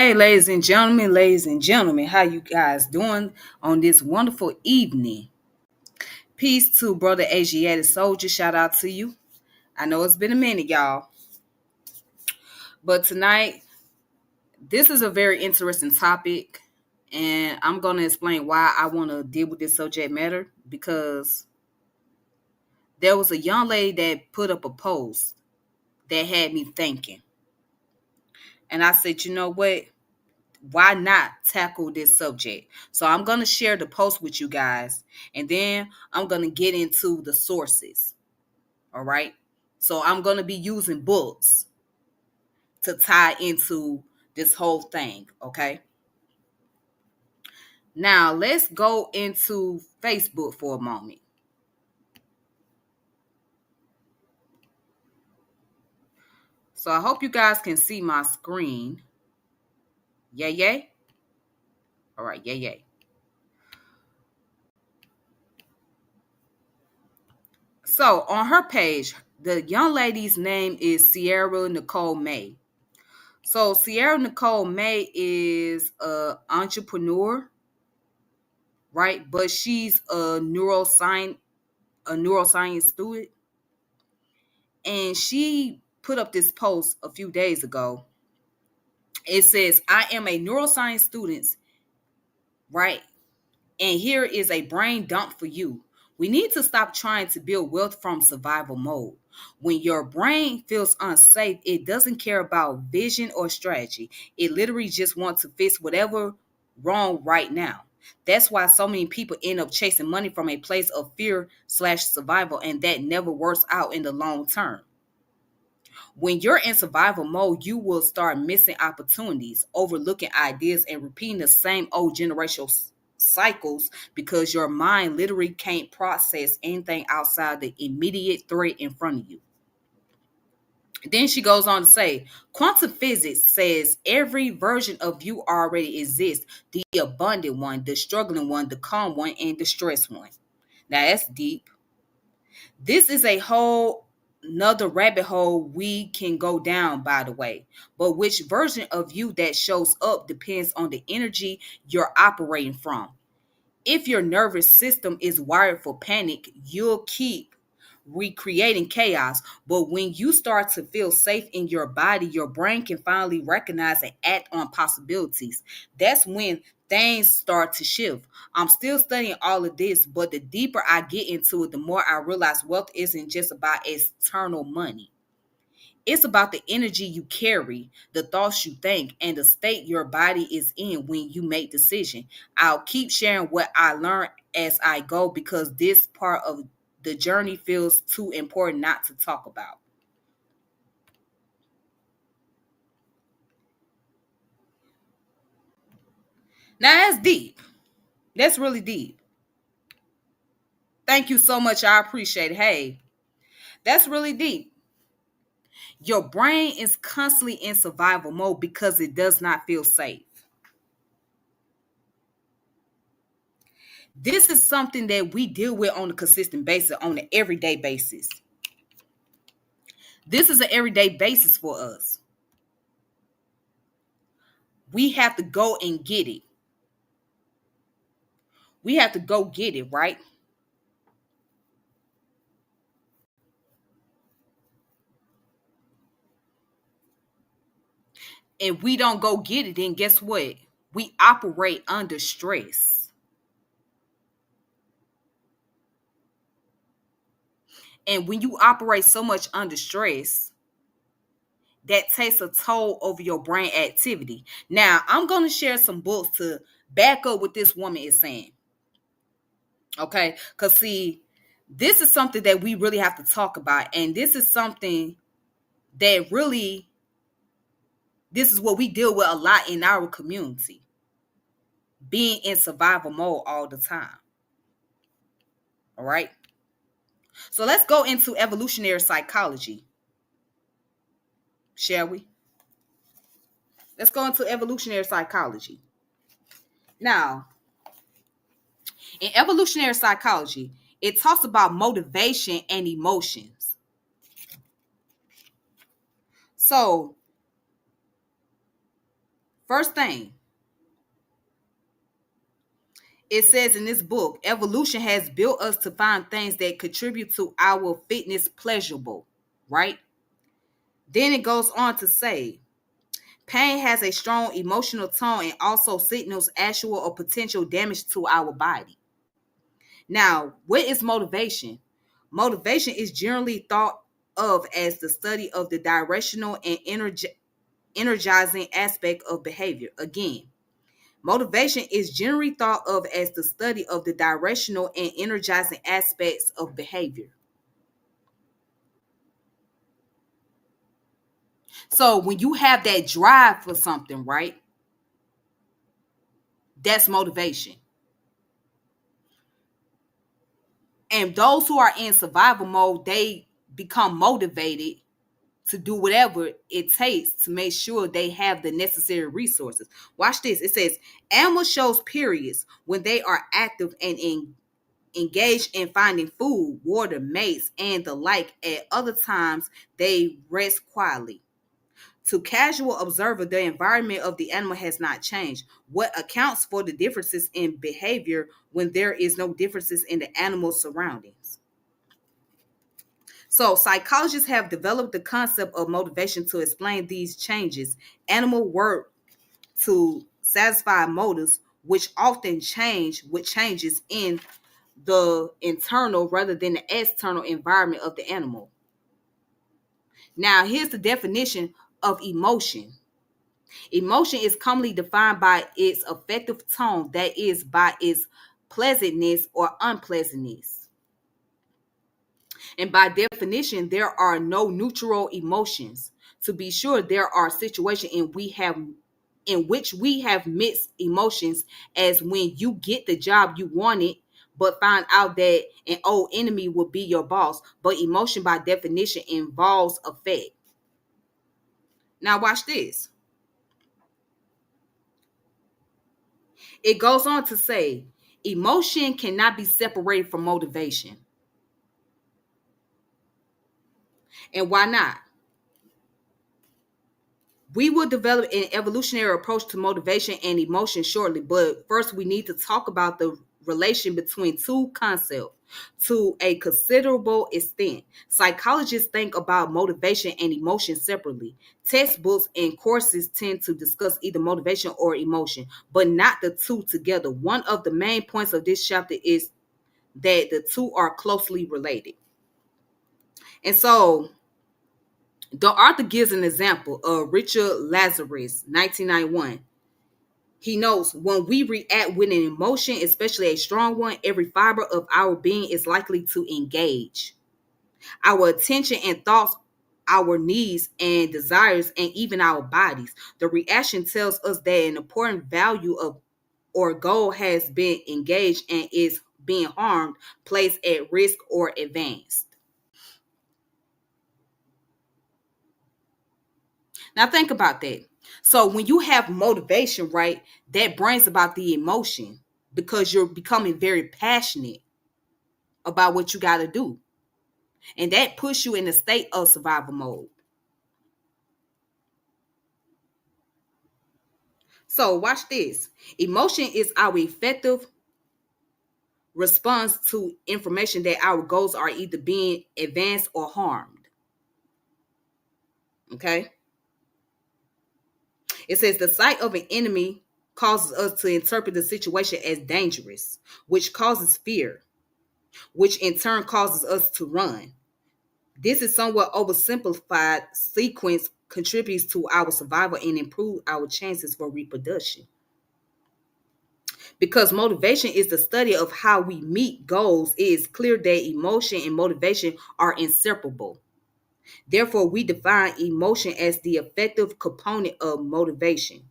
Hey, ladies and gentlemen, how you guys doing on this wonderful evening? Peace to brother Asiatic Soldier. Shout out to you. I know it's been a minute, y'all, but tonight this is a very interesting topic, and I'm gonna explain why I want to deal with this subject matter because there was a young lady that put up a post that had me thinking, and I said, you know what? Why not tackle this subject? So I'm going to share the post with you guys, and then I'm going to get into the sources. All right. So I'm going to be using books to tie into this whole thing. Okay. Now let's go into Facebook for a moment. So I hope you guys can see my screen. Yay, yay. All right. Yay, yay. So on her page, the young lady's name is Sierra Nicole May. So Sierra Nicole May is an entrepreneur, right? But she's a neuroscience student, and she put up this post a few days ago. It says, "I am a neuroscience student, right? And here is a brain dump for you. We need to stop trying to build wealth from survival mode. When your brain feels unsafe, it doesn't care about vision or strategy. It literally just wants to fix whatever wrong right now. That's why so many people end up chasing money from a place of fear/survival, and that never works out in the long term. When you're in survival mode, you will start missing opportunities, overlooking ideas, and repeating the same old generational cycles because your mind literally can't process anything outside the immediate threat in front of you." Then she goes on to say, quantum physics says every version of you already exists: the abundant one, the struggling one, the calm one, and the stressed one. Now that's deep. This is a whole another rabbit hole we can go down, by the way. But which version of you that shows up depends on the energy you're operating from. If your nervous system is wired for panic, you'll keep recreating chaos. But when you start to feel safe in your body, your brain can finally recognize and act on possibilities. That's when things start to shift. I'm still studying all of this, but the deeper I get into it, the more I realize wealth isn't just about external money. It's about the energy you carry, the thoughts you think, and the state your body is in when you make decisions. I'll keep sharing what I learn as I go because this part of the journey feels too important not to talk about. Now that's deep. That's really deep. Thank you so much. I appreciate it. Hey, that's really deep. Your brain is constantly in survival mode because it does not feel safe. This is something that we deal with on a consistent basis, on an everyday basis. This is an everyday basis for us. We have to go and get it. We have to go get it, right? And we don't go get it, then guess what? We operate under stress. And when you operate so much under stress, that takes a toll over your brain activity. Now, I'm going to share some books to back up what this woman is saying. Okay? Because, see, this is something that we really have to talk about. And this is something that really, this is what we deal with a lot in our community, being in survival mode all the time. All right? So let's go into evolutionary psychology, shall we? Let's go into evolutionary psychology. Now, in evolutionary psychology, it talks about motivation and emotions. So, First thing, it says in this book, evolution has built us to find things that contribute to our fitness pleasurable, right? Then it goes on to say, pain has a strong emotional tone and also signals actual or potential damage to our body. Now, what is motivation? Motivation is generally thought of as the study of the directional and energizing aspect of behavior. Again, motivation is generally thought of as the study of the directional and energizing aspects of behavior. So when you have that drive for something, right? That's motivation. And those who are in survival mode, they become motivated to do whatever it takes to make sure they have the necessary resources. Watch this. It says animals shows periods when they are active and engaged in finding food, water, mates, and the like. At other times, they rest quietly. To casual observer, the environment of the animal has not changed. What accounts for the differences in behavior when there is no differences in the animal's surroundings? So, psychologists have developed the concept of motivation to explain these changes. Animal work to satisfy motives, which often change with changes in the internal rather than the external environment of the animal. Now, here's the definition of emotion. Emotion is commonly defined by its affective tone, that is, by its pleasantness or unpleasantness. And by definition, there are no neutral emotions. To be sure, there are situations in which we have mixed emotions, as when you get the job you wanted, but find out that an old enemy will be your boss. But emotion, by definition, involves affect. Now, watch this. It goes on to say, emotion cannot be separated from motivation. And why not? We will develop an evolutionary approach to motivation and emotion shortly, but first we need to talk about the relation between two concepts to a considerable extent. Psychologists think about motivation and emotion separately. Textbooks and courses tend to discuss either motivation or emotion, but not the two together. One of the main points of this chapter is that the two are closely related. And so the author gives an example of Richard Lazarus, 1991. He knows when we react with an emotion, especially a strong one, every fiber of our being is likely to engage. Our attention and thoughts, our needs and desires, and even our bodies. The reaction tells us that an important value of or goal has been engaged and is being harmed, placed at risk, or advanced. Now think about that. So when you have motivation, right, that brings about the emotion because you're becoming very passionate about what you got to do. And that puts you in a state of survival mode. So watch this. Emotion is our effective response to information that our goals are either being advanced or harmed. Okay? It says the sight of an enemy causes us to interpret the situation as dangerous, which causes fear, which in turn causes us to run. This is somewhat oversimplified sequence contributes to our survival and improve our chances for reproduction. Because motivation is the study of how we meet goals, it is clear that emotion and motivation are inseparable. Therefore, we define emotion as the effective component of motivation.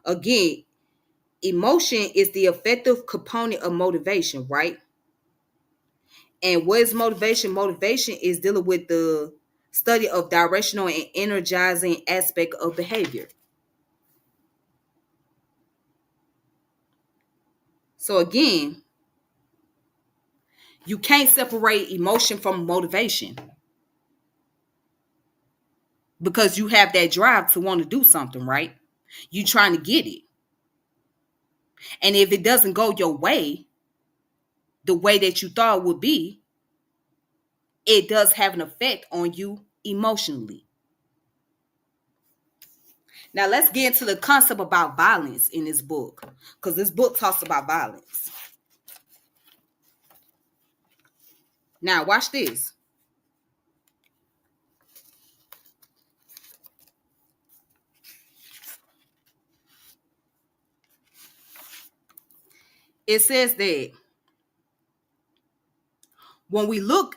Again, emotion is the effective component of motivation, right? And what is motivation? Motivation is dealing with the study of directional and energizing aspect of behavior. So again, you can't separate emotion from motivation because you have that drive to want to do something, right? You trying to get it. And if it doesn't go your way, the way that you thought it would be, it does have an effect on you emotionally. Now let's get into the concept about violence in this book, because this book talks about violence. Now watch this. It says that when we look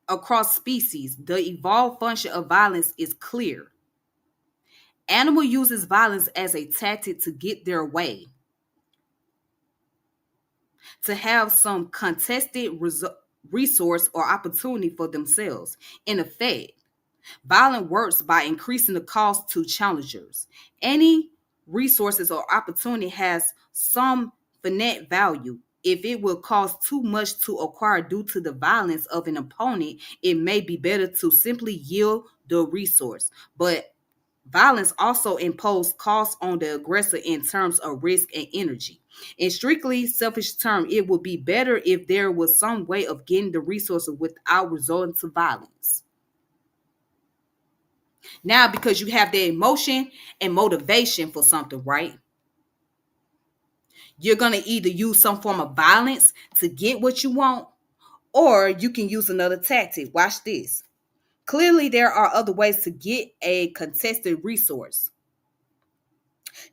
across species, the evolved function of violence is clear. Animal uses violence as a tactic to get their way, to have some contested resource or opportunity for themselves. In effect, violence works by increasing the cost to challengers. Any resources or opportunity has some finite value. If it will cost too much to acquire due to the violence of an opponent, it may be better to simply yield the resource. But violence also imposes costs on the aggressor in terms of risk and energy. In strictly selfish terms, it would be better if there was some way of getting the resources without resorting to violence. Now, because you have the emotion and motivation for something, right? You're going to either use some form of violence to get what you want, or you can use another tactic. Watch this. Clearly, there are other ways to get a contested resource.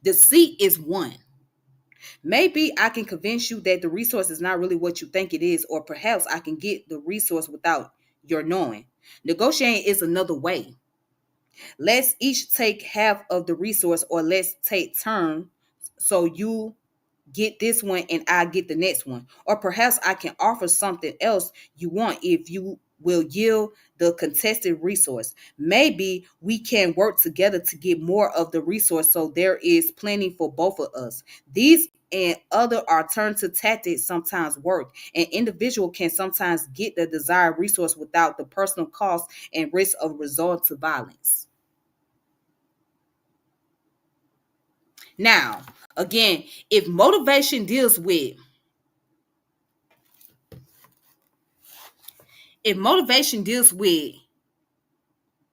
Deceit is one. Maybe I can convince you that the resource is not really what you think it is, or perhaps I can get the resource without your knowing. Negotiating is another way. Let's each take half of the resource, or let's take turn, so you get this one and I get the next one. Or perhaps I can offer something else you want if you will yield the contested resource. Maybe we can work together to get more of the resource so there is plenty for both of us. These and other alternative tactics sometimes work. An individual can sometimes get the desired resource without the personal cost and risk of resort to violence. Now, again, if motivation deals with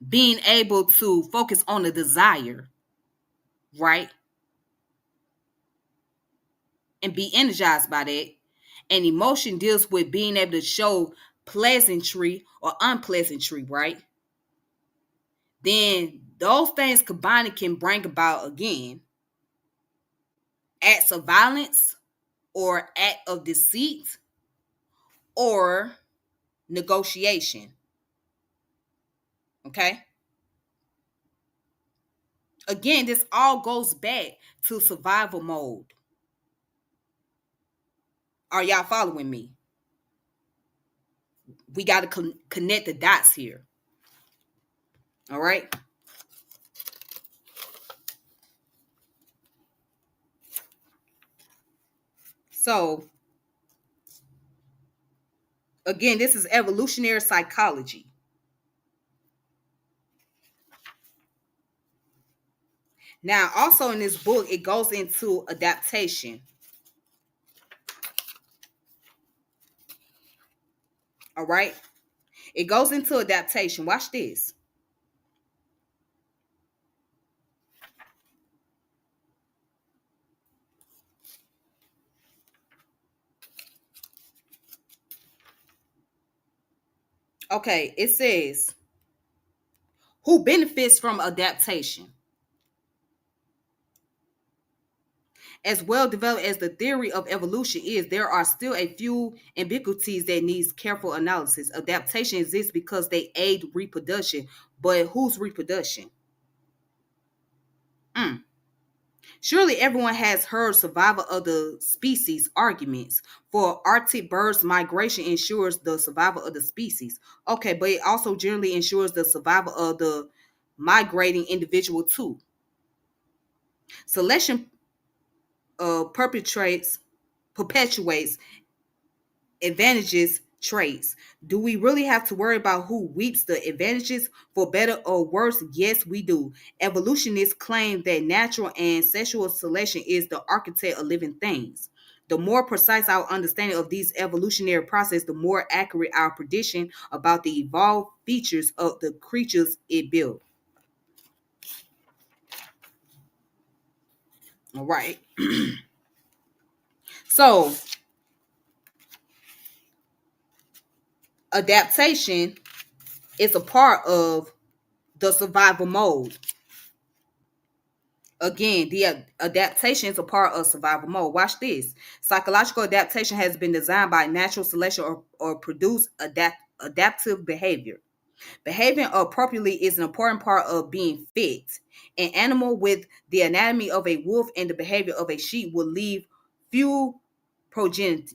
being able to focus on the desire, right? And be energized by that. And emotion deals with being able to show pleasantry or unpleasantry, right? Then those things combined can bring about, again, acts of violence or act of deceit or negotiation. Okay? Again, this all goes back to survival mode. Are y'all following me? We got to connect the dots here. All right? So, again, this is evolutionary psychology. Now, also in this book, it goes into adaptation. All right? It goes into adaptation. Watch this. Okay, it says, who benefits from adaptation? As well developed as the theory of evolution is, there are still a few ambiguities that needs careful analysis. Adaptation exists because they aid reproduction, but whose reproduction? Mm. Surely everyone has heard survival of the species arguments. For Arctic birds, migration ensures the survival of the species. Okay, but it also generally ensures the survival of the migrating individual too. Selection perpetuates advantages traits. Do we really have to worry about who reaps the advantages for better or worse? Yes, we do. Evolutionists claim that natural and sexual selection is the architect of living things. The more precise our understanding of these evolutionary process, the more accurate our prediction about the evolved features of the creatures it built. All right. So adaptation is a part of the survival mode. Again, the adaptation is a part of survival mode. Watch this. Psychological adaptation has been designed by natural selection or produce adaptive behavior. Behaving appropriately is an important part of being fit. An animal with the anatomy of a wolf and the behavior of a sheep will leave few progeny.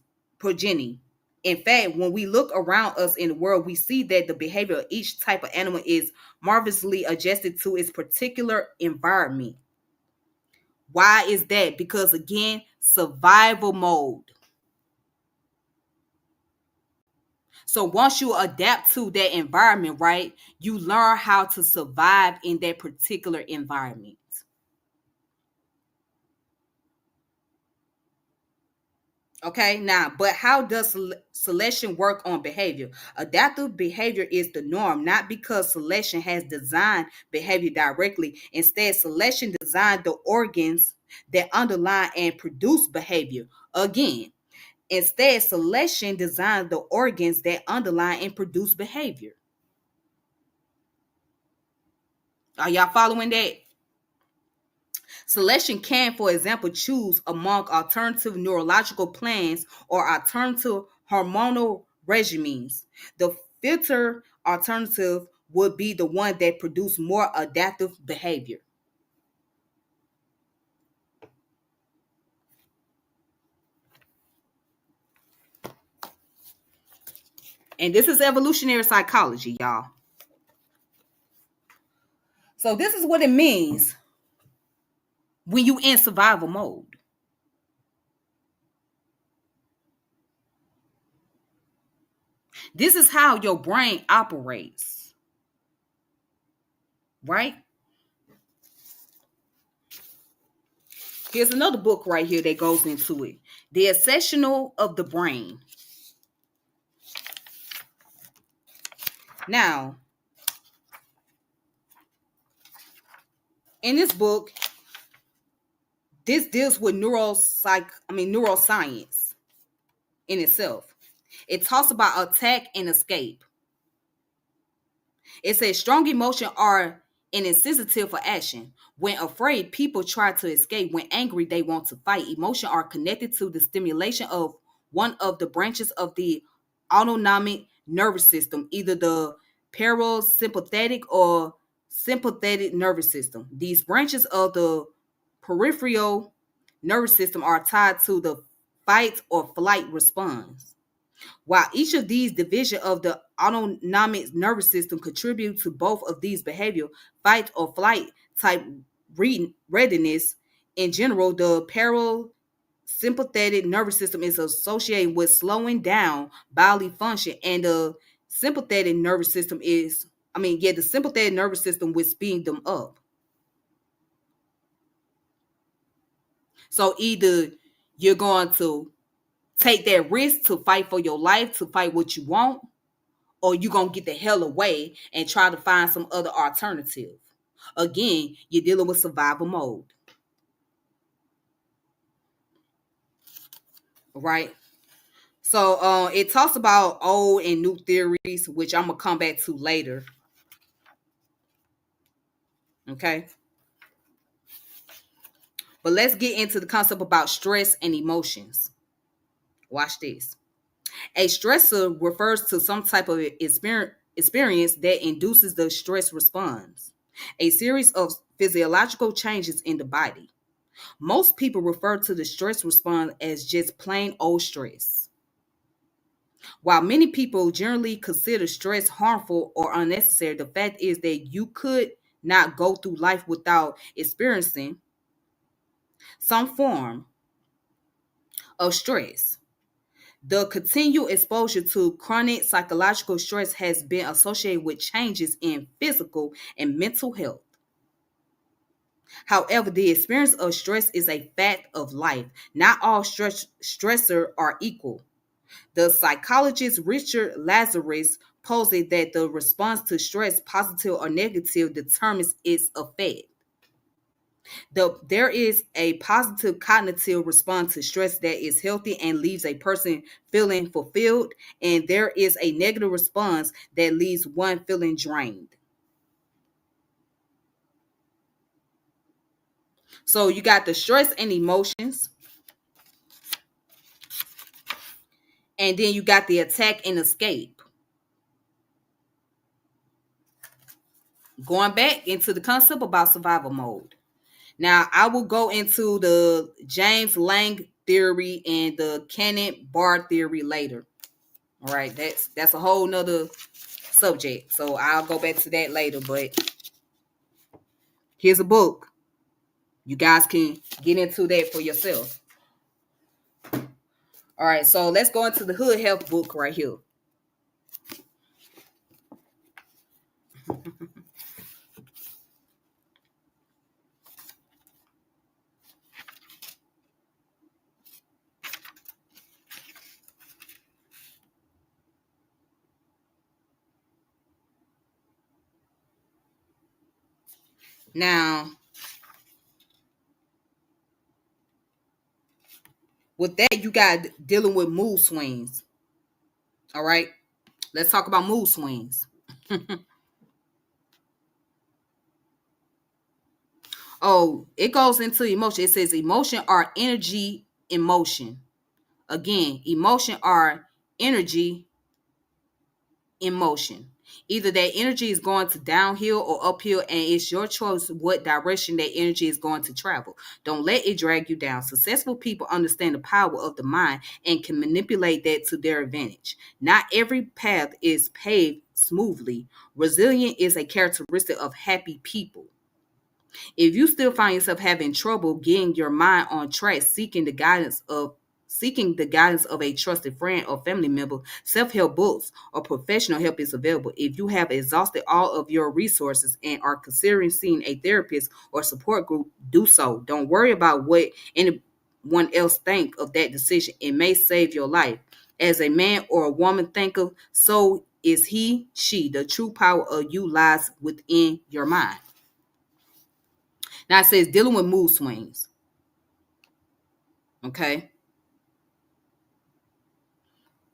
In fact, when we look around us in the world, we see that the behavior of each type of animal is marvelously adjusted to its particular environment. Why is that? Because again, survival mode. So once you adapt to that environment, right, you learn how to survive in that particular environment. Okay, now, but how does selection work on behavior? Adaptive behavior is the norm, not because selection has designed behavior directly. Instead, selection designed the organs that underlie and produce behavior. Again, instead, selection designs the organs that underlie and produce behavior. Are y'all following that? Selection can, for example, choose among alternative neurological plans or alternative hormonal regimens. The filter alternative would be the one that produce more adaptive behavior. And this is evolutionary psychology, y'all. So this is what it means when you in survival mode. This is how your brain operates, right? Here's another book right here that goes into it. The Essential of the Brain. Now, in this book, this deals with neuroscience in itself. It talks about attack and escape. It says strong emotion are an insensitive for action. When afraid, people try to escape. When angry, they want to fight. Emotion are connected to the stimulation of one of the branches of the autonomic nervous system, either the parasympathetic or sympathetic nervous system. These branches of the peripheral nervous system are tied to the fight or flight response. While each of these divisions of the autonomic nervous system contribute to both of these behavior, fight or flight type readiness, in general, the parasympathetic nervous system is associated with slowing down bodily function, and the sympathetic nervous system the sympathetic nervous system with speeding them up. So either you're going to take that risk to fight for your life, to fight what you want, or you're going to get the hell away and try to find some other alternative. Again, you're dealing with survival mode. Right? So it talks about old and new theories, which I'm going to come back to later. Okay? But let's get into the concept about stress and emotions. Watch this. A stressor refers to some type of experience that induces the stress response, a series of physiological changes in the body. Most people refer to the stress response as just plain old stress. While many people generally consider stress harmful or unnecessary, the fact is that you could not go through life without experiencing some form of stress. The continued exposure to chronic psychological stress has been associated with changes in physical and mental health. However, the experience of stress is a fact of life. Not all stressors are equal. The psychologist Richard Lazarus posed that the response to stress, positive or negative, determines its effect. There is a positive cognitive response to stress that is healthy and leaves a person feeling fulfilled, and there is a negative response that leaves one feeling drained. So you got the stress and emotions, and then you got the attack and escape. Going back into the concept about survival mode. Now, I will go into the James Lang theory and the Cannon-Barr theory later. All right, that's a whole nother subject. So I'll go back to that later. But here's a book. You guys can get into that for yourself. All right, so let's go into the Hood Health book right here. Now, with that, you got dealing with mood swings. All right, let's talk about mood swings. Oh, it goes into emotion. It says emotion are energy in motion. Again, emotion are energy in motion. Either that energy is going to downhill or uphill, and it's your choice what direction that energy is going to travel. Don't let it drag you down. Successful people understand the power of the mind and can manipulate that to their advantage. Not every path is paved smoothly. Resilient is a characteristic of happy people. If you still find yourself having trouble getting your mind on track, seeking the guidance of a trusted friend or family member, self-help books or professional help is available. If you have exhausted all of your resources and are considering seeing a therapist or support group, do so. Don't worry about what anyone else think of that decision. It may save your life. As a man or a woman think of, so is he, she. The true power of you lies within your mind. Now it says dealing with mood swings. Okay.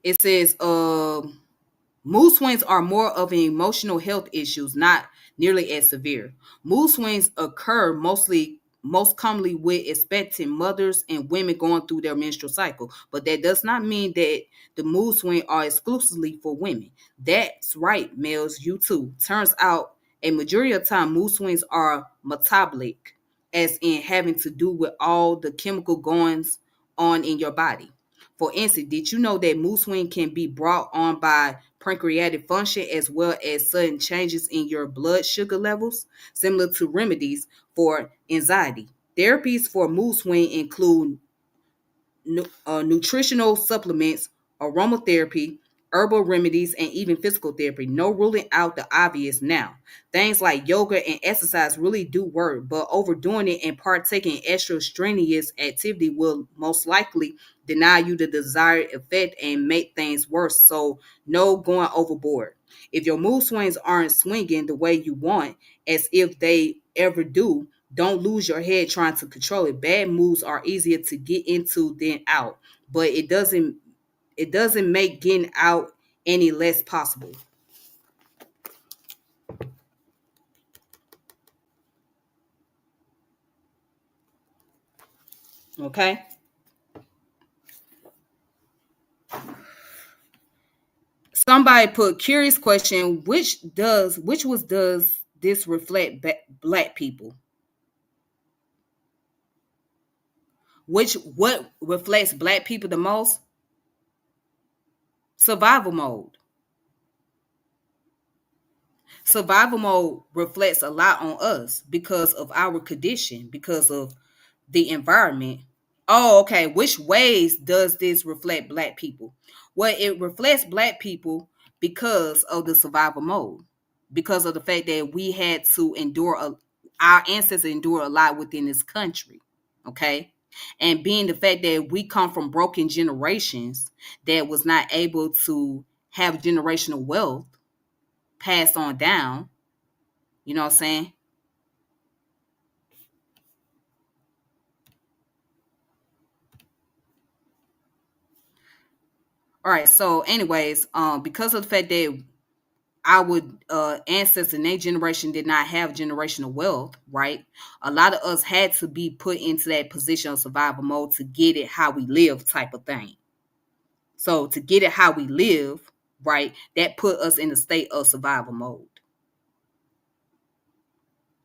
It says mood swings are more of an emotional health issues, not nearly as severe. Mood swings occur most commonly with expecting mothers and women going through their menstrual cycle, but that does not mean that the mood swings are exclusively for women. That's right, males, you too. Turns out a majority of time mood swings are metabolic, as in having to do with all the chemical goings on in your body. For instance, did you know that mood swing can be brought on by pancreatic function as well as sudden changes in your blood sugar levels, similar to remedies for anxiety? Therapies for mood swing include nutritional supplements, aromatherapy, herbal remedies, and even physical therapy. No ruling out the obvious now. Things like yoga and exercise really do work, but overdoing it and partaking in extra strenuous activity will most likely deny you the desired effect and make things worse. So, no going overboard. If your mood swings aren't swinging the way you want, as if they ever do, don't lose your head trying to control it. Bad moods are easier to get into than out, but it doesn't make getting out any less possible. Okay? Somebody put curious question, which does this reflect black people? What reflects black people the most? Survival mode. Survival mode reflects a lot on us because of our condition, because of the environment. Oh, okay. Which ways does this reflect Black people? Well, it reflects Black people because of the survival mode, because of the fact that we had to our ancestors endure a lot within this country. Okay. And being the fact that we come from broken generations that was not able to have generational wealth passed on down, you know what I'm saying? All right. So, anyways, because of the fact that our ancestors in their generation did not have generational wealth, right? A lot of us had to be put into that position of survival mode to get it how we live type of thing. So to get it how we live, right, that put us in a state of survival mode.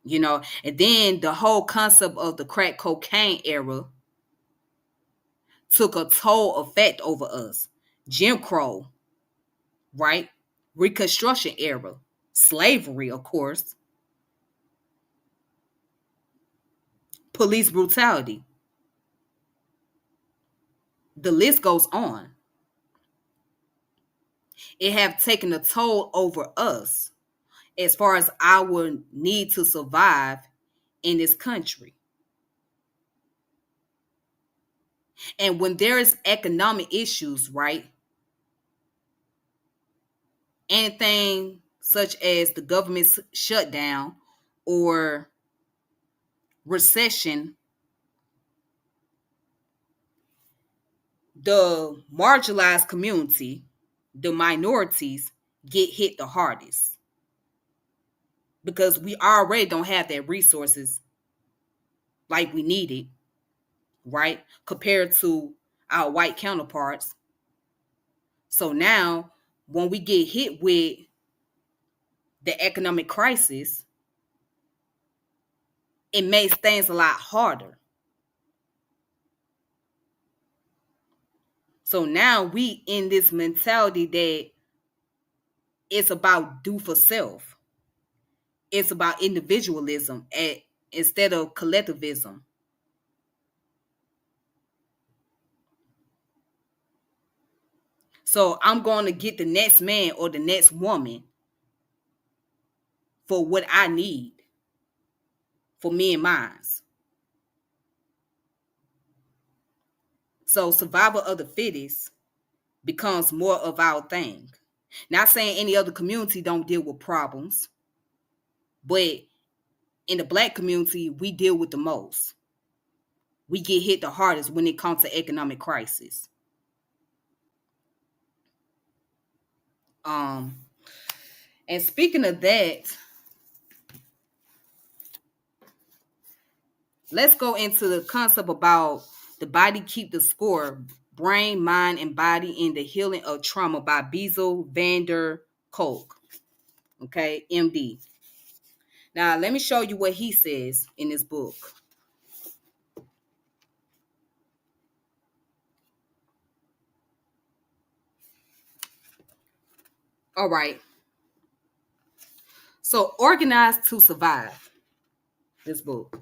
You know, and then the whole concept of the crack cocaine era took a toll effect over us. Jim Crow, right? Reconstruction era, slavery, of course, police brutality. The list goes on. It have taken a toll over us as far as our need to survive in this country. And when there is economic issues, right? Anything such as the government shutdown or recession, the marginalized community, the minorities get hit the hardest because we already don't have that resources like we needed, right? Compared to our white counterparts. So now when we get hit with the economic crisis, it makes things a lot harder. So now we in this mentality that it's about do for self. It's about individualism instead of collectivism. So I'm going to get the next man or the next woman for what I need for me and mine. So survival of the fittest becomes more of our thing. Not saying any other community don't deal with problems, but in the Black community, we deal with the most. We get hit the hardest when it comes to economic crisis. Um, and speaking of that, let's go into the concept about the body keep the score, brain, mind, and body in the healing of trauma by Bessel van der Kolk. Okay, MD. Now, let me show you what he says in this book. All right. So, Organized to Survive, this book.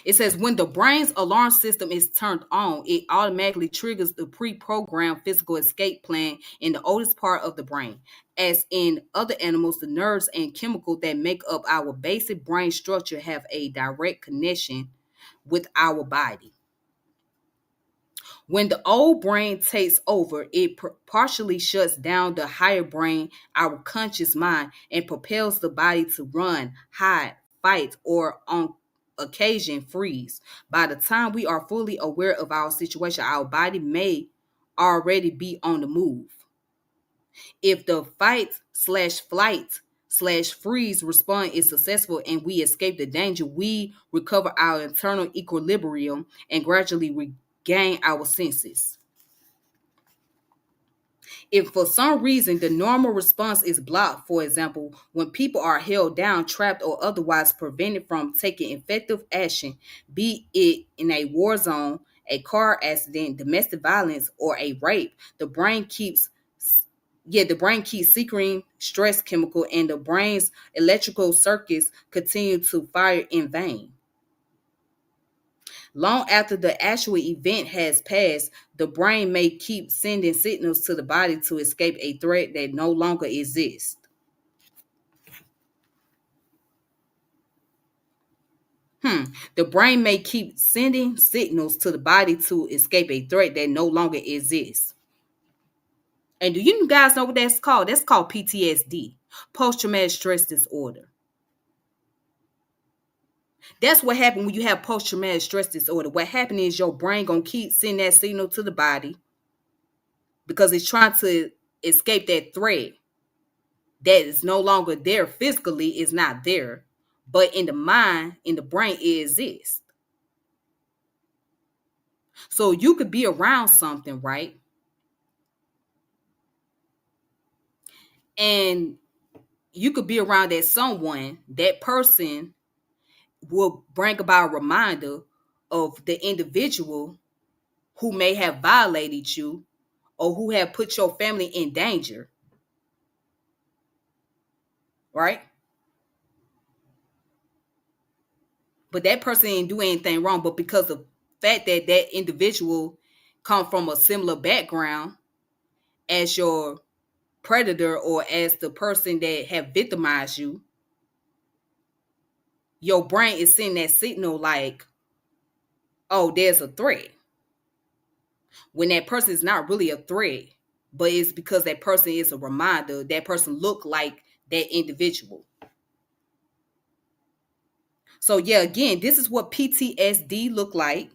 It says when the brain's alarm system is turned on, it automatically triggers the pre-programmed physical escape plan in the oldest part of the brain. As in other animals, the nerves and chemicals that make up our basic brain structure have a direct connection with our body. When the old brain takes over, it partially shuts down the higher brain, our conscious mind, and propels the body to run, hide, fight, or on occasion freeze. By the time we are fully aware of our situation, our body may already be on the move. If the fight/flight/freeze response is successful and we escape the danger, we recover our internal equilibrium and gradually regain our senses. If for some reason the normal response is blocked, for example, when people are held down, trapped, or otherwise prevented from taking effective action, be it in a war zone, a car accident, domestic violence, or a rape, the brain keeps secreting stress chemical and the brain's electrical circuits continue to fire in vain. Long after the actual event has passed, the brain may keep sending signals to the body to escape a threat that no longer exists. The brain may keep sending signals to the body to escape a threat that no longer exists. And do you guys know what that's called? That's called PTSD, post traumatic stress disorder. That's what happened when you have post traumatic stress disorder. What happened is your brain gonna keep sending that signal to the body because it's trying to escape that threat that is no longer there physically, is not there, but in the mind, in the brain, it exists. So you could be around something, right? And you could be around that someone, that person will bring about a reminder of the individual who may have violated you or who have put your family in danger, right? But that person didn't do anything wrong, but because of the fact that that individual come from a similar background as your predator or as the person that have victimized you, your brain is sending that signal like, oh, there's a threat. When that person is not really a threat, but it's because that person is a reminder, that person look like that individual. So yeah, again, this is what PTSD look like.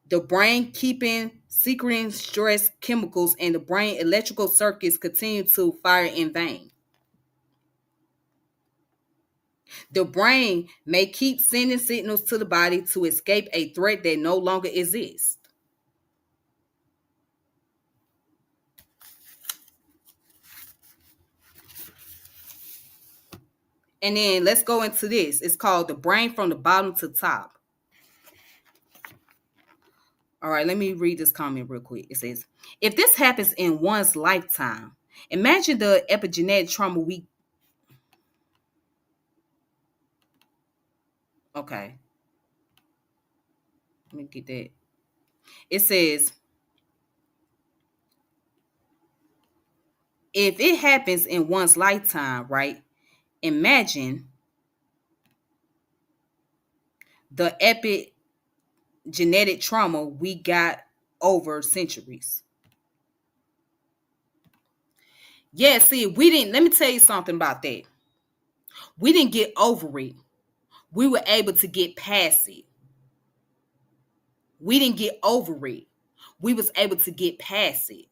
The brain keeping secreting stress chemicals and the brain electrical circuits continue to fire in vain. The brain may keep sending signals to the body to escape a threat that no longer exists. And then let's go into this. It's called the brain from the bottom to top. All right, let me read this comment real quick. It says, if this happens in one's lifetime, imagine the epigenetic trauma we. Okay, let me get that. It says, if it happens in one's lifetime, right? Imagine the epigenetic trauma we got over centuries. Yeah, see, we didn't, let me tell you something about that. We didn't get over it. We were able to get past it. We didn't get over it. We was able to get past it.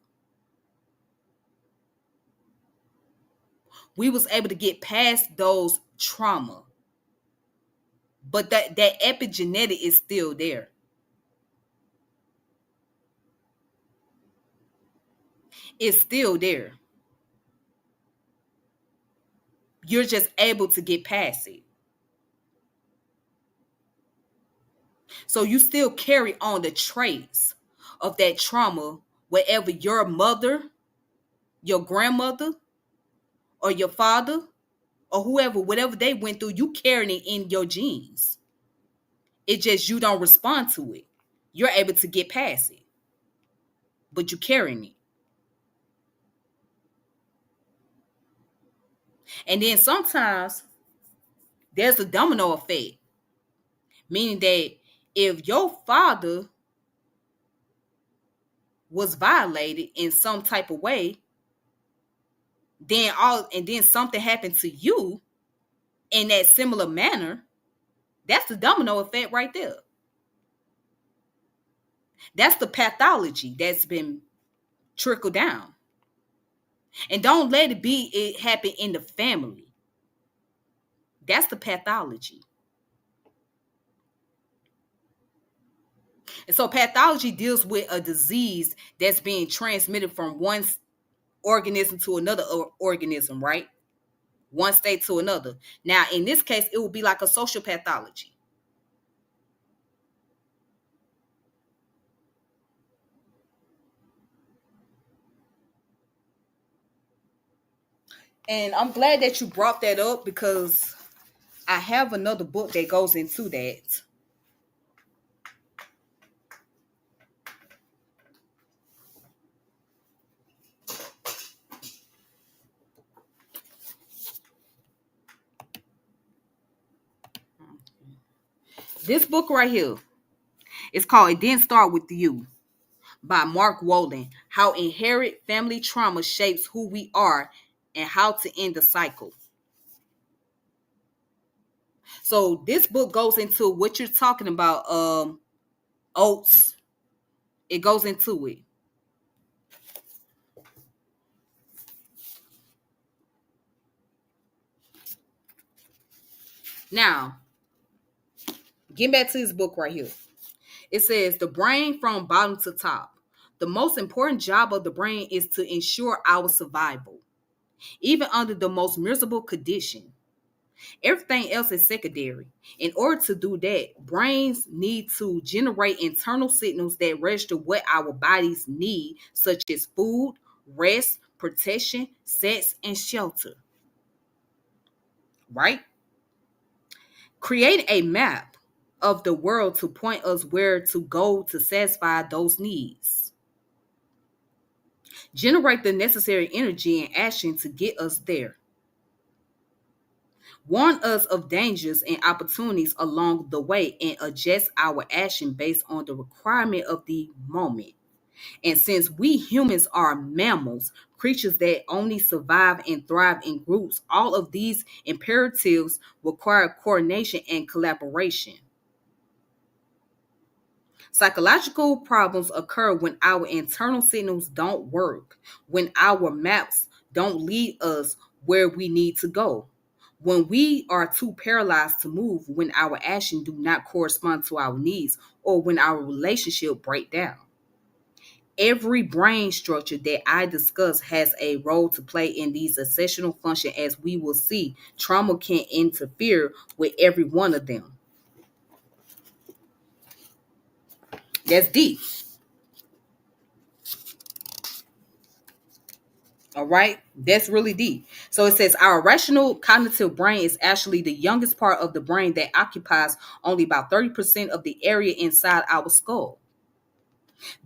We was able to get past those trauma. But that epigenetic is still there. It's still there. You're just able to get past it. So you still carry on the traits of that trauma wherever your mother, your grandmother, or your father, or whoever, whatever they went through, you carrying it in your genes. It just you don't respond to it. You're able to get past it, but you carrying it. And then sometimes there's a domino effect, meaning that if your father was violated in some type of way, then something happened to you in that similar manner, that's the domino effect right there. That's the pathology that's been trickled down. And don't let it happen in the family. That's the pathology. And so pathology deals with a disease that's being transmitted from one organism to another organism, right? One state to another. Now, in this case, it would be like a social pathology. And I'm glad that you brought that up because I have another book that goes into that. This book right here is called It Didn't Start With You by Mark Wolin. How inherent family trauma shapes who we are and how to end the cycle. So this book goes into what you're talking about, oats. It goes into it. Now, getting back to this book right here. It says the brain from bottom to top. The most important job of the brain is to ensure our survival, even under the most miserable condition. Everything else is secondary. In order to do that, brains need to generate internal signals that register what our bodies need, such as food, rest, protection, sex, and shelter. Right? Create a map of the world to point us where to go to satisfy those needs. Generate the necessary energy and action to get us there. Warn us of dangers and opportunities along the way and adjust our action based on the requirement of the moment. And since we humans are mammals, creatures that only survive and thrive in groups, all of these imperatives require coordination and collaboration. Psychological problems occur when our internal signals don't work, when our maps don't lead us where we need to go, when we are too paralyzed to move, when our actions do not correspond to our needs, or when our relationship break down. Every brain structure that I discuss has a role to play in these essential functions. As we will see, trauma can interfere with every one of them. That's deep. All right, that's really deep. So it says our rational cognitive brain is actually the youngest part of the brain that occupies only about 30% of the area inside our skull.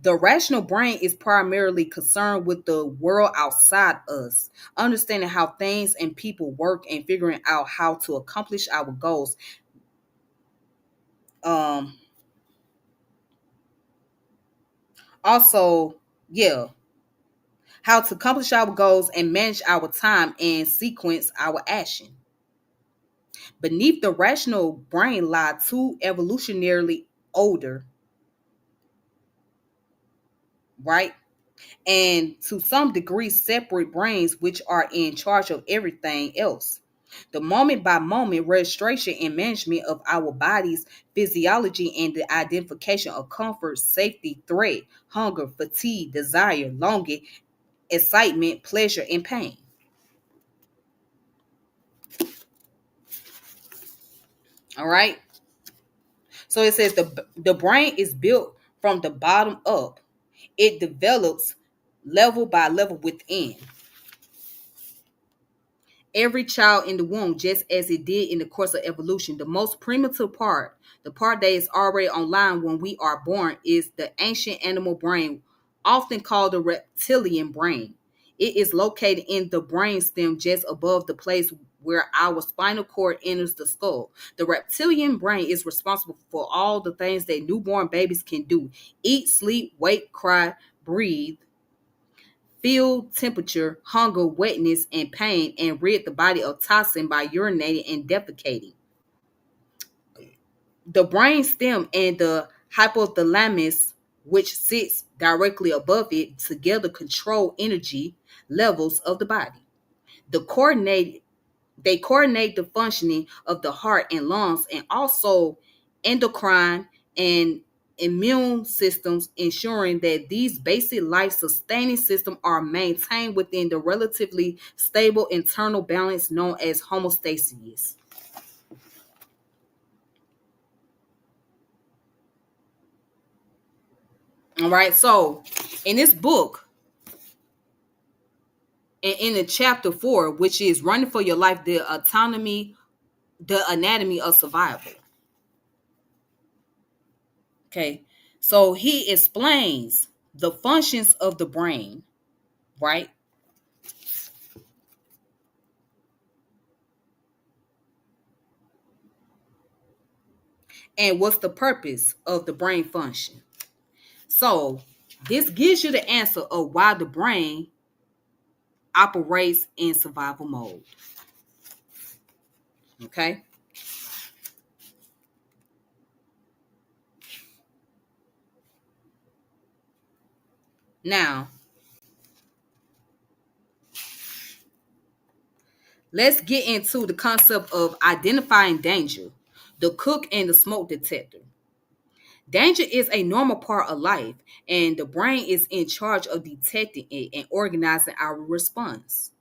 The rational brain is primarily concerned with the world outside us, understanding how things and people work and figuring out how to accomplish our goals. Um, also, yeah, how to accomplish our goals and manage our time and sequence our action. Beneath the rational brain lie two evolutionarily older, right? And to some degree separate brains which are in charge of everything else. The moment by moment registration and management of our body's physiology and the identification of comfort, safety, threat, hunger, fatigue, desire, longing, excitement, pleasure, and pain. All right. So it says the brain is built from the bottom up. It develops level by level within every child in the womb, just as it did in the course of evolution. The most primitive part, the part that is already online when we are born, is the ancient animal brain, often called the reptilian brain. It is located in the brain stem just above the place where our spinal cord enters the skull. The reptilian brain is responsible for all the things that newborn babies can do: eat, sleep, wake, cry, breathe, feel temperature, hunger, wetness, and pain, and rid the body of toxin by urinating and defecating. The brain stem and the hypothalamus, which sits directly above it, together control energy levels of the body. The coordinate They coordinate the functioning of the heart and lungs and also endocrine and immune systems, ensuring that these basic life sustaining systems are maintained within the relatively stable internal balance known as homeostasis. All right, so in this book, in the chapter 4, which is running for your life, the anatomy of survival. Okay, so he explains the functions of the brain, right? And what's the purpose of the brain function? So this gives you the answer of why the brain operates in survival mode. Okay. Now, let's get into the concept of identifying danger, the cook and the smoke detector. Danger is a normal part of life, and the brain is in charge of detecting it and organizing our response.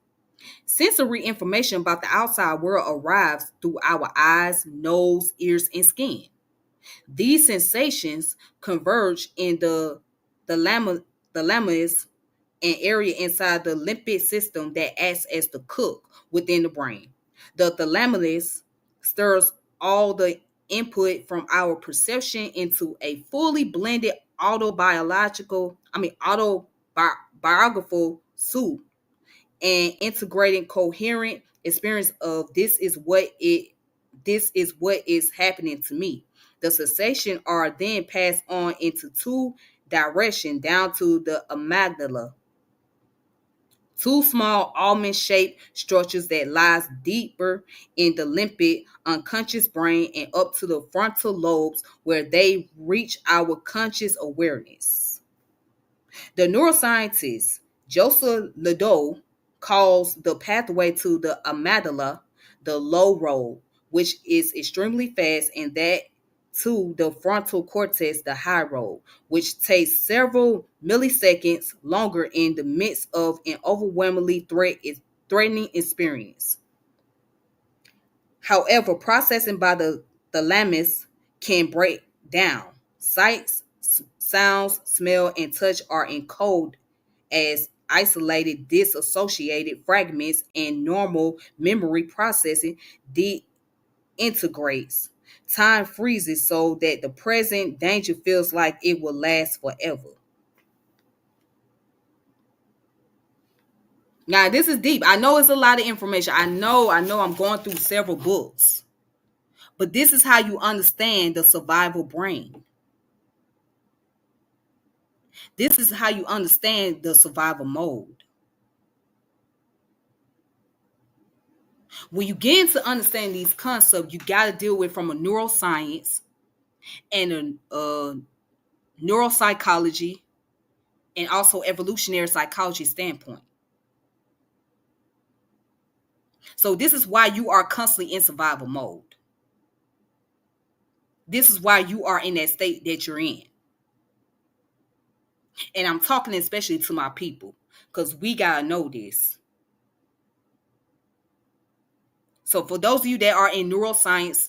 Sensory information about the outside world arrives through our eyes, nose, ears, and skin. These sensations converge in the thalamus, an area inside the limbic system that acts as the cook within the brain. The thalamus stirs all the input from our perception into a fully blended autobiographical soup and integrating coherent experience of this is what is happening to me. The sensations are then passed on into two direction down to the amygdala, two small almond-shaped structures that lies deeper in the limbic unconscious brain and up to the frontal lobes where they reach our conscious awareness. The neuroscientist Joseph Ledoux calls the pathway to the amygdala the low road, which is extremely fast, and that to the frontal cortex the high road, which takes several milliseconds longer in the midst of an overwhelmingly threatening experience. However, processing by the thalamus can break down. Sights, sounds, smell, and touch are encoded as isolated, disassociated fragments, and normal memory processing disintegrates. Time freezes so that the present danger feels like it will last forever. Now, this is deep. I know it's a lot of information. I know I'm going through several books. But this is how you understand the survival brain. This is how you understand the survival mode. When you get into understanding these concepts, you got to deal with from a neuroscience and a neuropsychology and also evolutionary psychology standpoint. So this is why you are constantly in survival mode. This is why you are in that state that you're in. And I'm talking especially to my people because we got to know this. So for those of you that are in neuroscience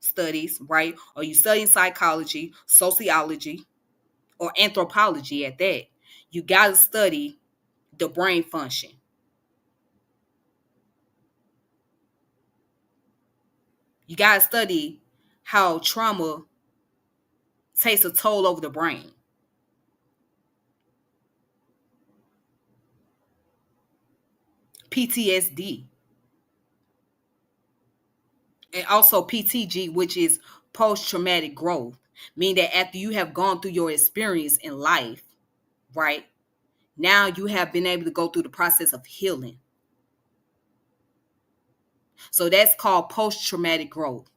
studies, right, or you studying psychology, sociology, or anthropology at that, you got to study the brain function. You got to study how trauma takes a toll over the brain. PTSD. And also PTG, which is post-traumatic growth, meaning that after you have gone through your experience in life, right, now you have been able to go through the process of healing. So that's called post-traumatic growth.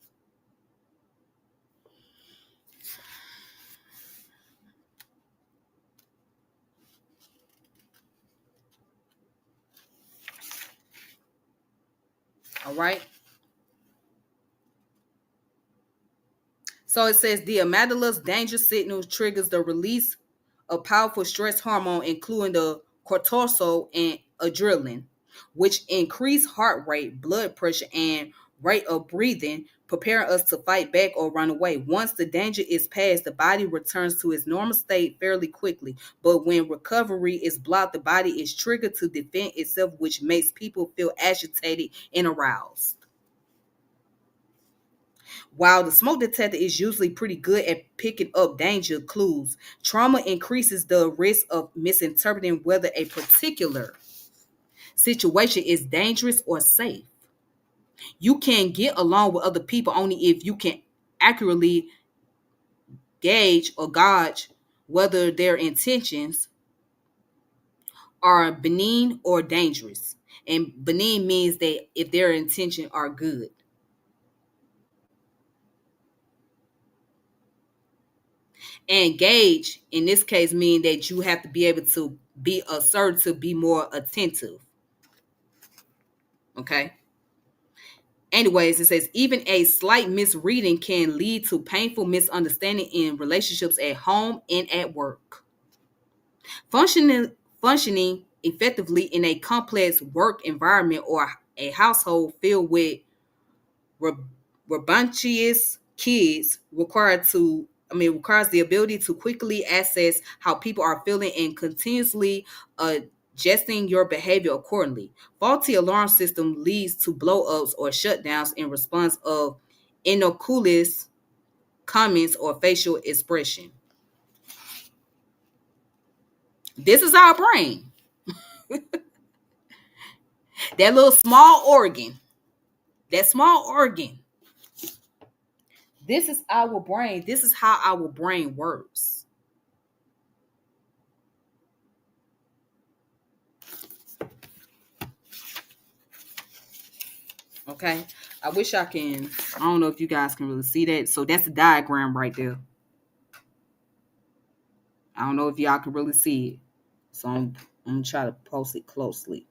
All right. So it says the amygdala's danger signal triggers the release of powerful stress hormone, including the cortisol and adrenaline, which increase heart rate, blood pressure, and rate of breathing, preparing us to fight back or run away. Once the danger is past, the body returns to its normal state fairly quickly. But when recovery is blocked, the body is triggered to defend itself, which makes people feel agitated and aroused. While the smoke detector is usually pretty good at picking up danger clues, trauma increases the risk of misinterpreting whether a particular situation is dangerous or safe. You can get along with other people only if you can accurately gauge or gauge whether their intentions are benign or dangerous. And benign means that if their intention are good. And gauge in this case mean that you have to be able to be assertive, be more attentive. Okay. Anyways, it says even a slight misreading can lead to painful misunderstanding in relationships at home and at work. Functioning effectively in a complex work environment or a household filled with rambunctious kids requires the ability to quickly assess how people are feeling and continuously adjusting your behavior accordingly. Faulty alarm system leads to blow-ups or shutdowns in response of innocuous comments or facial expression. This is our brain. That little small organ. That small organ. This is our brain. This is how our brain works. Okay. I wish I can. I don't know if you guys can really see that. So that's the diagram right there. I don't know if y'all can really see it. So I'm going to try to post it closely.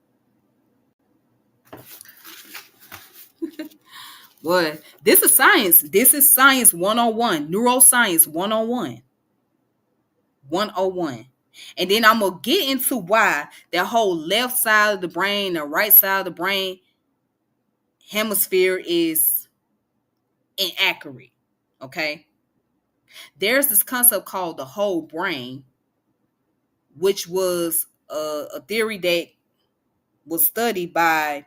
But this is science. This is science 101. Neuroscience 101. 101. And then I'm going to get into why that whole left side of the brain, the right side of the brain hemisphere is inaccurate. Okay. There's this concept called the whole brain, which was a theory that was studied by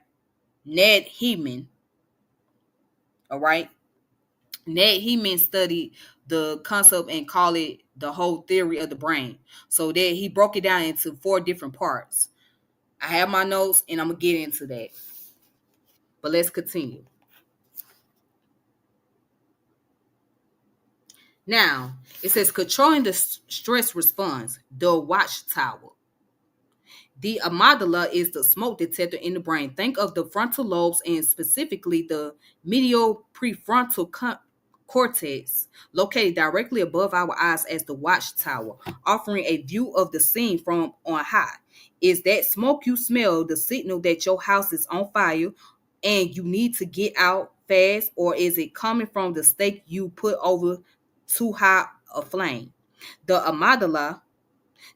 Ned Heyman. All right. Ned Heyman studied the concept and called it the whole theory of the brain. So that he broke it down into 4 different parts. I have my notes and I'm going to get into that. But let's continue. Now, it says controlling the stress response, the watchtower. The amygdala is the smoke detector in the brain. Think of the frontal lobes and specifically the medial prefrontal cortex located directly above our eyes as the watchtower, offering a view of the scene from on high. Is that smoke you smell the signal that your house is on fire and you need to get out fast, or is it coming from the steak you put over too high a flame? The amygdala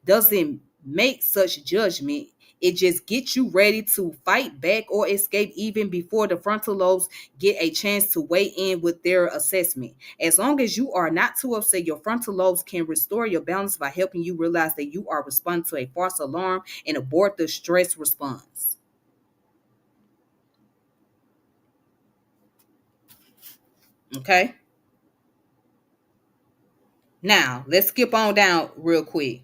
doesn't make such judgment. It just gets you ready to fight back or escape even before the frontal lobes get a chance to weigh in with their assessment. As long as you are not too upset, your frontal lobes can restore your balance by helping you realize that you are responding to a false alarm and abort the stress response. Okay? Now, let's skip on down real quick.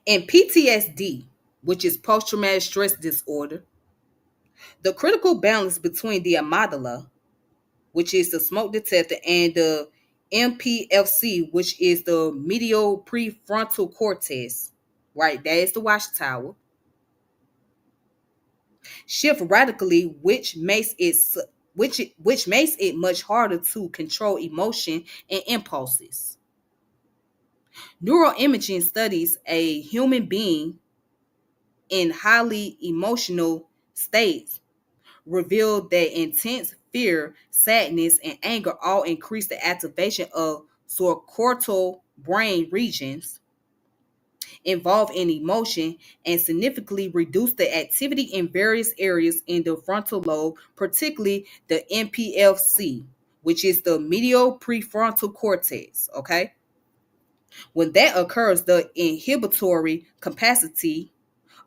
In PTSD, which is post-traumatic stress disorder, the critical balance between the amygdala, which is the smoke detector, and the MPFC, which is the medial prefrontal cortex, right? That is the watchtower. Shift radically, which makes it much harder to control emotion and impulses. Neuroimaging studies a human being in highly emotional states revealed that intense fear, sadness, and anger all increase the activation of subcortical brain regions involved in emotion and significantly reduce the activity in various areas in the frontal lobe, particularly the MPFC, which is the medial prefrontal cortex. Okay. When that occurs, the inhibitory capacity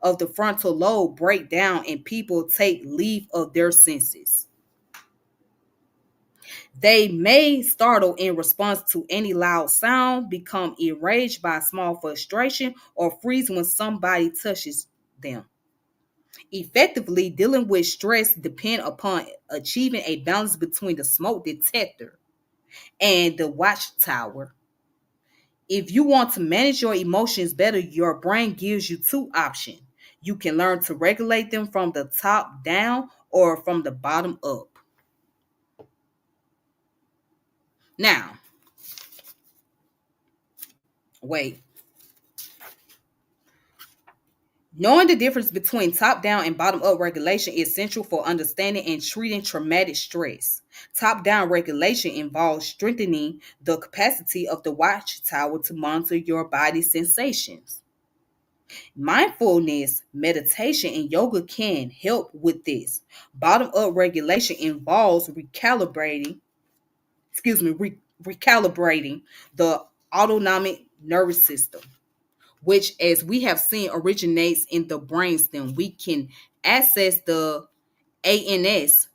of the frontal lobe break down and people take leave of their senses. They may startle in response to any loud sound, become enraged by small frustration, or freeze when somebody touches them. Effectively dealing with stress depend upon achieving a balance between the smoke detector and the watchtower. If you want to manage your emotions better, your brain gives you two options. You can learn to regulate them from the top down or from the bottom up. Now, wait. Knowing the difference between top down and bottom up regulation is essential for understanding and treating traumatic stress. Top down regulation involves strengthening the capacity of the watchtower to monitor your body's sensations. Mindfulness, meditation, and yoga can help with this. Bottom up regulation involves recalibrating the autonomic nervous system, which, as we have seen, originates in the brainstem. We can access the ANS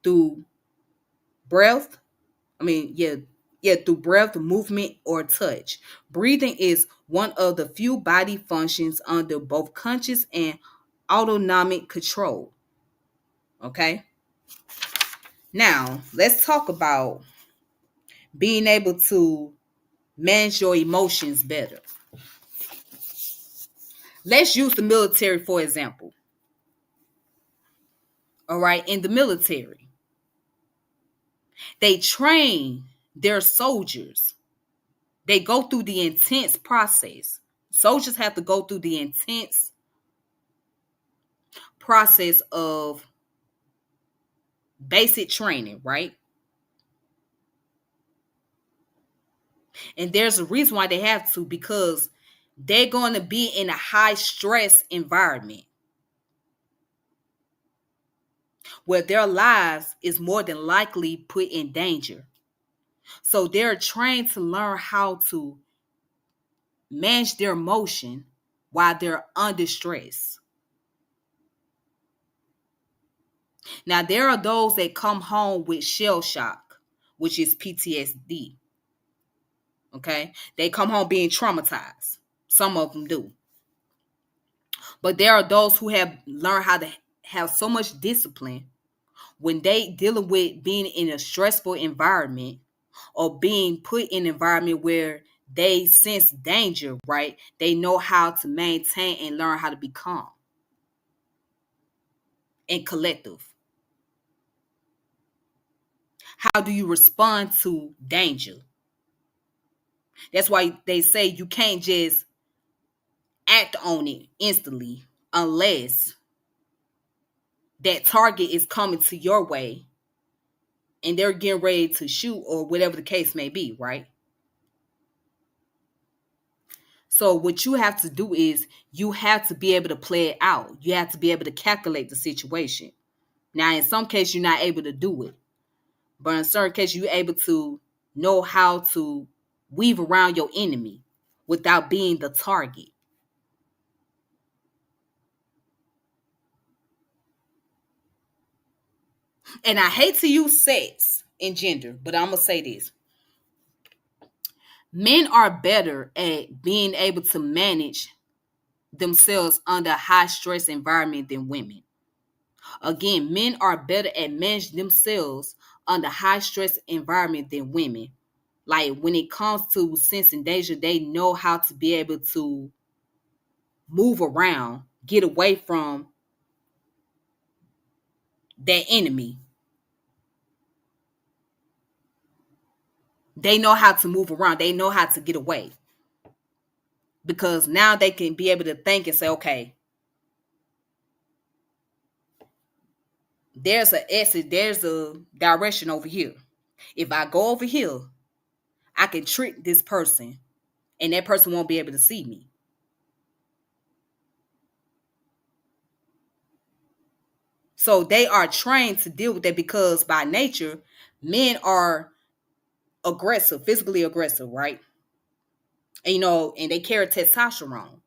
through breath. Through breath, movement, or touch. Breathing is one of the few body functions under both conscious and autonomic control. Okay. Now, let's talk about being able to manage your emotions better. Let's use the military for example. All right, in the military, they train their soldiers. They go through the intense process. Soldiers have to go through the intense process of basic training, right? And there's a reason why they have to, because they're going to be in a high stress environment where their lives is more than likely put in danger. So they're trained to learn how to manage their emotion while they're under stress. Now, there are those that come home with shell shock, which is PTSD. Okay? They come home being traumatized. Some of them do. But there are those who have learned how to have so much discipline when they dealing with being in a stressful environment or being put in an environment where they sense danger, right? They know how to maintain and learn how to be calm and collective. How do you respond to danger? That's why they say you can't just act on it instantly unless that target is coming to your way and they're getting ready to shoot or whatever the case may be, right? So what you have to do is you have to be able to play it out. You have to be able to calculate the situation. Now, in some cases, you're not able to do it. But in certain cases, you're able to know how to weave around your enemy without being the target. And I hate to use sex and gender, but I'm going to say this. Men are better at being able to manage themselves under a high stress environment than women. Again, men are better at managing themselves under high stress environment than women. Like when it comes to sensing danger, they know how to be able to move around, get away from that enemy. They know how to move around. They know how to get away. Because now they can be able to think and say, okay, there's a exit, there's a direction over here. If I go over here, I can trick this person and that person won't be able to see me. So they are trained to deal with that because by nature, men are aggressive, physically aggressive, right? And, and they carry testosterone.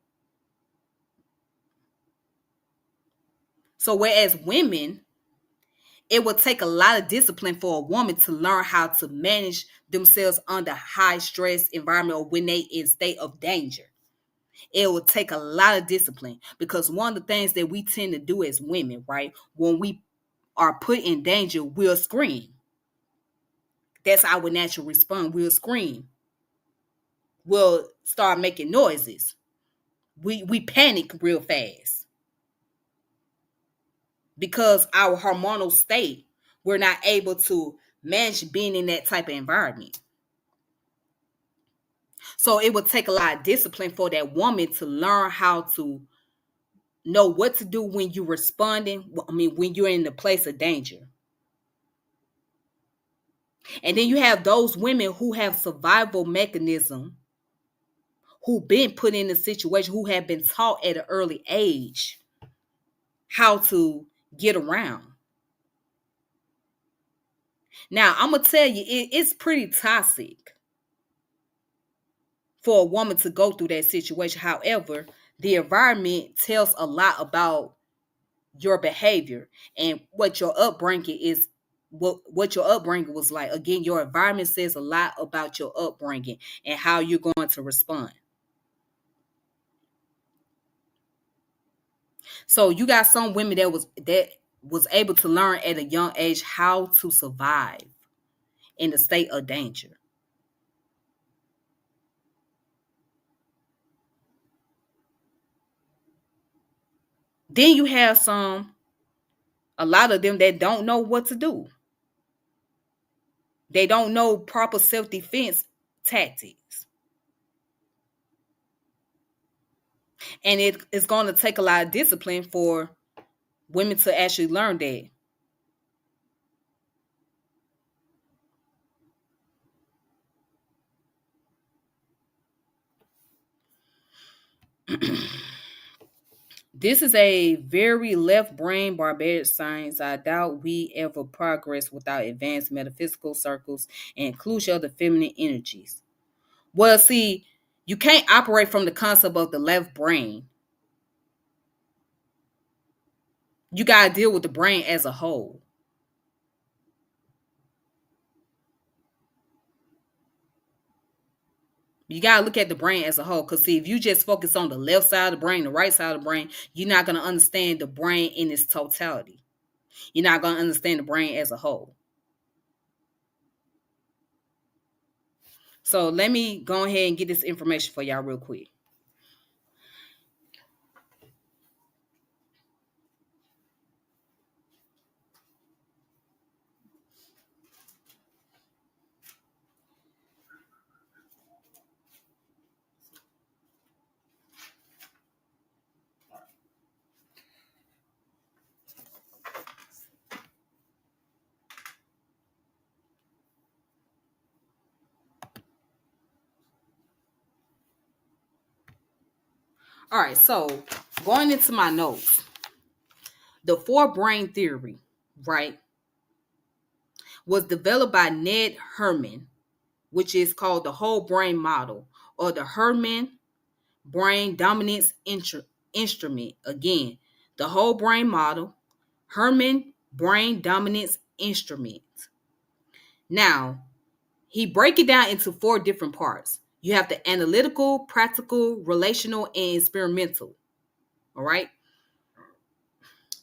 So whereas women, it will take a lot of discipline for a woman to learn how to manage themselves under high stress environment or when they in state of danger. It will take a lot of discipline, because one of the things that we tend to do as women, right, when we are put in danger, we'll scream. That's our natural response. We'll scream. We'll start making noises. We panic real fast because our hormonal state, we're not able to manage being in that type of environment. So it would take a lot of discipline for that woman to learn how to know what to do when you're responding. I mean, when you're in the place of danger. And then you have those women who have survival mechanism, who've been put in a situation, who have been taught at an early age how to get around. Now, I'm going to tell you, it's pretty toxic for a woman to go through that situation. However, the environment tells a lot about your behavior and what your upbringing is, what your upbringing was like. Again, your environment says a lot about your upbringing and how you're going to respond. So you got some women that was able to learn at a young age how to survive in the state of danger. Then you have a lot of them that don't know what to do. They don't know proper self-defense tactics. And it is going to take a lot of discipline for women to actually learn that. This is a very left brain barbaric science. I doubt we ever progress without advanced metaphysical circles and inclusion of the feminine energies. Well, see, you can't operate from the concept of the left brain. You got to deal with the brain as a whole. You got to look at the brain as a whole. Because, see, if you just focus on the left side of the brain, the right side of the brain, you're not going to understand the brain in its totality. You're not going to understand the brain as a whole. So let me go ahead and get this information for y'all real quick. All right, so going into my notes, the forebrain theory, right, was developed by Ned Herman, which is called the whole brain model, or the Herman brain dominance instrument. Again, the whole brain model, Herman brain dominance instrument. Now, he break it down into 4 different parts. You have the analytical, practical, relational, and experimental. All right.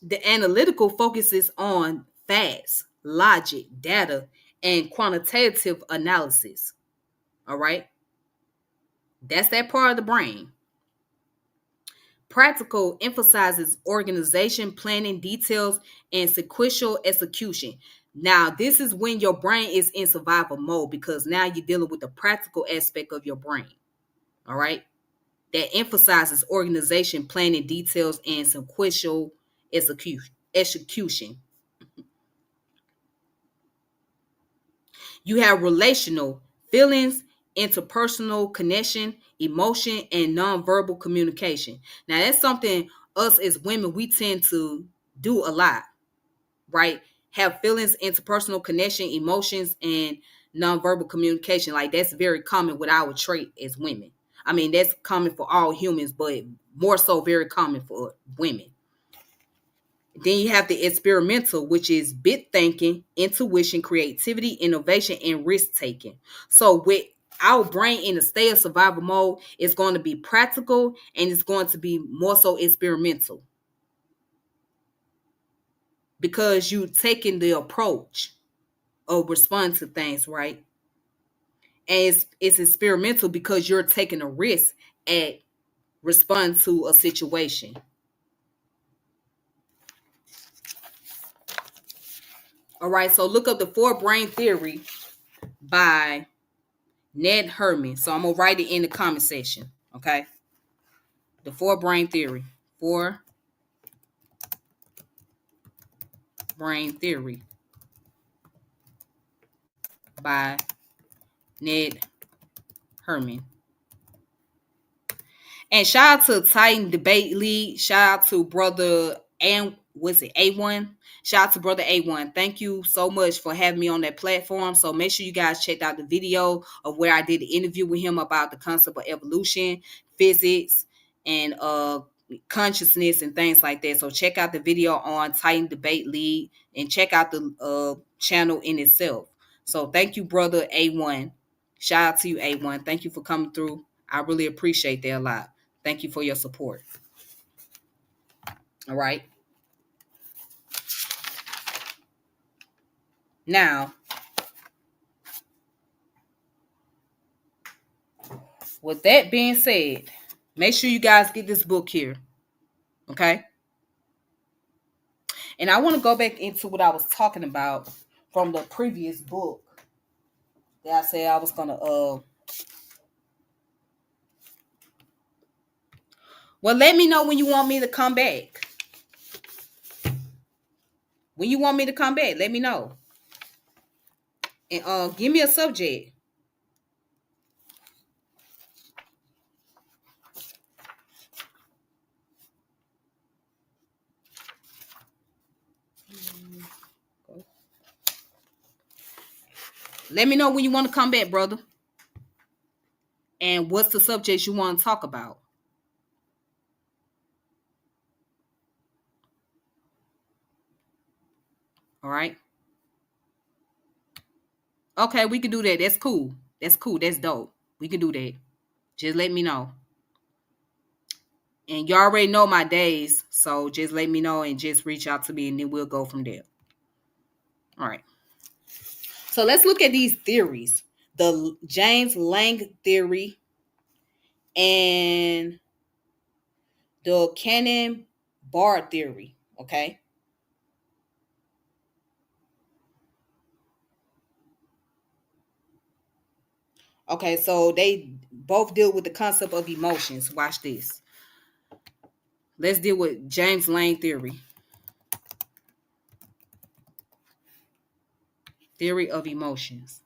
The analytical focuses on facts, logic, data, and quantitative analysis. All right. That's that part of the brain. Practical emphasizes organization, planning, details, and sequential execution. Now, this is when your brain is in survival mode, because now you're dealing with the practical aspect of your brain. All right. That emphasizes organization, planning, details, and sequential execution. You have relational, feelings, interpersonal connection, emotion, and nonverbal communication. Now, that's something us as women, we tend to do a lot, right? Have feelings, interpersonal connection, emotions, and nonverbal communication. Like, that's very common with our trait as women. I mean, that's common for all humans, but more so very common for women. Then you have the experimental, which is bit thinking, intuition, creativity, innovation, and risk taking. So with our brain in a state of survival mode is going to be practical and it's going to be more so experimental because you're taking the approach of responding to things, right? And it's experimental because you're taking a risk at responding to a situation. All right, so look up the four brain theory by Ned Herman. So I'm gonna write it in the comment section. Okay. The four brain theory. Four brain theory by Ned Herman. And shout out to Titan Debate League. Shout out to brother and was it A1? Shout out to brother A1. Thank you so much for having me on that platform. So make sure you guys checked out the video of where I did the interview with him about the concept of evolution, physics, and consciousness and things like that. So check out the video on Titan Debate League and check out the channel in itself. So thank you, brother A1. Shout out to you, A1. Thank you for coming through. I really appreciate that a lot. Thank you for your support. All right. Now, with that being said, make sure you guys get this book here. Okay. And I want to go back into what I was talking about from the previous book that I said I was going to well, let me know when you want me to come back. When you want me to come back, let me know. And give me a subject. Let me know when you want to come back, brother. And what's the subject you want to talk about? All right. Okay, we can do that. That's cool. That's cool. That's dope. We can do that. Just let me know. And you already know my days, so just let me know and just reach out to me and then we'll go from there. All right. So let's look at these theories. The James Lange theory and the Cannon-Bard theory, okay? Okay, so they both deal with the concept of emotions. Watch this. Let's deal with James Lange theory. Theory of emotions.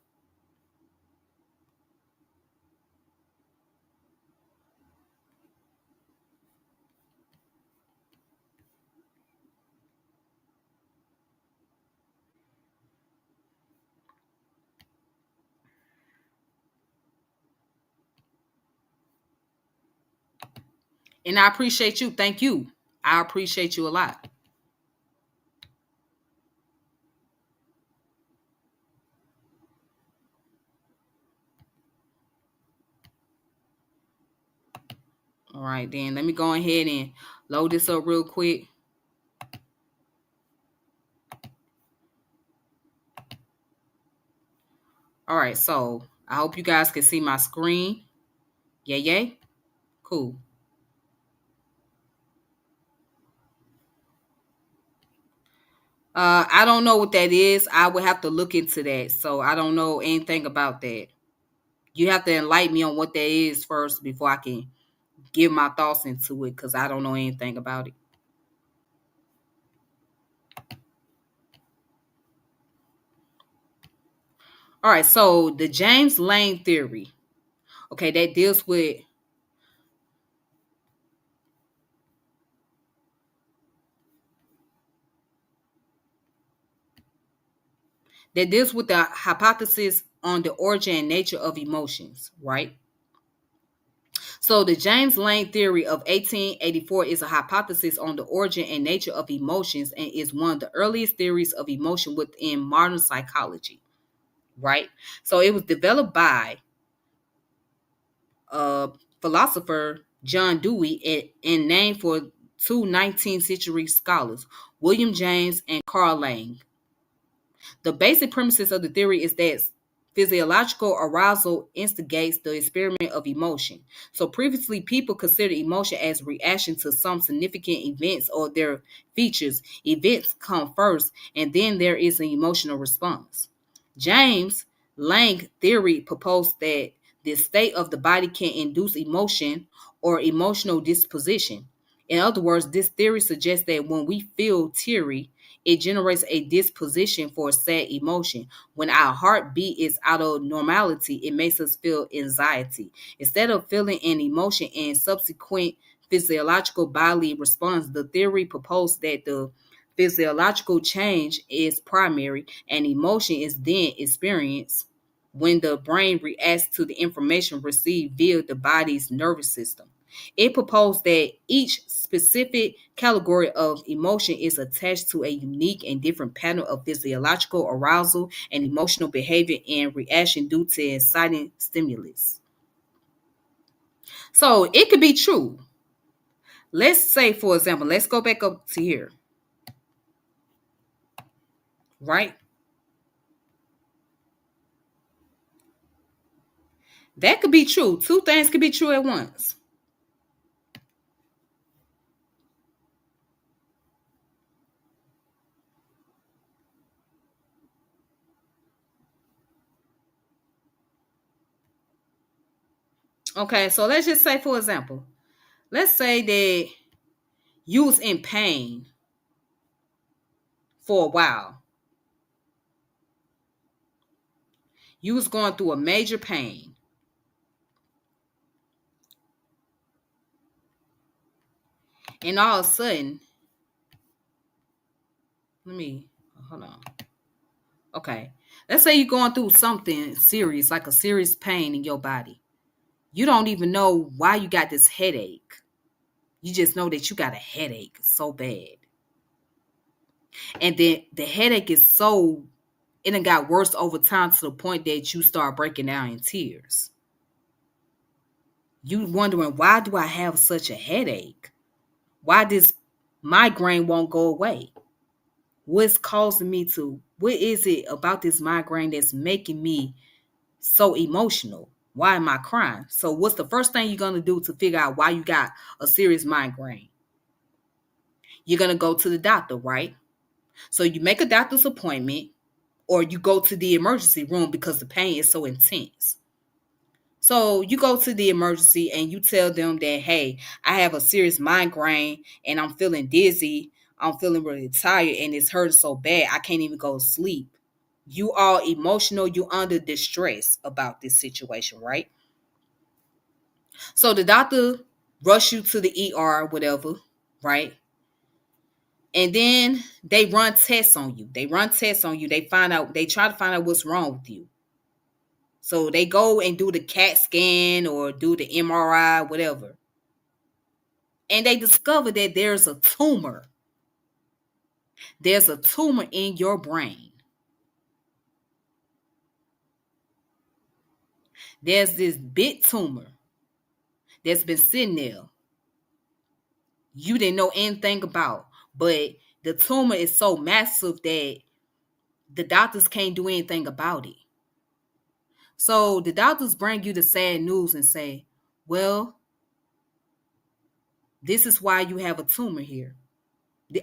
And I appreciate you. Thank you. I appreciate you a lot. All right, then let me go ahead and load this up real quick. All right, so I hope you guys can see my screen. Yay. Cool. I don't know what that is. I would have to look into that. So I don't know anything about that. You have to enlighten me on what that is first before I can give my thoughts into it because I don't know anything about it. All right, so the James Lange theory, okay, that deals with the hypothesis on the origin and nature of emotions, right? So the James Lange theory of 1884 is a hypothesis on the origin and nature of emotions and is one of the earliest theories of emotion within modern psychology, right? So it was developed by uh, philosopher John Dewey, and named for two 19th century scholars, William James and Carl Lang. The basic premises of the theory is that physiological arousal instigates the experiment of emotion. So previously, people considered emotion as reaction to some significant events or their features. Events come first, and then there is an emotional response. James Lang theory proposed that the state of the body can induce emotion or emotional disposition. In other words, this theory suggests that when we feel teary, it generates a disposition for sad emotion. When our heartbeat is out of normality, it makes us feel anxiety. Instead of feeling an emotion and subsequent physiological bodily response, the theory proposed that the physiological change is primary and emotion is then experienced when the brain reacts to the information received via the body's nervous system. It proposed that each specific category of emotion is attached to a unique and different pattern of physiological arousal and emotional behavior and reaction due to exciting stimulus. So it could be true. Let's say, for example, let's go back up to here, right? That could be true. Two things could be true at once. Okay, so let's just say, for example, let's say that you was in pain for a while. You was going through a major pain. And all of a sudden, let me hold on. Okay. Let's say you're going through something serious, like a serious pain in your body. You don't even know why you got this headache. You just know that you got a headache so bad. And then the headache is so, it done got worse over time to the point that you start breaking down in tears. You wondering, why do I have such a headache? Why this migraine won't go away? What's causing me to, what is it about this migraine that's making me so emotional? Why am I crying? So what's the first thing you're going to do to figure out why you got a serious migraine? You're going to go to the doctor, right? So you make a doctor's appointment or you go to the emergency room because the pain is so intense. So you go to the emergency and you tell them that, hey, I have a serious migraine and I'm feeling dizzy. I'm feeling really tired and it's hurting so bad I can't even go to sleep. You are emotional. You under distress about this situation, right? So the doctor rush you to the ER, whatever, right? And then they run tests on you. They run tests on you. They find out, they try to find out what's wrong with you. So they go and do the CAT scan or do the MRI, whatever. And they discover that there's a tumor. There's a tumor in your brain. There's this big tumor that's been sitting there. You didn't know anything about, but the tumor is so massive that the doctors can't do anything about it. So the doctors bring you the sad news and say, well, this is why you have a tumor here.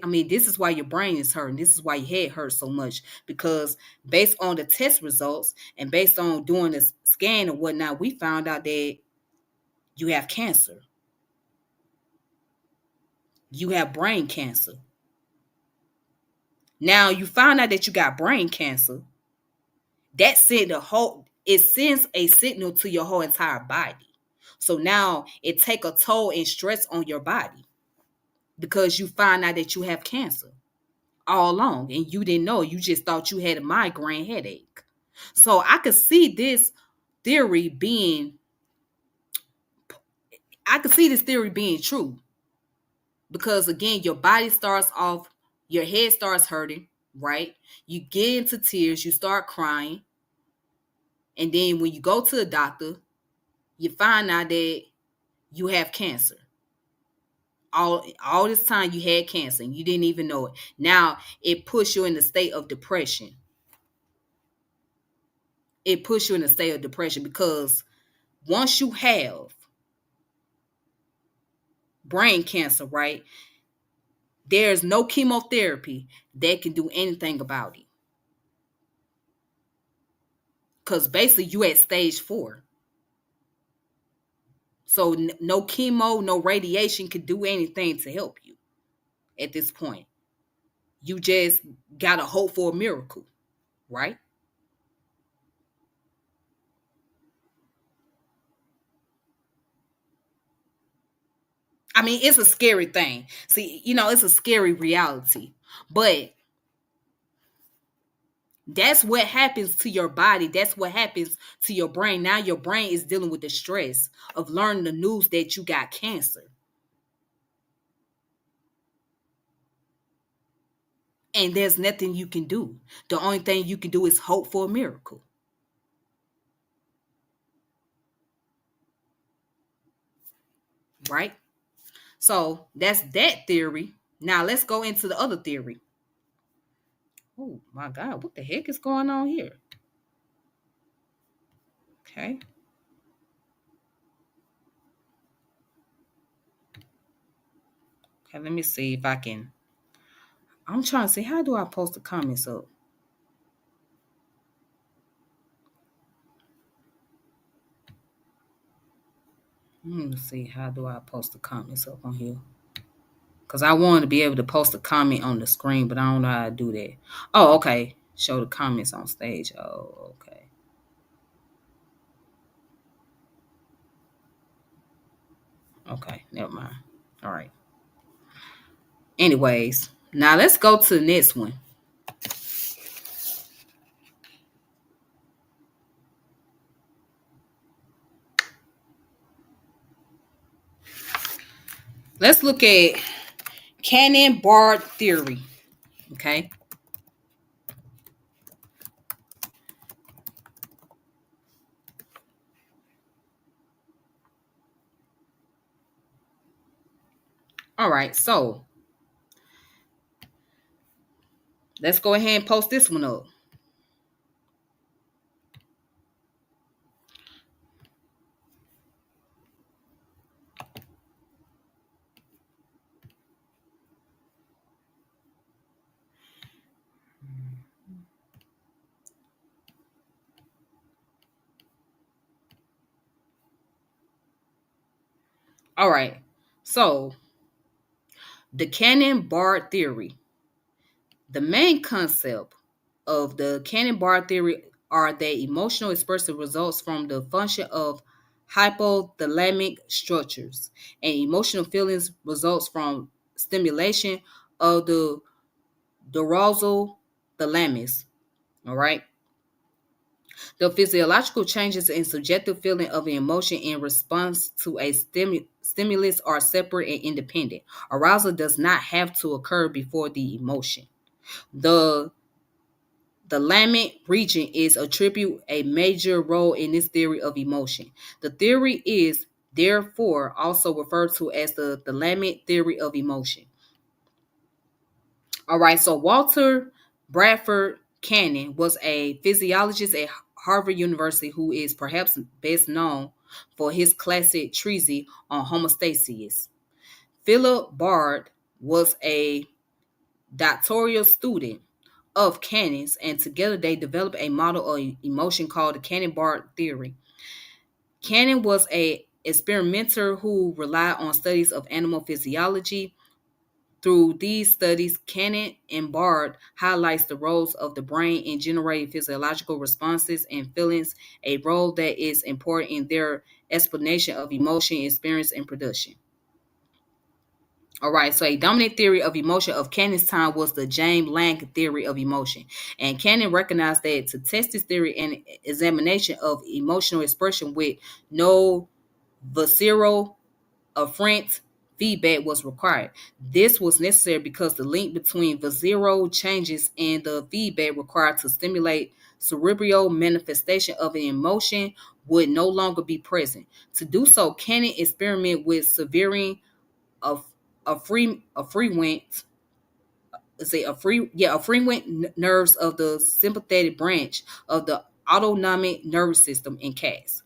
I mean, this is why your brain is hurting. This is why your head hurts so much. Because based on the test results and based on doing the scan and whatnot, we found out that you have cancer. You have brain cancer. Now you find out that you got brain cancer. That sent the whole, it sends a signal to your whole entire body. So now it take a toll and stress on your body because you find out that you have cancer all along and you didn't know. You just thought you had a migraine headache. So I could see this theory being, I could see this theory being true because again, your body starts off, your head starts hurting, right? You get into tears, you start crying. And then when you go to the doctor, You find out that you have cancer. All this time you had cancer and you didn't even know it. Now it puts you in a state of depression. It puts you in a state of depression because once you have brain cancer, right, there's no chemotherapy that can do anything about it. Because basically you at stage 4. So no chemo, no radiation could do anything to help you at this point. You just gotta hope for a miracle, right? I mean, it's a scary thing. See, it's a scary reality. But that's what happens to your body. That's what happens to your brain. Now your brain is dealing with the stress of learning the news that you got cancer. And there's nothing you can do. The only thing you can do is hope for a miracle. Right? So that's that theory. Now let's go into the other theory. Oh my God, what the heck is going on here? Okay. Okay, let me see if I can. I'm trying to see, how do I post the comments up? Let me see, how do I post the comments up on here? Because I wanted to be able to post a comment on the screen, but I don't know how to do that. Oh, okay. Show the comments on stage. Oh, okay. Okay, never mind. All right. Anyways, now let's go to the next one. Let's look at Cannon-Bard theory. Okay. All right, so let's go ahead and post this one up. All right, so the Cannon-Bard theory. The main concept of the Cannon-Bard theory are that emotional expression results from the function of hypothalamic structures, and emotional feelings results from stimulation of the dorsal thalamus. All right. The physiological changes in subjective feeling of an emotion in response to a stimulus are separate and independent. Arousal does not have to occur before the emotion. The thalamic region is attribute a major role in this theory of emotion. The theory is therefore also referred to as the thalamic theory of emotion. All right, so Walter Bradford Cannon was a physiologist at Harvard University who is perhaps best known for his classic treatise on homeostasis. Philip Bard was a doctoral student of Cannon's, and together they developed a model of emotion called the Cannon-Bard theory. Cannon was a experimenter who relied on studies of animal physiology. Through these studies, Cannon and Bard highlights the roles of the brain in generating physiological responses and feelings, a role that is important in their explanation of emotion, experience, and production. All right, so a dominant theory of emotion of Cannon's time was the James Lange theory of emotion. And Cannon recognized that to test this theory and examination of emotional expression with no visceral afferent feedback was required. This was necessary because the link between visceral changes and the feedback required to stimulate cerebral manifestation of an emotion would no longer be present. To do so, Cannon experiment with severing of a frequent a frequent nerves of the sympathetic branch of the autonomic nervous system in cats.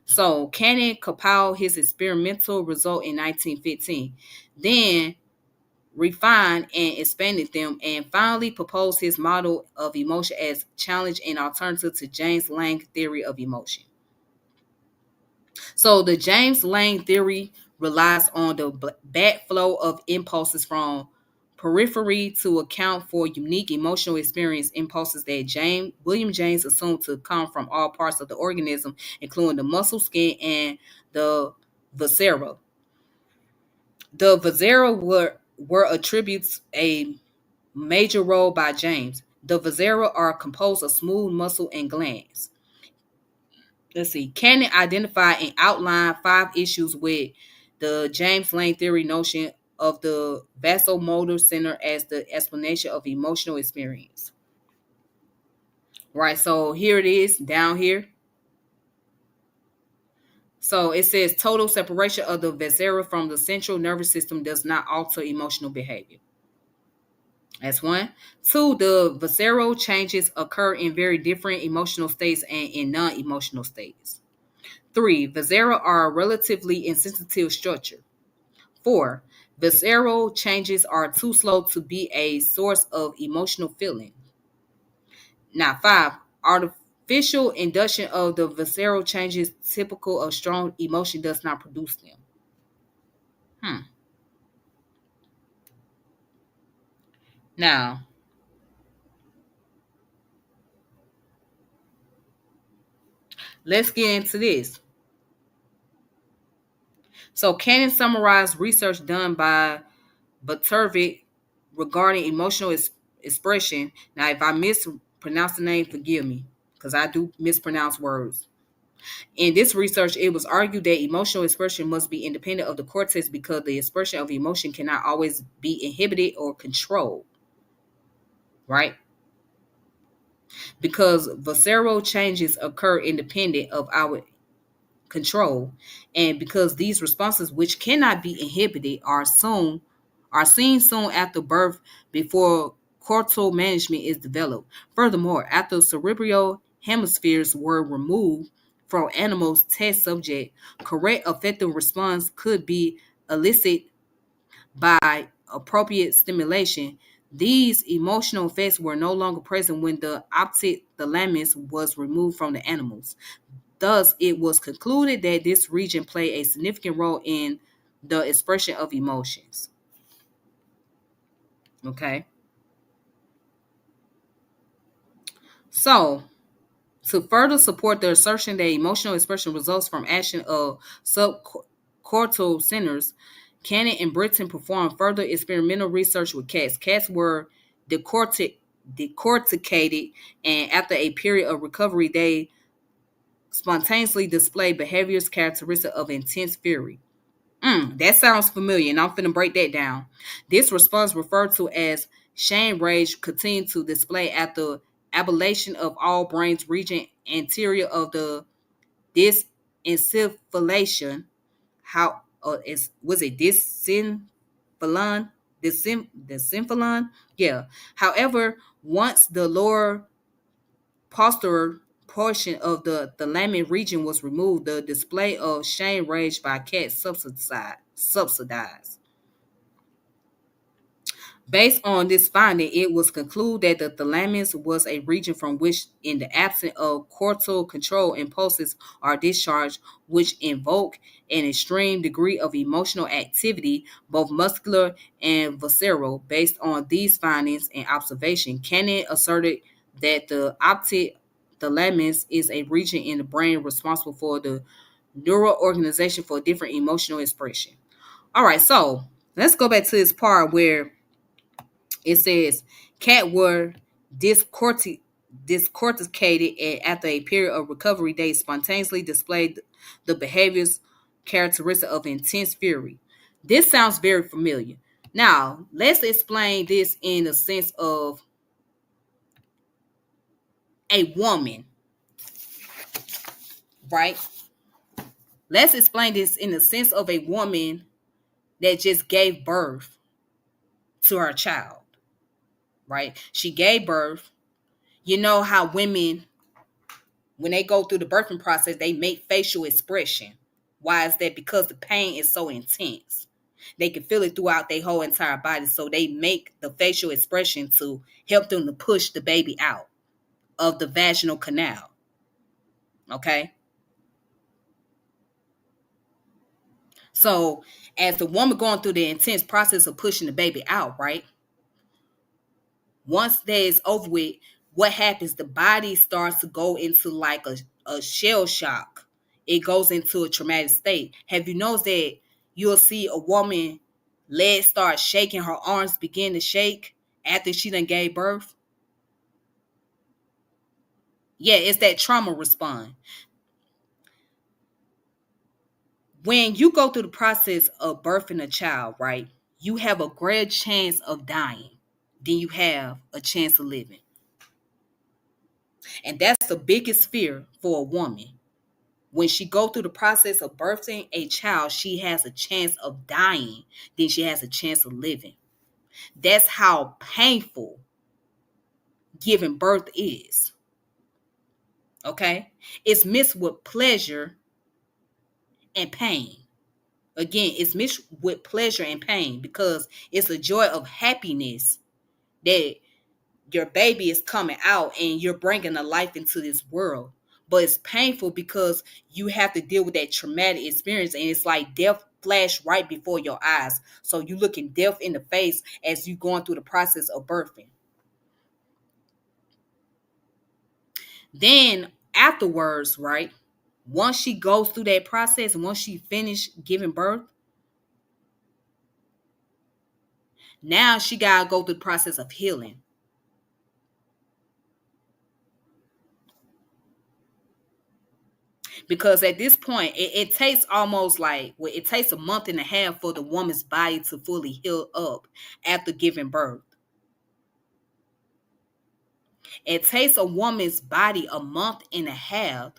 So Cannon compiled his experimental result in 1915, then refined and expanded them, and finally proposed his model of emotion as challenge and alternative to James Lange theory of emotion. So the James Lange theory relies on the backflow of impulses from periphery to account for unique emotional experience impulses that William James assumed to come from all parts of the organism, including the muscle, skin, and the viscera. The viscera were attributes a major role by James. The viscera are composed of smooth muscle and glands. Let's see. Cannon identified and outlined 5 issues with the James Lange theory notion of the vasomotor center as the explanation of emotional experience. Right, so here it is down here. So it says total separation of the viscera from the central nervous system does not alter emotional behavior. That's 1. 2, the visceral changes occur in very different emotional states and in non-emotional states. 3, viscera are a relatively insensitive structure. 4, visceral changes are too slow to be a source of emotional feeling. Now, 5, artificial induction of the visceral changes typical of strong emotion does not produce them. Now, let's get into this. So, Cannon summarized research done by Buttervik regarding emotional expression. Now, if I mispronounce the name, forgive me, because I do mispronounce words. In this research, it was argued that emotional expression must be independent of the cortex because the expression of emotion cannot always be inhibited or controlled, right? Because visceral changes occur independent of our control, and because these responses, which cannot be inhibited, are seen soon after birth before cortical management is developed. Furthermore, after cerebral hemispheres were removed from animals test subject, correct affective response could be elicited by appropriate stimulation. These emotional effects were no longer present when the optic thalamus was removed from the animals. Thus, it was concluded that this region played a significant role in the expression of emotions. Okay. So, to further support the assertion that emotional expression results from action of subcortical centers, Cannon and Britton performed further experimental research with cats. Cats were decorticated, and after a period of recovery, they spontaneously displayed behaviors characteristic of intense fury. That sounds familiar, and I'm finna break that down. This response, referred to as shame rage, continued to display after ablation of all brain's region anterior of the disencephalation. How is was it disencephalon? Disencephalon? Yeah. However, once the lower posterior portion of the thalamic region was removed, the display of shame rage by cats subsidized. Based on this finding, it was concluded that the thalamus was a region from which, in the absence of cortical control, impulses are discharged, which invoke an extreme degree of emotional activity, both muscular and visceral. Based on these findings and observation, Cannon asserted that the optic thalamus is a region in the brain responsible for the neural organization for different emotional expression. All right, so let's go back to this part where it says cat were discorticated, and after a period of recovery, they spontaneously displayed the behaviors characteristic of intense fury. This sounds very familiar. Now, let's explain this in the sense of a woman, right? Let's explain this in the sense of a woman that just gave birth to her child, right? She gave birth. You know how women, when they go through the birthing process, they make facial expression. Why is that? Because the pain is so intense. They can feel it throughout their whole entire body. So they make the facial expression to help them to push the baby out of the vaginal canal. Okay. So as the woman going through the intense process of pushing the baby out, right? Once that is over with, what happens? The body starts to go into like a shell shock. It goes into a traumatic state. Have you noticed that you'll see a woman legs start shaking, her arms begin to shake after she done gave birth? Yeah, it's that trauma response. When you go through the process of birthing a child, right, you have a greater chance of dying than you have a chance of living. And that's the biggest fear for a woman. When she go through the process of birthing a child, she has a chance of dying than she has a chance of living. That's how painful giving birth is. Okay? It's mixed with pleasure and pain. Again, it's mixed with pleasure and pain because it's a joy of happiness that your baby is coming out and you're bringing a life into this world. But it's painful because you have to deal with that traumatic experience, and it's like death flash right before your eyes. So you looking death in the face as you going through the process of birthing. Then afterwards, right? Once she goes through that process and once she finished giving birth, now she gotta go through the process of healing. Because at this point it takes almost like, well, it takes a month and a half for the woman's body to fully heal up after giving birth. It takes a woman's body a month and a half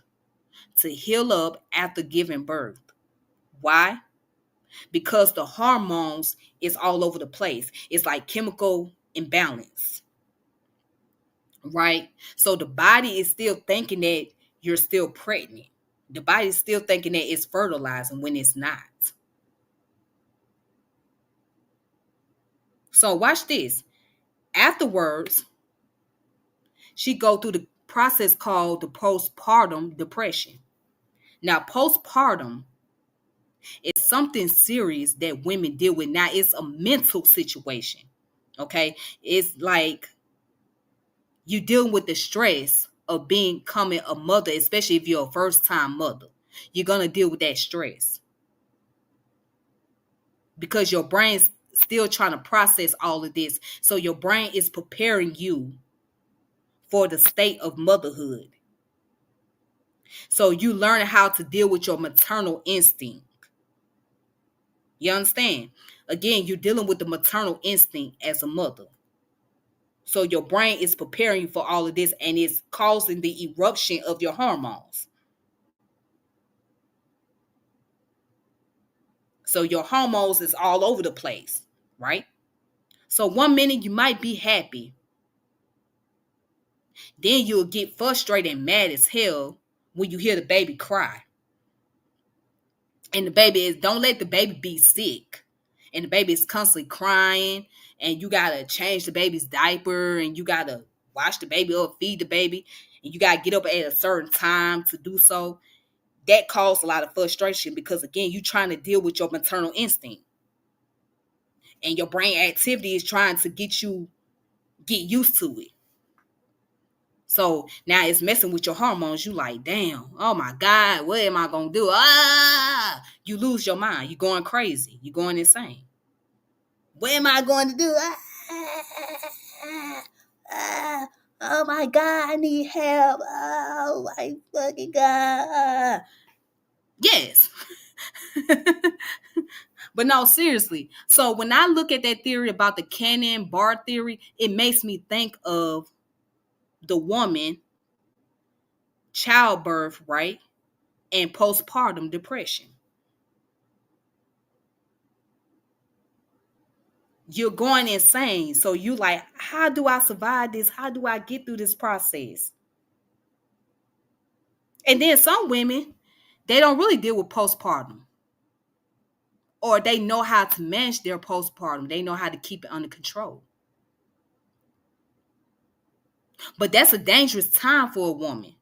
to heal up after giving birth. Why? Because the hormones is all over the place. It's like chemical imbalance, right? So the body is still thinking that you're still pregnant. The body is still thinking that it's fertilizing when it's not. So watch this. Afterwards, she go through the process called the postpartum depression. Now, postpartum is something serious that women deal with. Now, it's a mental situation. Okay, it's like you dealing with the stress of becoming a mother, especially if you're a first time mother. You're gonna deal with that stress because your brain's still trying to process all of this. So your brain is preparing you for the state of motherhood. So you learn how to deal with your maternal instinct. You understand? Again, you're dealing with the maternal instinct as a mother. So your brain is preparing you for all of this and it's causing the eruption of your hormones. So your hormones is all over the place, right? So one minute you might be happy. Then you'll get frustrated and mad as hell when you hear the baby cry. And the baby is, don't let the baby be sick. And the baby is constantly crying. And you got to change the baby's diaper. And you got to wash the baby up, feed the baby. And you got to get up at a certain time to do so. That causes a lot of frustration because, again, you're trying to deal with your maternal instinct. And your brain activity is trying to get used to it. So now it's messing with your hormones. You like, damn, oh my God, what am I going to do? You lose your mind. You're going crazy. You're going insane. What am I going to do? Oh my God, I need help. Oh my fucking God. Yes. But no, seriously. So when I look at that theory about the Cannon Barr theory, it makes me think of the woman childbirth, right? And postpartum depression. You're going insane. So you like, how do I survive this? How do I get through this process? And then some women, they don't really deal with postpartum, or they know how to manage their postpartum. They know how to keep it under control. But that's a dangerous time for a woman.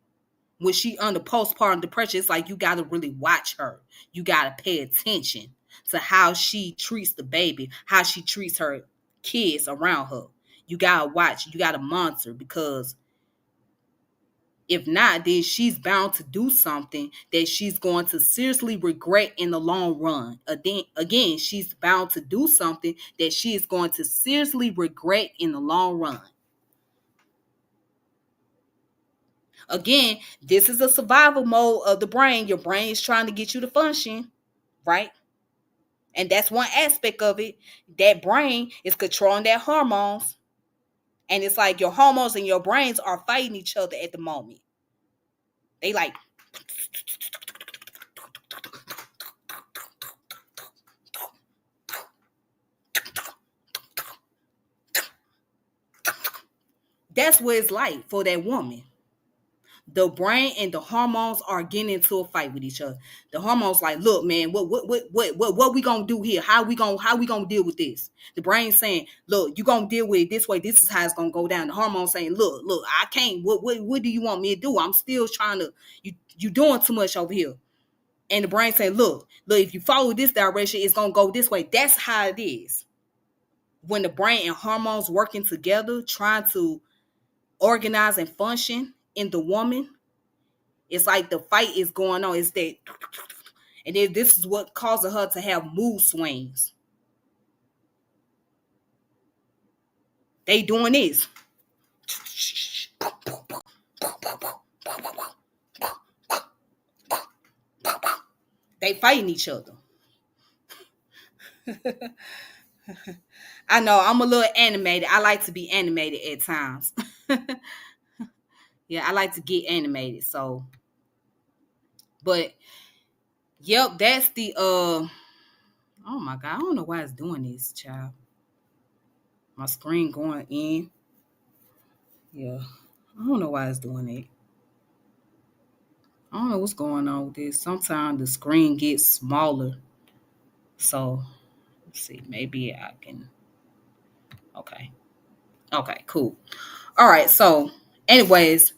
When she under postpartum depression, it's like you got to really watch her. You got to pay attention to how she treats the baby, how she treats her kids around her. You got to watch, you got to monitor, because if not, then she's bound to do something that she's going to seriously regret in the long run. Again, she's bound to do something that she is going to seriously regret in the long run. Again, this is a survival mode of the brain. Your brain is trying to get you to function, right? And that's one aspect of it. That brain is controlling their hormones. And it's like your hormones and your brains are fighting each other at the moment. They like, that's what it's like for that woman. The brain and the hormones are getting into a fight with each other. The hormones like, look, man, what we gonna do here? How we gonna deal with this? The brain saying, look, you gonna deal with it this way. This is how it's gonna go down. The hormone saying, look, I can't. What do you want me to do? I'm still trying to. You doing too much over here. And the brain saying, look, if you follow this direction, it's gonna go this way. That's how it is. When the brain and hormones working together, trying to organize and function in the woman, it's like the fight is going on. It's that, and then this is what causes her to have mood swings. They doing this. They fighting each other. I know I'm a little animated. I like to be animated at times. Yeah, I like to get animated. So, but yep, that's the oh my god, I don't know why it's doing this, child. My screen going in. Yeah. I don't know why it's doing it. I don't know what's going on with this. Sometimes the screen gets smaller. So let's see. Maybe I can. Okay. Okay, cool. All right. So, anyways,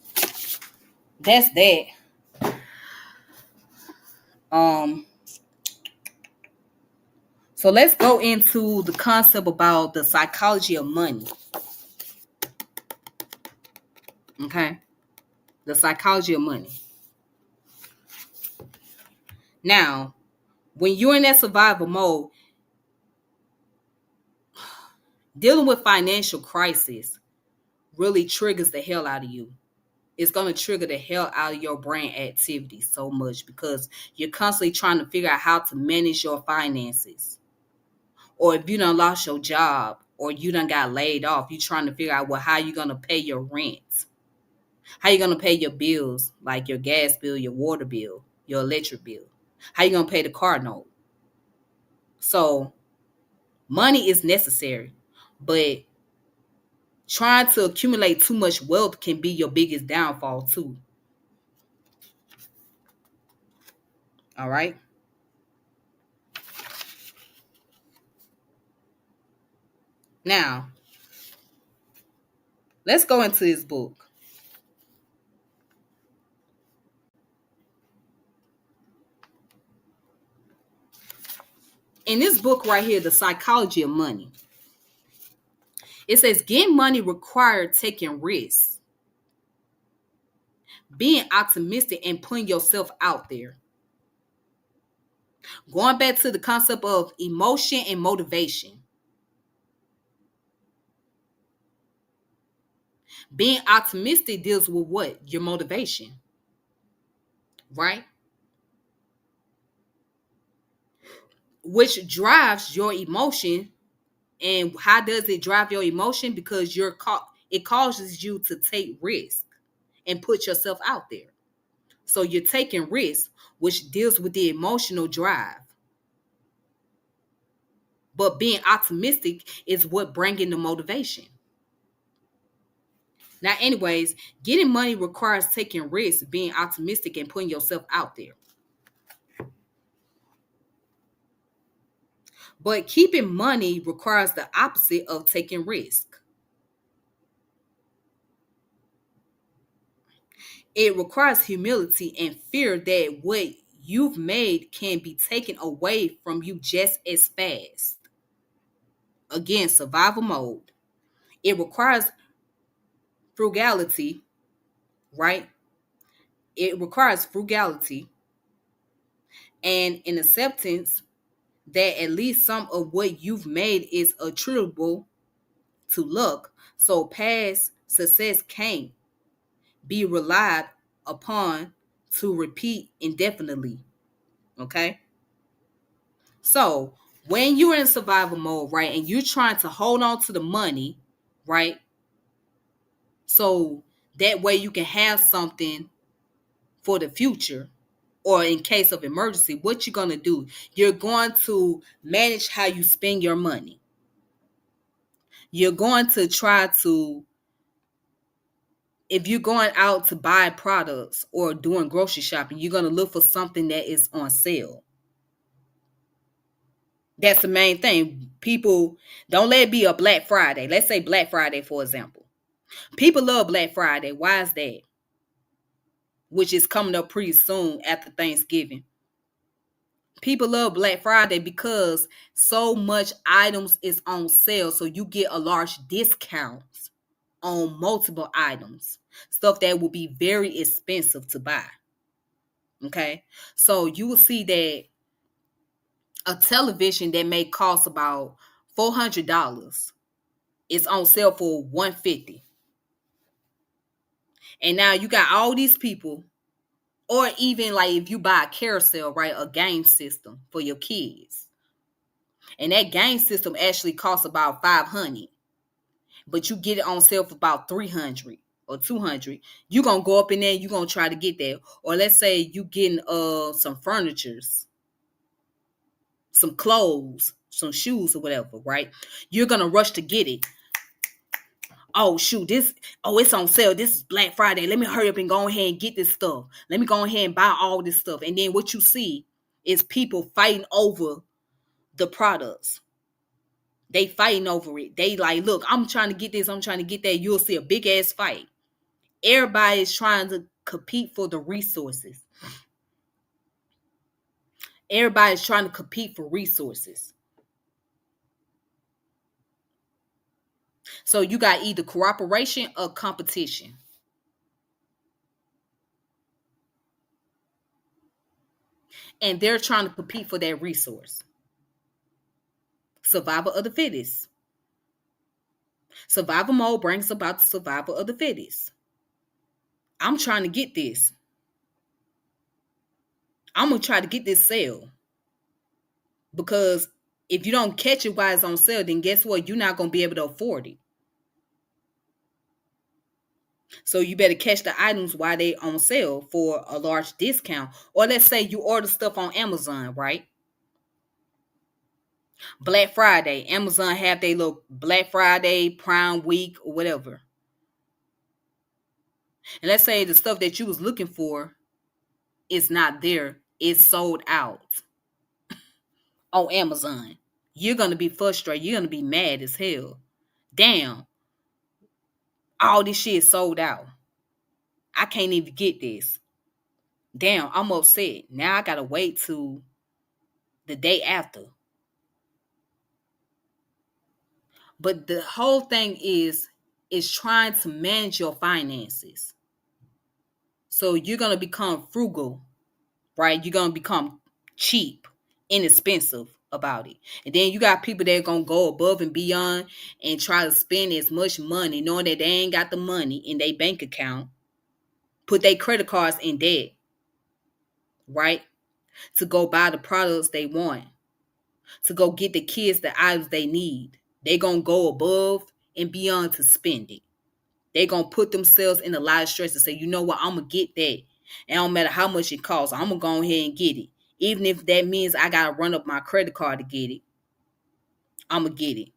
that's that. Um, so let's go into the concept about the psychology of money. Okay. The psychology of money. Now, when you're in that survival mode, dealing with financial crisis really triggers the hell out of you. It's going to trigger the hell out of your brain activity so much, because you're constantly trying to figure out how to manage your finances. Or if you done lost your job or you done got laid off, you're trying to figure out, well, how you going to pay your rent? How you going to pay your bills, like your gas bill, your water bill, your electric bill? How you going to pay the car note? So money is necessary, but trying to accumulate too much wealth can be your biggest downfall too. All right. Now, let's go into this book. In this book right here, The Psychology of Money, it says getting money required taking risks, being optimistic, and putting yourself out there. Going back to the concept of emotion and motivation. Being optimistic deals with what? Your motivation, right? Which drives your emotion. And how does it drive your emotion? Because it causes you to take risk and put yourself out there. So you're taking risks, which deals with the emotional drive. But being optimistic is what bringing the motivation. Now, anyways, getting money requires taking risks, being optimistic, and putting yourself out there. But keeping money requires the opposite of taking risk. It requires humility and fear that what you've made can be taken away from you just as fast. Again, survival mode. It requires frugality, right? It requires frugality and an acceptance that at least some of what you've made is attributable to luck. So past success can't be relied upon to repeat indefinitely. Okay? So when you're in survival mode, right, and you're trying to hold on to the money, right? So that way you can have something for the future or in case of emergency, what you're going to do, you're going to manage how you spend your money. You're going to try to, if you're going out to buy products or doing grocery shopping, you're going to look for something that is on sale. That's the main thing. People, don't let it be a Black Friday. Let's say Black Friday, for example. People love Black Friday. Why is that? Which is coming up pretty soon after Thanksgiving. People love Black Friday because so much items is on sale. So you get a large discount on multiple items. Stuff that will be very expensive to buy. Okay. So you will see that a television that may cost about $400 is on sale for $150. And now you got all these people, or even like if you buy a carousel, right, a game system for your kids. And that game system actually costs about $500, but you get it on sale for about $300 or $200. You're gonna go up in there, you're gonna try to get that. Or let's say you getting some furnitures, some clothes, some shoes or whatever, right? You're gonna rush to get it. Oh shoot, it's on sale. This is Black Friday. Let me hurry up and go ahead and get this stuff. Let me go ahead and buy all this stuff. And then what you see is people fighting over the products. They fighting over it. They like, look, I'm trying to get this, I'm trying to get that. You'll see a big ass fight. Everybody is trying to compete for the resources. Everybody's trying to compete for resources. So you got either cooperation or competition. And they're trying to compete for that resource. Survival of the fittest. Survival mode brings about the survival of the fittest. I'm trying to get this. I'm going to try to get this sale. Because if you don't catch it while it's on sale, then guess what? You're not going to be able to afford it. So you better catch the items while they on sale for a large discount. Or let's say you order stuff on Amazon, right? Black Friday. Amazon have their little Black Friday, Prime Week, or whatever. And let's say the stuff that you was looking for is not there. It's sold out on Amazon. You're going to be frustrated. You're going to be mad as hell. Damn. All this shit is sold out. I can't even get this. Damn, I'm upset. Now I got to wait till the day after. But the whole thing is trying to manage your finances. So you're going to become frugal, right? You're going to become cheap, inexpensive about it. And then you got people that are going to go above and beyond and try to spend as much money knowing that they ain't got the money in their bank account. Put their credit cards in debt, right? To go buy the products they want. To go get the kids the items they need. They're going to go above and beyond to spend it. They're going to put themselves in a lot of stress and say, you know what, I'm going to get that. And no matter how much it costs, I'm gonna go ahead and get it. Even if that means I gotta run up my credit card to get it, I'm gonna get it.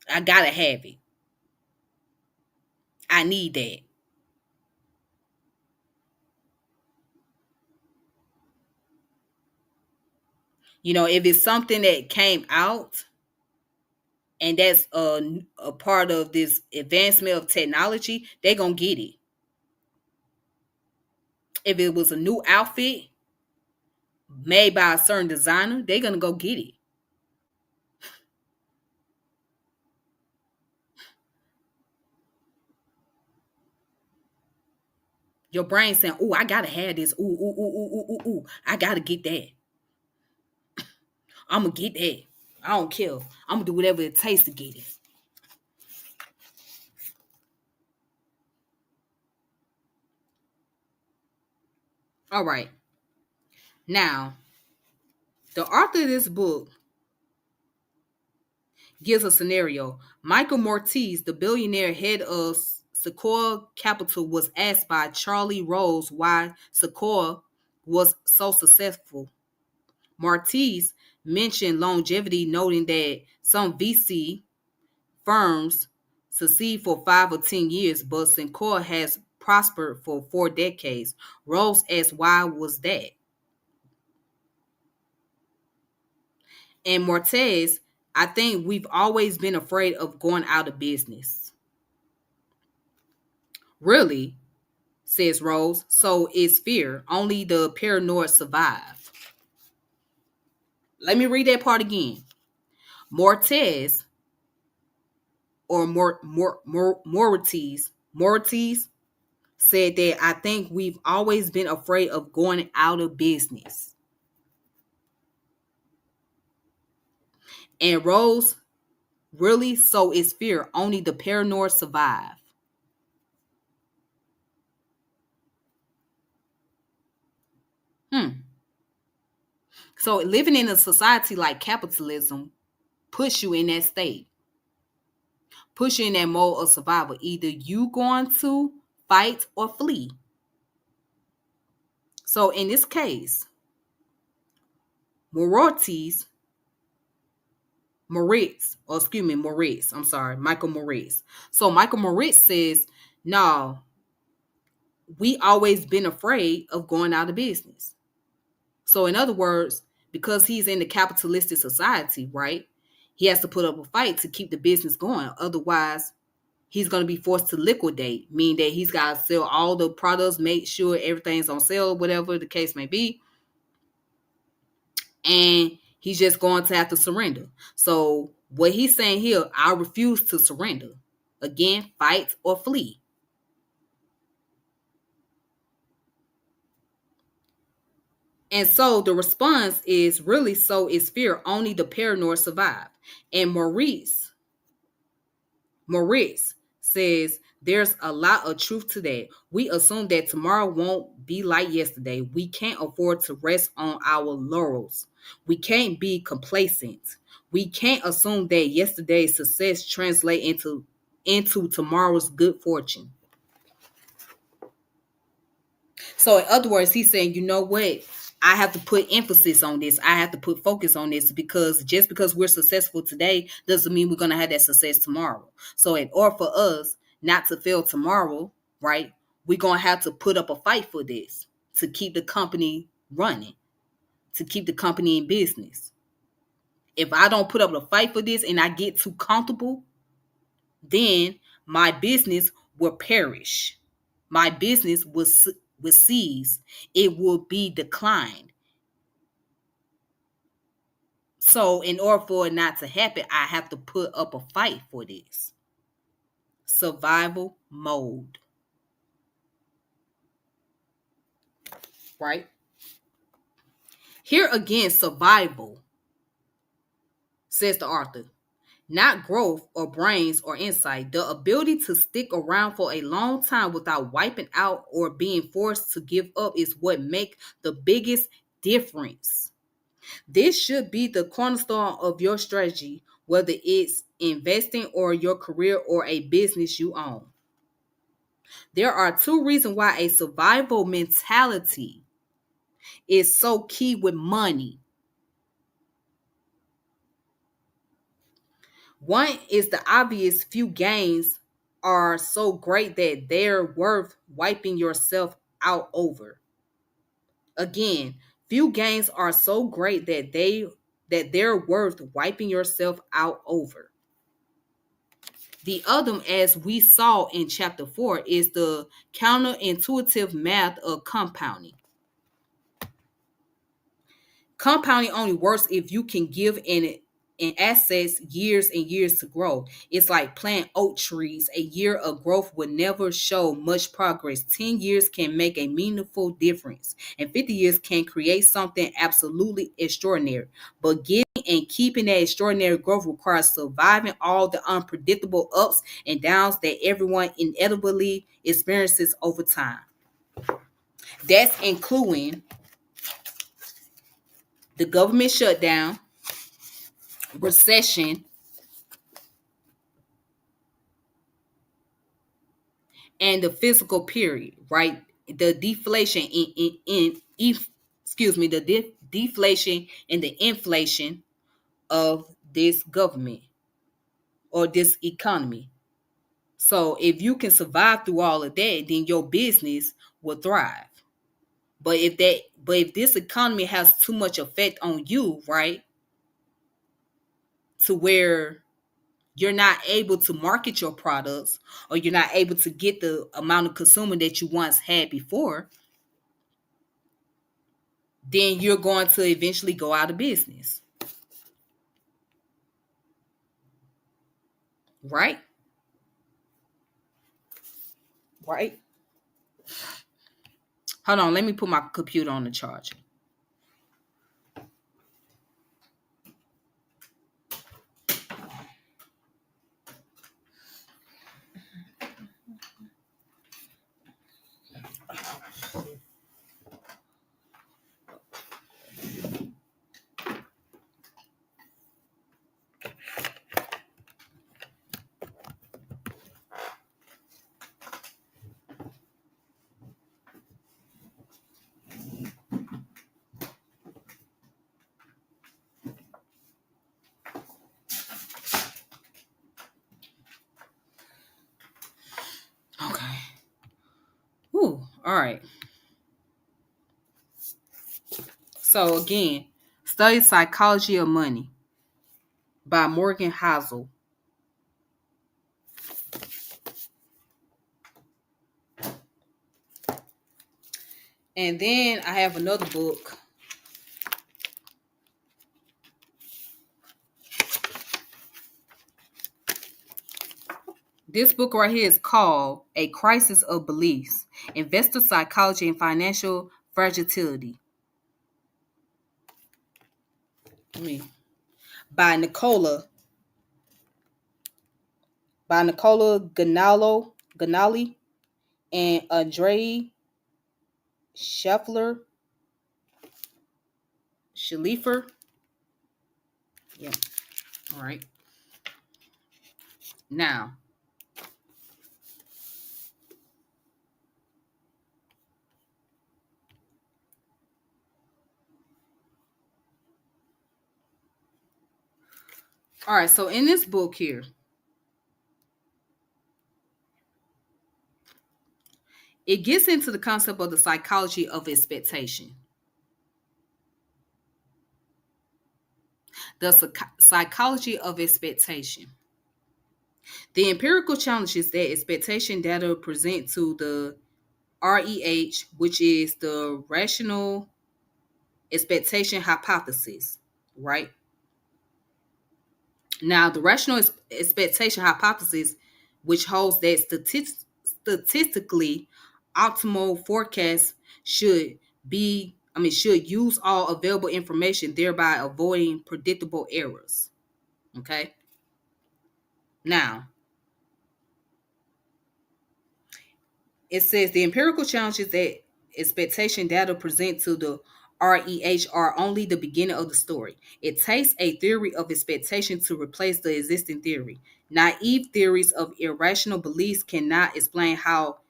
I gotta have it. I need that. If it's something that came out and that's a part of this advancement of technology, they're gonna get it. If it was a new outfit made by a certain designer, they're gonna go get it. Your brain saying, "Ooh, I gotta have this. Ooh, ooh, ooh, ooh, ooh, ooh, ooh. I gotta get that. I'm gonna get that. I don't care. I'm gonna do whatever it takes to get it." All right. Now, the author of this book gives a scenario. Michael Mortiz, the billionaire head of Sequoia Capital, was asked by Charlie Rose why Sequoia was so successful. Mortiz mentioned longevity, noting that some VC firms succeed for 5 or 10 years, but Sequoia has prospered for 4 decades. Rose asked why was that? And Mortez, I think we've always been afraid of going out of business. Really, says Rose. So is fear. Only the paranoid survive. Let me read that part again. Mortez or Mortiz said that I think we've always been afraid of going out of business. And Rose, really, so is fear. Only the paranoid survive. Hmm. So living in a society like capitalism puts you in that state, push you in that mode of survival. Either you going to fight or flee. So in this case, Moritz, Moritz. I'm sorry, Michael Moritz. So Michael Moritz says, no, we always been afraid of going out of business. So in other words, because he's in the capitalistic society, right? He has to put up a fight to keep the business going. Otherwise, he's going to be forced to liquidate, meaning that he's got to sell all the products, make sure everything's on sale, whatever the case may be. And he's just going to have to surrender. So what he's saying here, I refuse to surrender. Again, fight or flee. And so the response is really, so is fear. Only the paranoid survive. And Maurice says there's a lot of truth to that. We assume that tomorrow won't be like yesterday. We can't afford to rest on our laurels. We can't be complacent. We can't assume that yesterday's success translate into tomorrow's good fortune. So in other words, he's saying, you know what? I have to put emphasis on this. I have to put focus on this, because just because we're successful today doesn't mean we're going to have that success tomorrow. So in order for us not to fail tomorrow, right, we're going to have to put up a fight for this to keep the company running, to keep the company in business. If I don't put up a fight for this and I get too comfortable, then my business will perish. My business will cease. It will be declined. So in order for it not to happen, I have to put up a fight for this. Survival mode. Right? Here again, survival, says the author. Not growth or brains or insight. The ability to stick around for a long time without wiping out or being forced to give up is what makes the biggest difference. This should be the cornerstone of your strategy, whether it's investing or your career or a business you own. There are two reasons why a survival mentality is so key with money. One is the obvious: few gains are so great that they're worth wiping yourself out over. Again, few gains are so great that they're worth wiping yourself out over. The other, as we saw in chapter 4, is the counterintuitive math of compounding. Compounding only works if you can give in assets years and years to grow. It's like planting oak trees. A year of growth would never show much progress. 10 years can make a meaningful difference, and 50 years can create something absolutely extraordinary. But getting and keeping that extraordinary growth requires surviving all the unpredictable ups and downs that everyone inevitably experiences over time. That's including the government shutdown, recession, and the physical period, right? The deflation excuse me, the deflation and the inflation of this government or this economy. So if you can survive through all of that, then your business will thrive. But if this economy has too much effect on you, right? To where you're not able to market your products, or you're not able to get the amount of consumer that you once had before, then you're going to eventually go out of business. Right? Right? Hold on, let me put my computer on the charger. Okay. Whew. All right. So again, Study Psychology of Money by Morgan Housel. And then I have another book. This book right here is called A Crisis of Beliefs: Investor Psychology and Financial Fragility. By Nicola Ganali and Andrei Schleifer. Yeah. All right. Now, all right. So in this book here, it gets into the concept of the psychology of expectation. The psychology of expectation. The empirical challenges that expectation data present to the REH, which is the rational expectation hypothesis, right? Now, the rational expectation hypothesis, which holds that statistically optimal forecasts should use all available information, thereby avoiding predictable errors. Okay. Now, it says the empirical challenges that expectation data present to the REH are only the beginning of the story. It takes a theory of expectation to replace the existing theory. Naive theories of irrational beliefs cannot explain how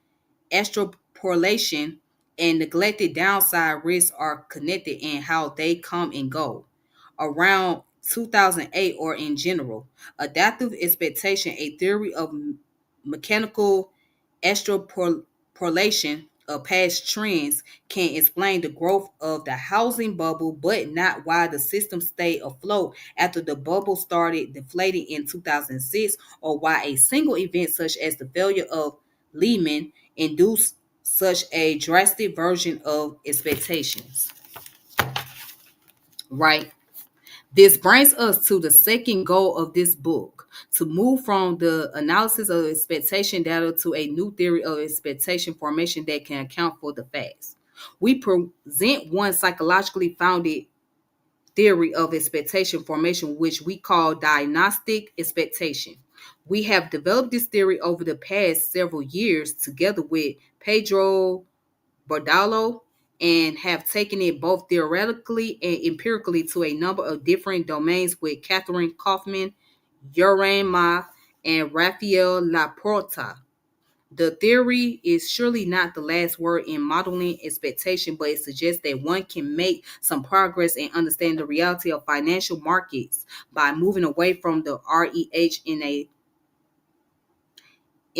extrapolation and neglected downside risks are connected in how they come and go. Around 2008 or in general, adaptive expectation, a theory of mechanical extrapolation of past trends, can explain the growth of the housing bubble, but not why the system stayed afloat after the bubble started deflating in 2006, or why a single event such as the failure of Lehman induced such a drastic version of expectations. Right? This brings us to the second goal of this book, to move from the analysis of expectation data to a new theory of expectation formation that can account for the facts. We present one psychologically founded theory of expectation formation, which we call diagnostic expectation. We have developed this theory over the past several years together with Pedro Bordalo, and have taken it both theoretically and empirically to a number of different domains with Catherine Kaufman, Yoram Ma, and Raphael Laporta. The theory is surely not the last word in modeling expectation, but it suggests that one can make some progress in understanding the reality of financial markets by moving away from the REH in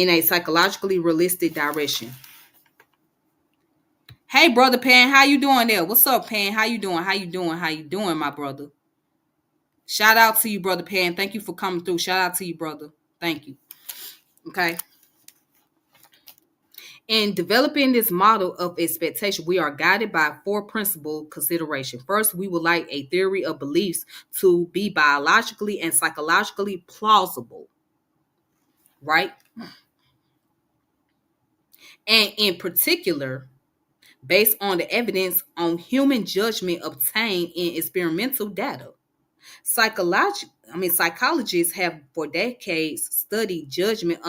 a psychologically realistic direction. Hey, brother Pan, how you doing there? What's up, Pan? How you doing? How you doing? How you doing, my brother? Shout out to you, brother Pan. Thank you for coming through. Shout out to you, brother. Thank you. Okay. In developing this model of expectation, we are guided by four principal considerations. First, we would like a theory of beliefs to be biologically and psychologically plausible, right? And in particular, based on the evidence on human judgment obtained in experimental data. Psychologists have for decades studied judgment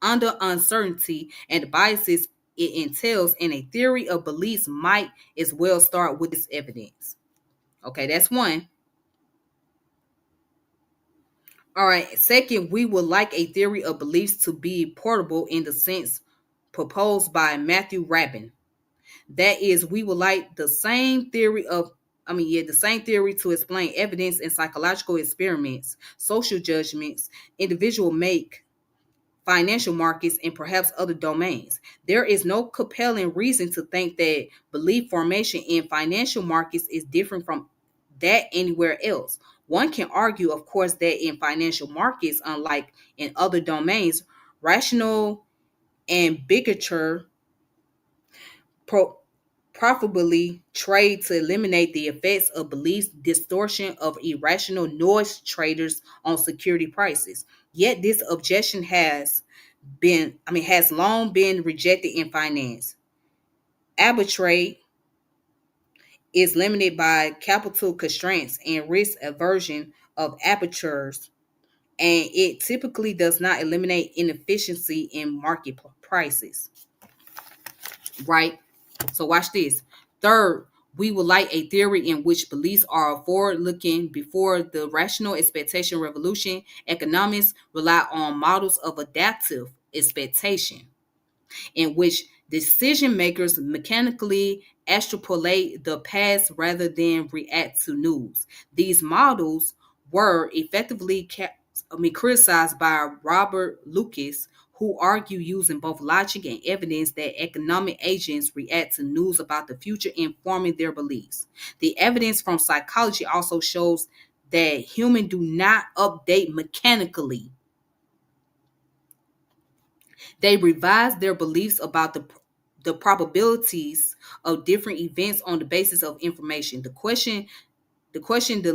under uncertainty and biases it entails, and a theory of beliefs might as well start with this evidence. Okay, that's one. All right. Second, we would like a theory of beliefs to be portable in the sense proposed by Matthew Rabin. That is, we would like the same theory to explain evidence in psychological experiments, social judgments, individual make, financial markets, and perhaps other domains. There is no compelling reason to think that belief formation in financial markets is different from that anywhere else. One can argue, of course, that in financial markets, unlike in other domains, rational and bigoted profitably trade to eliminate the effects of beliefs distortion of irrational noise traders on security prices. Yet this objection has long been rejected in finance. Arbitrage is limited by capital constraints and risk aversion of apertures, and it typically does not eliminate inefficiency in market prices. Right? So watch this. Third, we would like a theory in which beliefs are forward-looking. Before the rational expectation revolution, economists rely on models of adaptive expectation, in which decision makers mechanically extrapolate the past rather than react to news. These models were effectively criticized by Robert Lucas, who argue using both logic and evidence that economic agents react to news about the future, informing their beliefs. The evidence from psychology also shows that humans do not update mechanically. They revise their beliefs about the probabilities of different events on the basis of information. The question the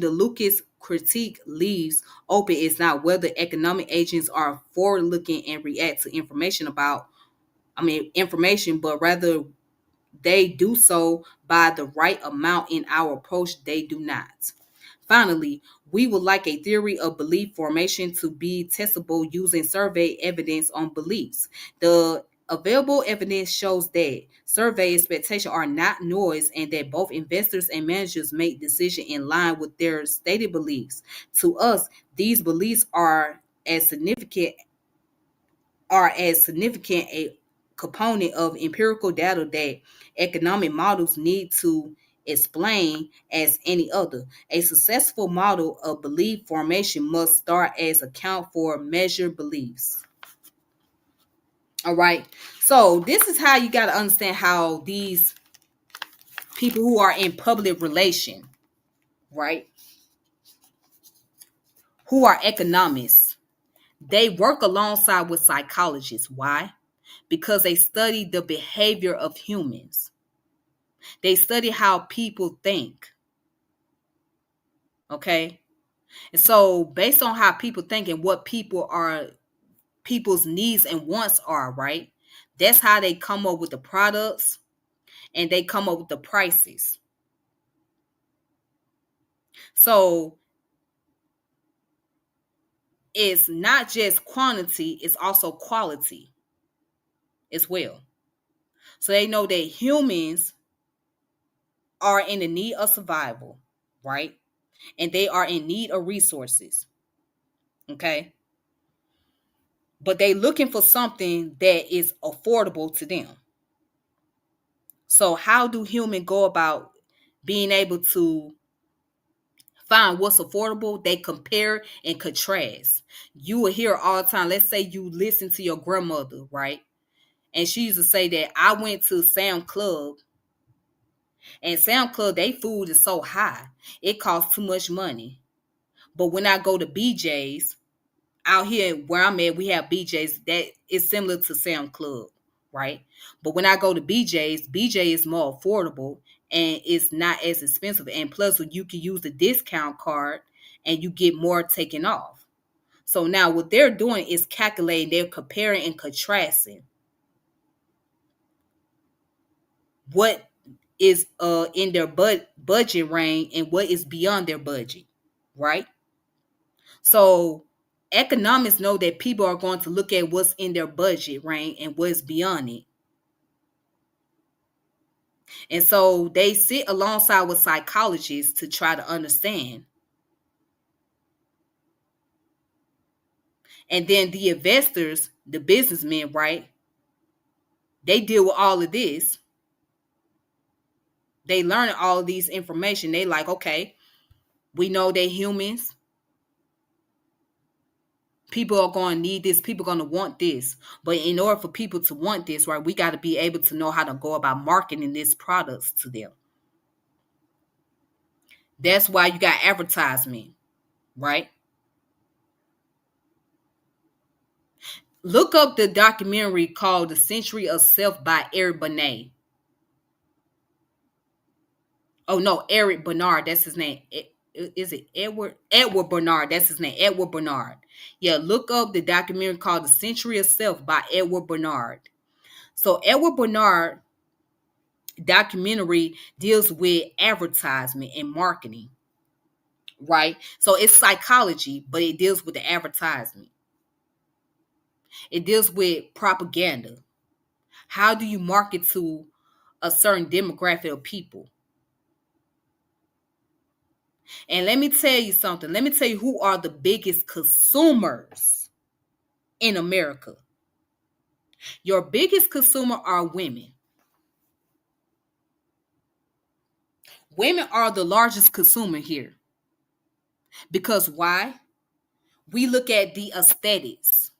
Lucas critique leaves open is not whether economic agents are forward-looking and react to information, but rather they do so by the right amount. In our approach, they do not. Finally, we would like a theory of belief formation to be testable using survey evidence on beliefs. The available evidence shows that survey expectations are not noise and that both investors and managers make decisions in line with their stated beliefs. To us, these beliefs are as significant are as significant a component of empirical data that economic models need to explain as any other. A successful model of belief formation must start as account for measured beliefs. All right. So this is how you got to understand how these people who are in public relation, right, who are economists, they work alongside with psychologists. Why? Because they study the behavior of humans. They study how people think. Okay. And so based on how people think and what people's needs and wants are, right? That's how they come up with the products and they come up with the prices. So it's not just quantity, it's also quality as well. So they know that humans are in the need of survival, right? And they are in need of resources. Okay. But they looking for something that is affordable to them. So how do humans go about being able to find what's affordable? They compare and contrast. You will hear all the time. Let's say you listen to your grandmother, right? And she used to say that I went to Sam Club, and Sam Club, they food is so high. It costs too much money. But when I go to BJ's, out here where I'm at, we have BJ's that is similar to Sam Club, right? But when I go to BJ's, BJ is more affordable and it's not as expensive. And plus, you can use the discount card and you get more taken off. So now what they're doing is calculating, they're comparing and contrasting what is in their budget range and what is beyond their budget, right? So economists know that people are going to look at what's in their budget range and what's beyond it. And so they sit alongside with psychologists to try to understand. And then the investors, the businessmen, right? They deal with all of this. They learn all of these information. They like, okay, we know that humans, people are going to need this, people are going to want this. But in order for people to want this, right, we got to be able to know how to go about marketing these products to them. That's why you got advertisement, right? Look up the documentary called The Century of Self by Eric Benet. Oh no, Eric Bernard, that's his name. Is it Edward? Edward Bernard, that's his name. Edward Bernard. Yeah, look up the documentary called The Century of Self by Edward Bernard. So Edward Bernard documentary deals with advertisement and marketing, right? So it's psychology, but it deals with the advertisement. It deals with propaganda. How do you market to a certain demographic of people? And let me tell you something. Let me tell you who are the biggest consumers in America. Your biggest consumer are women. Women are the largest consumer here. Because why? We look at the aesthetics.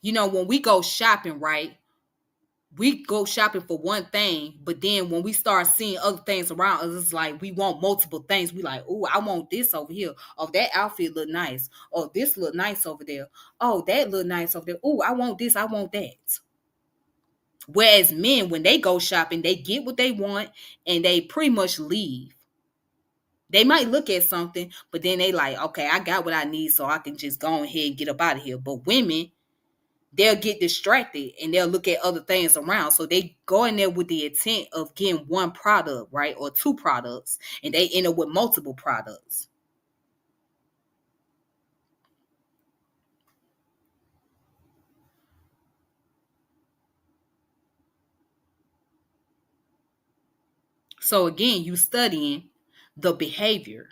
You know, when we go shopping, right? We go shopping for one thing, but then when we start seeing other things around us, it's like we want multiple things. We like, oh, I want this over here. Oh, that outfit look nice. Oh, this look nice over there. Oh, that look nice over there. Oh, I want this. I want that. Whereas men, when they go shopping, they get what they want and they pretty much leave. They might look at something, but then they like, okay, I got what I need, so I can just go ahead and get up out of here. But women, they'll get distracted and they'll look at other things around. So they go in there with the intent of getting one product, right? Or two products, and they end up with multiple products. So again, you studying the behavior,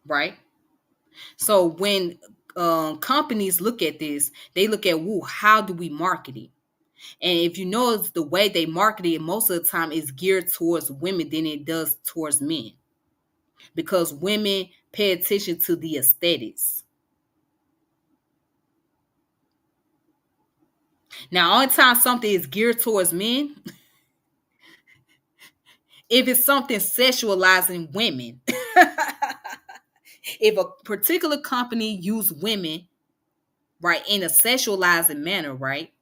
right? So when companies look at this, they look at, woo, how do we market it? And if you notice, the way they market it most of the time is geared towards women than it does towards men, because women pay attention to the aesthetics. Now, only time something is geared towards men, if it's something sexualizing women. If a particular company use women, right, in a sexualizing manner, right,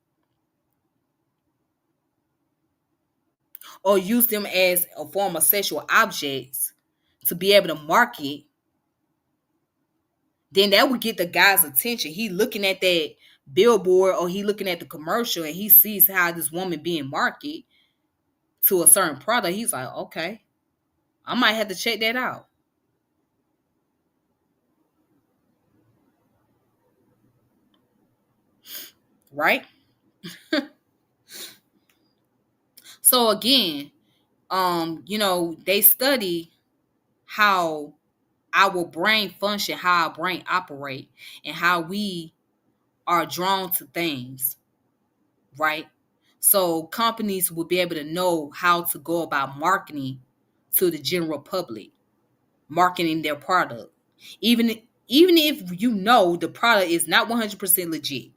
or use them as a form of sexual objects to be able to market, then that would get the guy's attention. He looking at that billboard or he looking at the commercial and he sees how this woman being marketed to a certain product. He's like, okay, I might have to check that out. Right? So again, they study how our brain function, how our brain operate, and how we are drawn to things, right? So companies will be able to know how to go about marketing to the general public, marketing their product. Even even if you know the product is not 100% legit,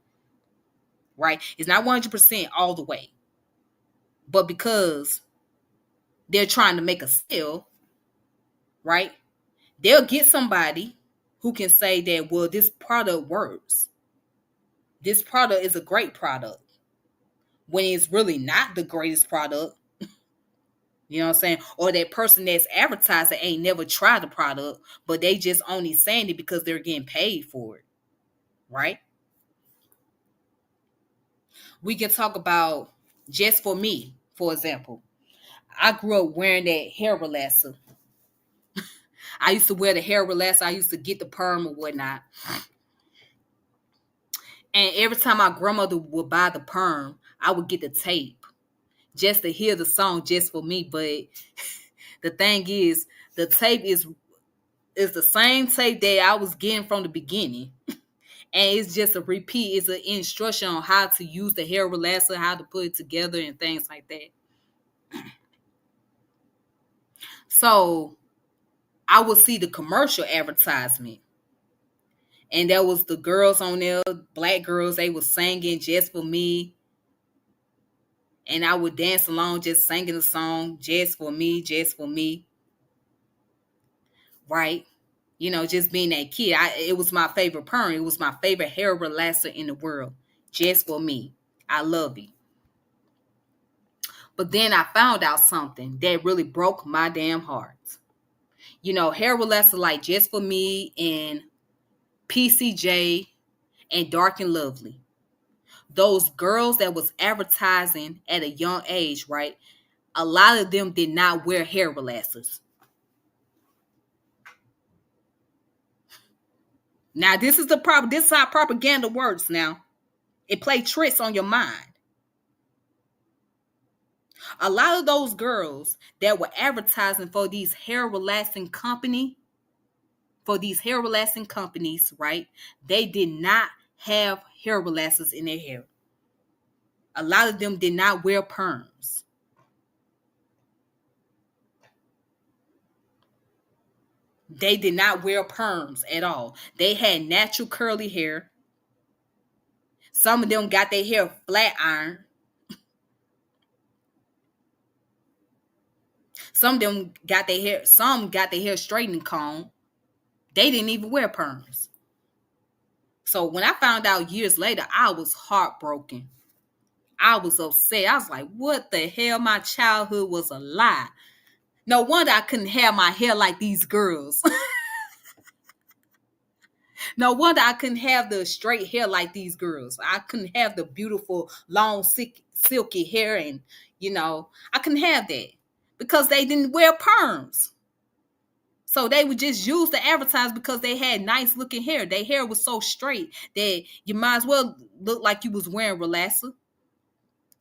right? It's not 100% all the way. But because they're trying to make a sale, right? They'll get somebody who can say that, well, this product works. This product is a great product, when it's really not the greatest product. You know what I'm saying? Or that person that's advertising ain't never tried the product, but they just only saying it because they're getting paid for it. Right? We can talk about Just For Me, for example. I grew up wearing that hair relaxer. I used to wear the hair relaxer. I used to get the perm or whatnot. And every time my grandmother would buy the perm, I would get the tape just to hear the song Just For Me. But the thing is, the tape is the same tape that I was getting from the beginning. And it's just a repeat. It's an instruction on how to use the hair relaxer, how to put it together, and things like that. So I would see the commercial advertisement, and there was the girls on there, black girls. They were singing Just For Me, and I would dance along, just singing the song Just For Me, Just For Me. Right? Just being that kid. It was my favorite perm. It was my favorite hair relaxer in the world. Just For Me. I love it. But then I found out something that really broke my damn heart. Hair relaxer like Just For Me and PCJ and Dark and Lovely. Those girls that was advertising at a young age, right? A lot of them did not wear hair relaxers. Now, this is the problem. This is how propaganda works now. It play tricks on your mind. A lot of those girls that were advertising for these hair relaxing companies, right? They did not have hair relaxers in their hair. A lot of them did not wear perms. They did not wear perms at all. They had natural curly hair. Some of them got their hair flat iron. Some got their hair straightening comb. They didn't even wear perms. So when I found out years later, I was heartbroken. I was upset. I was like, what the hell? My childhood was a lie. No wonder I couldn't have my hair like these girls. No wonder I couldn't have the straight hair like these girls. I couldn't have the beautiful, long, silky hair. And, I couldn't have that because they didn't wear perms. So they would just use the advertise because they had nice looking hair. Their hair was so straight that you might as well look like you was wearing relaxer.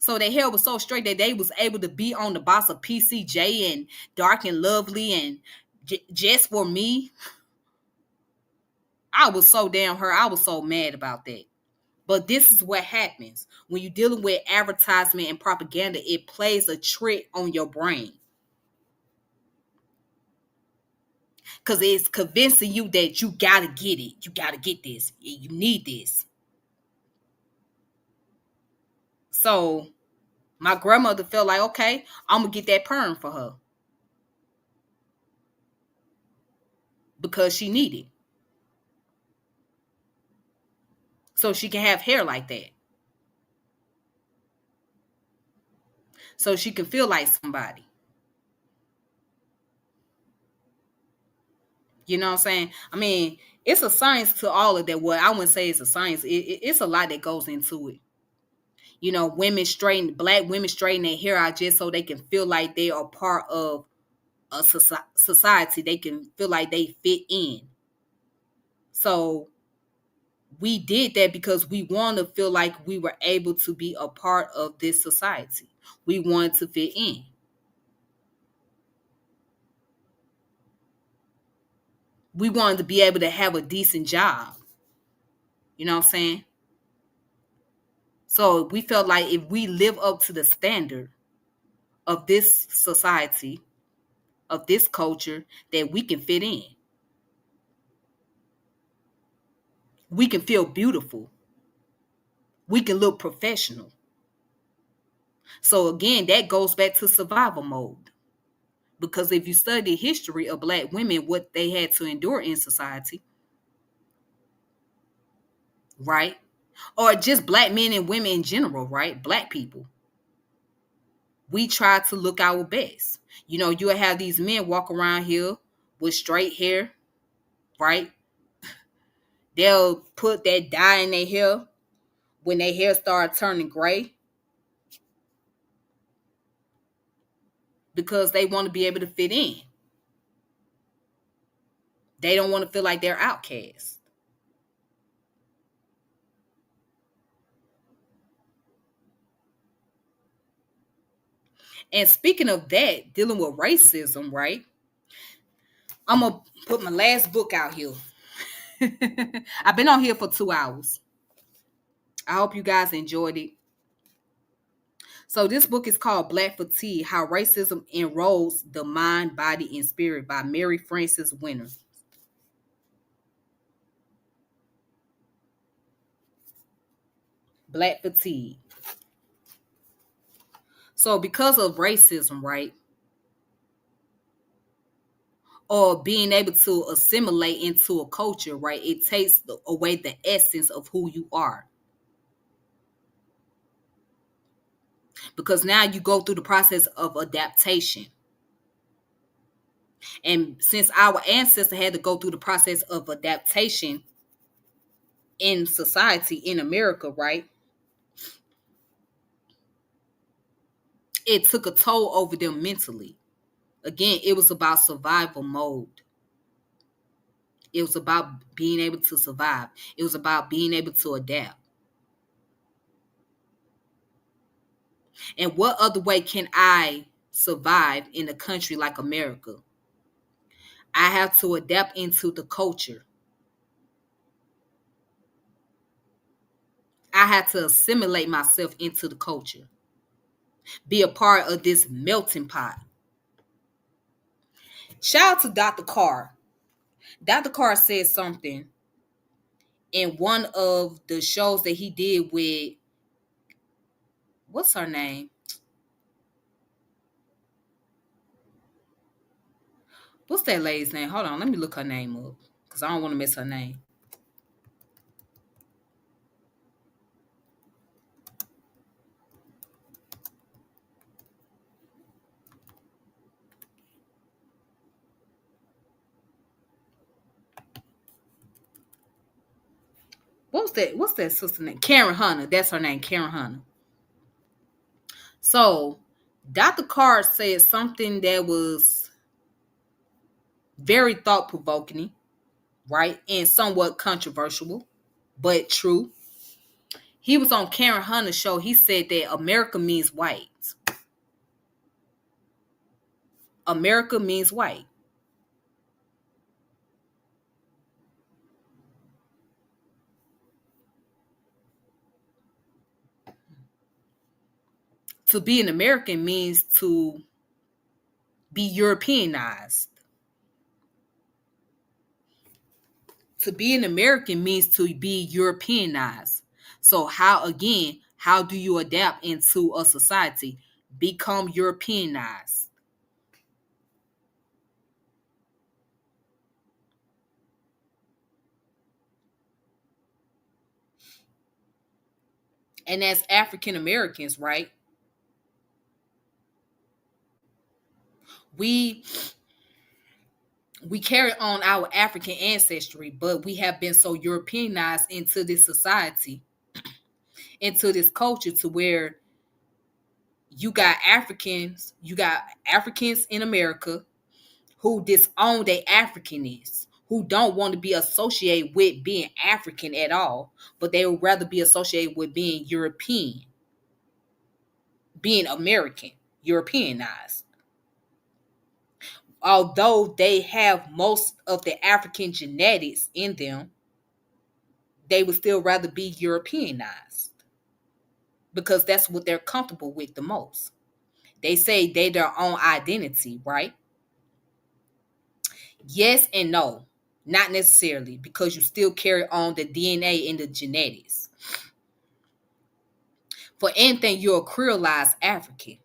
So their hair was so straight that they was able to be on the box of PCJ and Dark and Lovely and Just For Me. I was so damn hurt. I was so mad about that. But this is what happens when you're dealing with advertisement and propaganda. It plays a trick on your brain because it's convincing you that you gotta get it. You gotta get this. You need this. So my grandmother felt like, okay, I'm gonna get that perm for her because she needed, so she can have hair like that, so she can feel like somebody. You know what I'm saying? I mean, it's a science to all of that. Well, I wouldn't say it's a science. It's a lot that goes into it. You know, black women straighten their hair out just so they can feel like they are part of a society. They can feel like they fit in. So we did that because we want to feel like we were able to be a part of this society. We wanted to fit in. We wanted to be able to have a decent job. You know what I'm saying? So we felt like if we live up to the standard of this society, of this culture, that we can fit in. We can feel beautiful. We can look professional. So again, that goes back to survival mode. Because if you study the history of black women, what they had to endure in society, right? Or just black men and women in general, right? Black people. We try to look our best. You know, you'll have these men walk around here with straight hair, right? They'll put that dye in their hair when their hair starts turning gray because they want to be able to fit in. They don't want to feel like they're outcasts. And speaking of that, dealing with racism, right? I'm going to put my last book out here. I've been on here for 2 hours. I hope you guys enjoyed it. So this book is called Black Fatigue: How Racism Erodes the Mind, Body, and Spirit by Mary Frances Winter. Black Fatigue. So because of racism, right? Or being able to assimilate into a culture, right? It takes away the essence of who you are. Because now you go through the process of adaptation. And since our ancestors had to go through the process of adaptation in society in America, right? It took a toll over them mentally. Again, it was about survival mode. It was about being able to survive. It was about being able to adapt. And what other way can I survive in a country like America? I have to adapt into the culture. I had to assimilate myself into the culture, be a part of this melting pot. Shout out to Dr. Carr. Dr. Carr said something in one of the shows that he did with, what's her name? What's that lady's name? Hold on, let me look her name up because I don't want to miss her name. What's that sister name? Karen Hunter. That's her name, Karen Hunter. So Dr. Carr said something that was very thought provoking, right? And somewhat controversial, but true. He was on Karen Hunter's show. He said that America means white. America means white. To be an American means to be Europeanized. To be an American means to be Europeanized. So how do you adapt into a society? Become Europeanized. And as African Americans, right? We we carry on our African ancestry, but we have been so Europeanized into this society, into this culture, to where you got Africans in America who disown their Africanness, who don't want to be associated with being African at all, but they would rather be associated with being European, being American, Europeanized. Although they have most of the African genetics in them, they would still rather be Europeanized because that's what they're comfortable with the most. They say they their own identity, right? Yes and no. Not necessarily, because you still carry on the DNA and the genetics. For anything, you're a creolized African.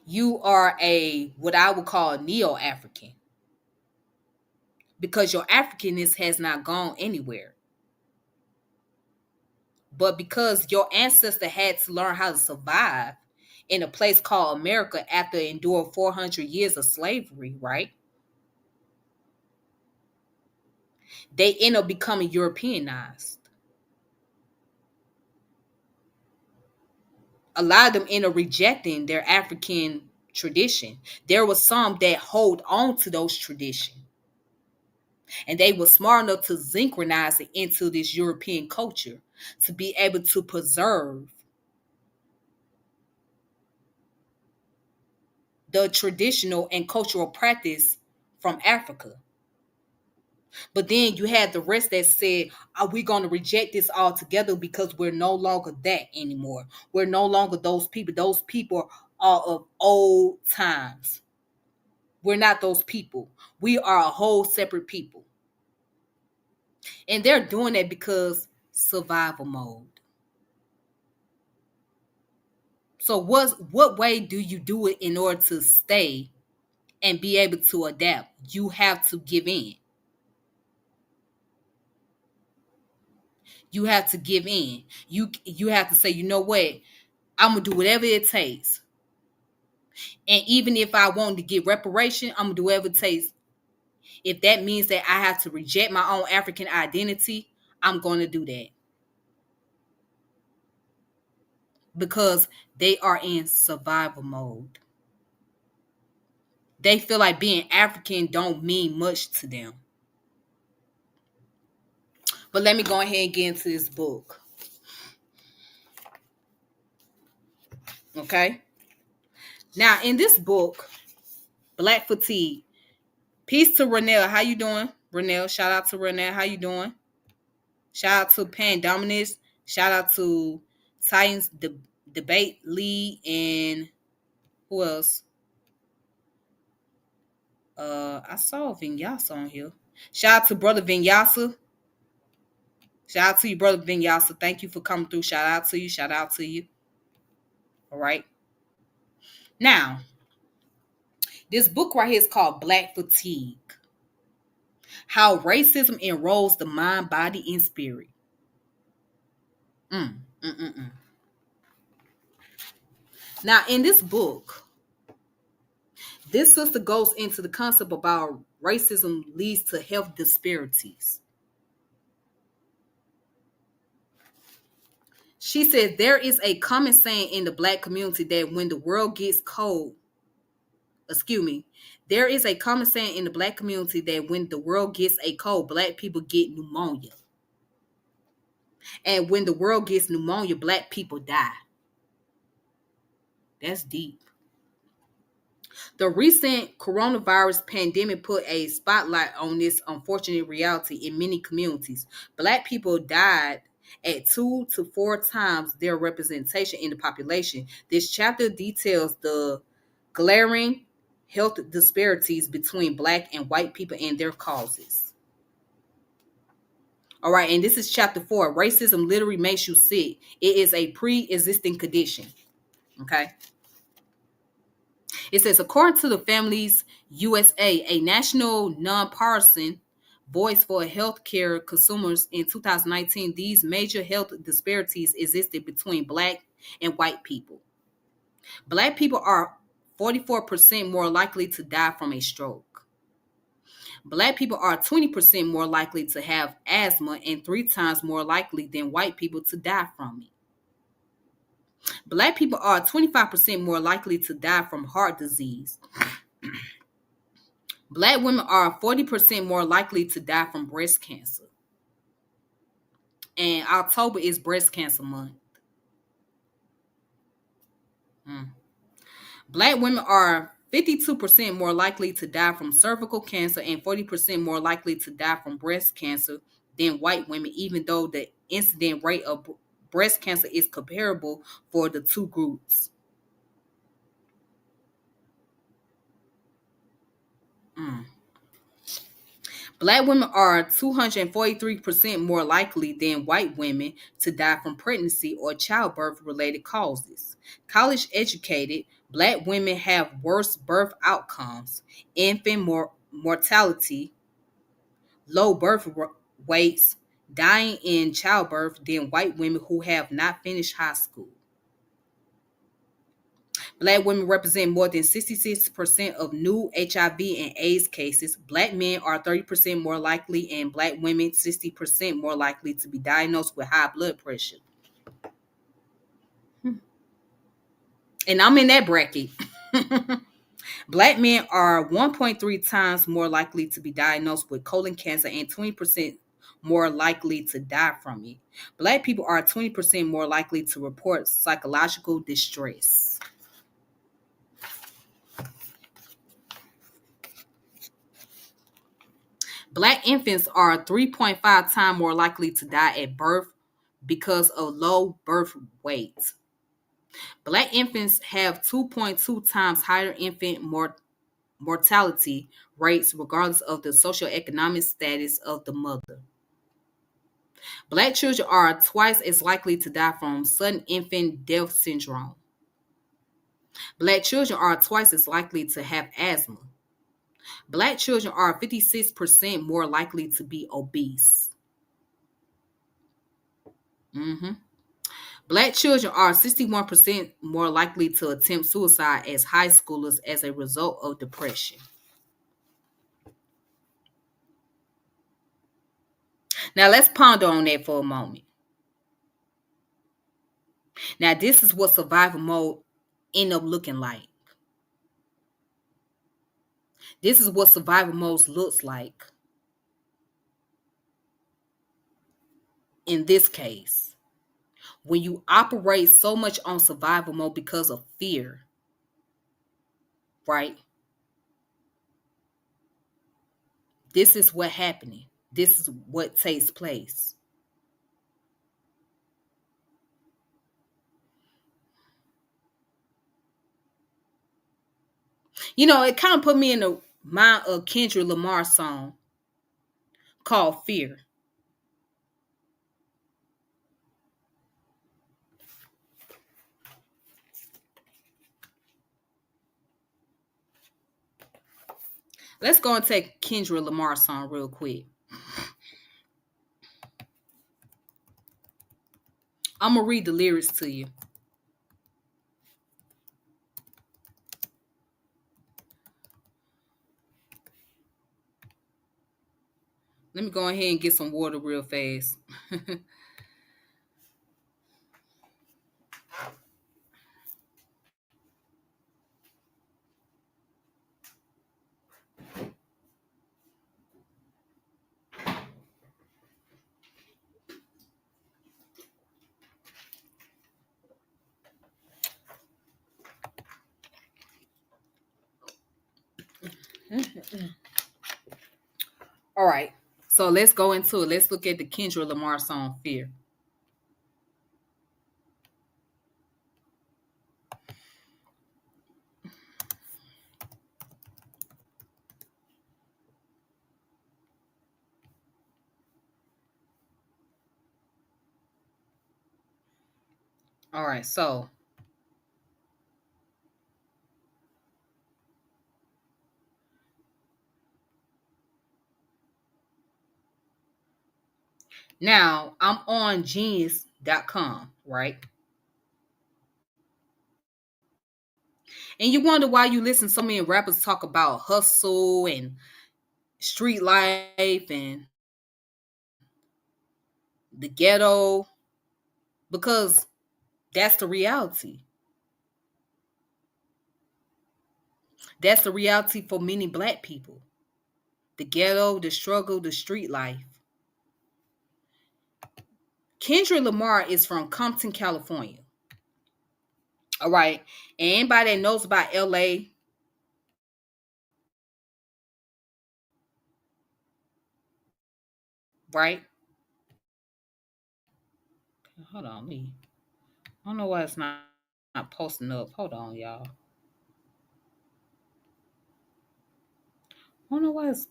You are a what I would call a neo-African, because your Africanness has not gone anywhere. But because your ancestor had to learn how to survive in a place called America after enduring 400 years of slavery, right? They end up becoming Europeanized. A lot of them end up rejecting their African tradition. There were some that hold on to those traditions, and they were smart enough to synchronize it into this European culture to be able to preserve the traditional and cultural practice from Africa. But then you had the rest that said, are we going to reject this altogether because we're no longer that anymore? We're no longer those people. Those people are of old times. We're not those people. We are a whole separate people. And they're doing that because survival mode. So what way do you do it in order to stay and be able to adapt? You have to give in. You have to give in. You have to say, you know what? I'm gonna do whatever it takes. And even if I want to get reparation, I'm gonna do whatever it takes. If that means that I have to reject my own African identity, I'm gonna do that. Because they are in survival mode. They feel like being African don't mean much to them. But let me go ahead and get into this book. Okay. Now, in this book, Black Fatigue. Peace to Renell. How you doing? Renell. Shout out to Renell. How you doing? Shout out to Pandominus. Shout out to Titans Debate League, and who else? I saw Vinyasa on here. Shout out to Brother Vinyasa. Shout out to you, Brother Vinyasa. Thank you for coming through. Shout out to you. Shout out to you. All right. Now, this book right here is called Black Fatigue. How Racism Enrolls the Mind, Body, and Spirit. Mm, mm, mm, mm. Now, in this book, this sister goes into the concept about racism leads to health disparities. She said there is a common saying in the Black community that when the world gets cold, excuse me, there is a common saying in the Black community that when the world gets a cold, Black people get pneumonia. And when the world gets pneumonia, Black people die. That's deep. The recent coronavirus pandemic put a spotlight on this unfortunate reality in many communities. Black people died at 2 to 4 times their representation in the population. This chapter details the glaring health disparities between Black and white people and their causes. All right, and this is chapter 4. Racism literally makes you sick. It is a pre-existing condition. Okay. It says, according to the Families USA, a national nonpartisan voice for healthcare consumers in 2019, these major health disparities existed between Black and white people. Black people are 44% more likely to die from a stroke. Black people are 20% more likely to have asthma and 3 times more likely than white people to die from it. Black people are 25% more likely to die from heart disease. Black women are 40% more likely to die from breast cancer. And October is breast cancer month. Black women are 52% more likely to die from cervical cancer and 40% more likely to die from breast cancer than white women, even though the incident rate of breast cancer is comparable for the two groups. Black women are 243% more likely than white women to die from pregnancy or childbirth related causes. College educated Black women have worse birth outcomes, infant mortality, low birth weights, dying in childbirth than white women who have not finished high school. Black women represent more than 66% of new HIV and AIDS cases. Black men are 30% more likely, and Black women 60% more likely to be diagnosed with high blood pressure. And I'm in that bracket. Black men are 1.3 times more likely to be diagnosed with colon cancer and 20% more likely to die from it. Black people are 20% more likely to report psychological distress. Black infants are 3.5 times more likely to die at birth because of low birth weight. Black infants have 2.2 times higher infant mortality rates regardless of the socioeconomic status of the mother. Black children are twice as likely to die from sudden infant death syndrome. Black children are twice as likely to have asthma. Black children are 56% more likely to be obese. Mhm. Black children are 61% more likely to attempt suicide as high schoolers as a result of depression. Now let's ponder on that for a moment. Now this is what survival mode end up looking like. This is what survival mode looks like in this case. When you operate so much on survival mode because of fear, right? This is what happening. This is what takes place. You know, it kind of put me in the mind of Kendrick Lamar's song called Fear. Let's go and take Kendrick Lamar's song real quick. I'm going to read the lyrics to you. Let me go ahead and get some water real fast. All right. So let's go into it. Let's look at the Kendrick Lamar song Fear. All right, so now I'm on genius.com, right? And you wonder why you listen to so many rappers talk about hustle and street life and the ghetto, because that's the reality. That's the reality for many black people. The ghetto, the struggle, the street life. Kendrick Lamar is from Compton, California. All right. And anybody that knows about LA, right? Hold on, me. I don't know why it's not posting up. Hold on, y'all. I don't know why it's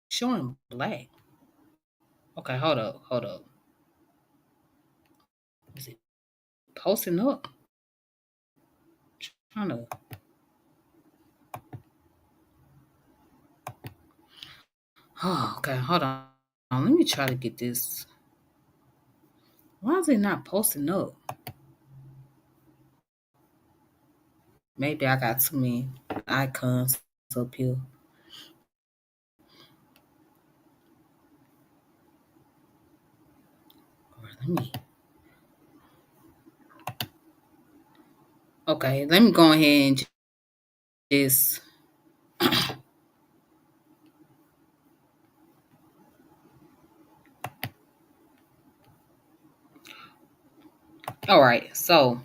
showing black. Okay, hold up, hold up. Is it posting up? Trying to. Oh, okay, hold on. Let me try to get this. Why is it not posting up? Maybe I got too many icons up here. Let me. Okay, let me go ahead and just. All right, so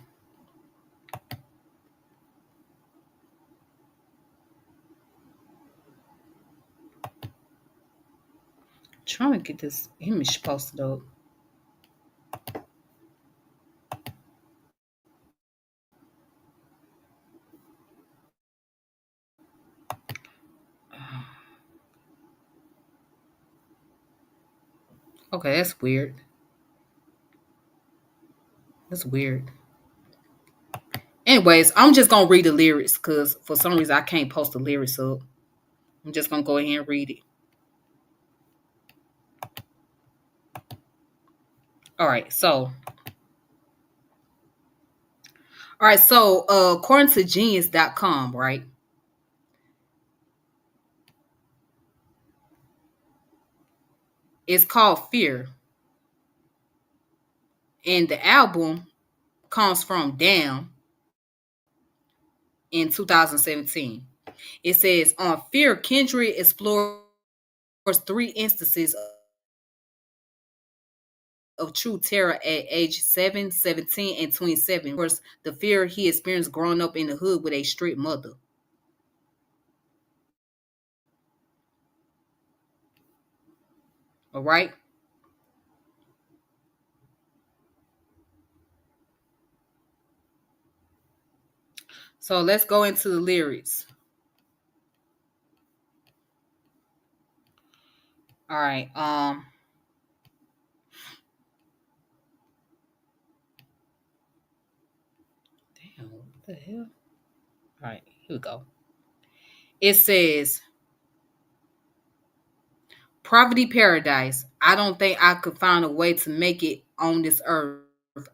trying to get this image posted up. Okay, that's weird. That's weird. Anyways, I'm just gonna read the lyrics because for some reason I can't post the lyrics up. I'm just gonna go ahead and read it. All right, so according to genius.com, right? It's called Fear. And the album comes from Damn in 2017. It says on Fear, Kendrick explores three instances of true terror at age 7, 17, and 27. Of course, the fear he experienced growing up in the hood with a strict mother. All right. So let's go into the lyrics. All right. Damn, what the hell? All right, here we go. It says, Poverty paradise. I don't think I could find a way to make it on this earth.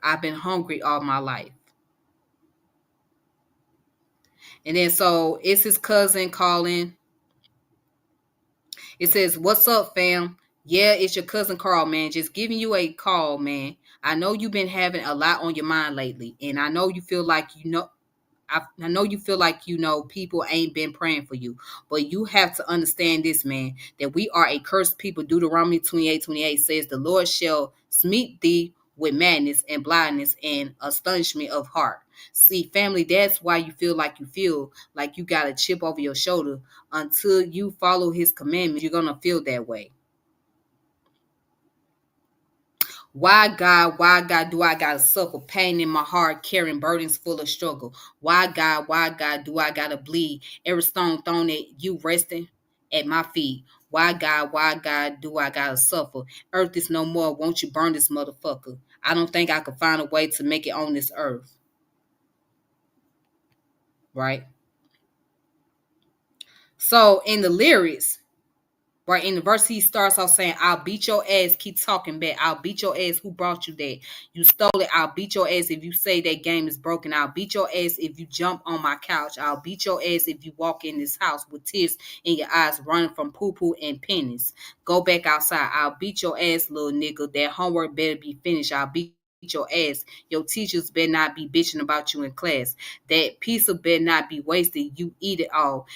I've been hungry all my life. And then so it's his cousin calling. It says, What's up, fam? Yeah, it's your cousin Carl, man. Just giving you a call, man. I know you've been having a lot on your mind lately, and I know you feel like I know you feel like people ain't been praying for you, but you have to understand this, man, that we are a cursed people. Deuteronomy 28:28 says, The Lord shall smite thee with madness and blindness and astonishment of heart. See, family, that's why you feel like you got a chip over your shoulder. Until you follow his commandments, you're going to feel that way. Why God do I gotta suffer pain in my heart, carrying burdens full of struggle? Why God do I gotta bleed? Every stone thrown at you resting at my feet. Why God do I gotta suffer? Earth is no more, won't you burn this motherfucker? I don't think I could find a way to make it on this earth. Right? So in the lyrics, right, in the verse, he starts off saying, I'll beat your ass, keep talking back. I'll beat your ass, who brought you that? You stole it. I'll beat your ass if you say that game is broken. I'll beat your ass if you jump on my couch. I'll beat your ass if you walk in this house with tears in your eyes running from poo-poo and pennies. Go back outside. I'll beat your ass, little nigga. That homework better be finished. I'll beat your ass. Your teachers better not be bitching about you in class. That pizza better not be wasted. You eat it all.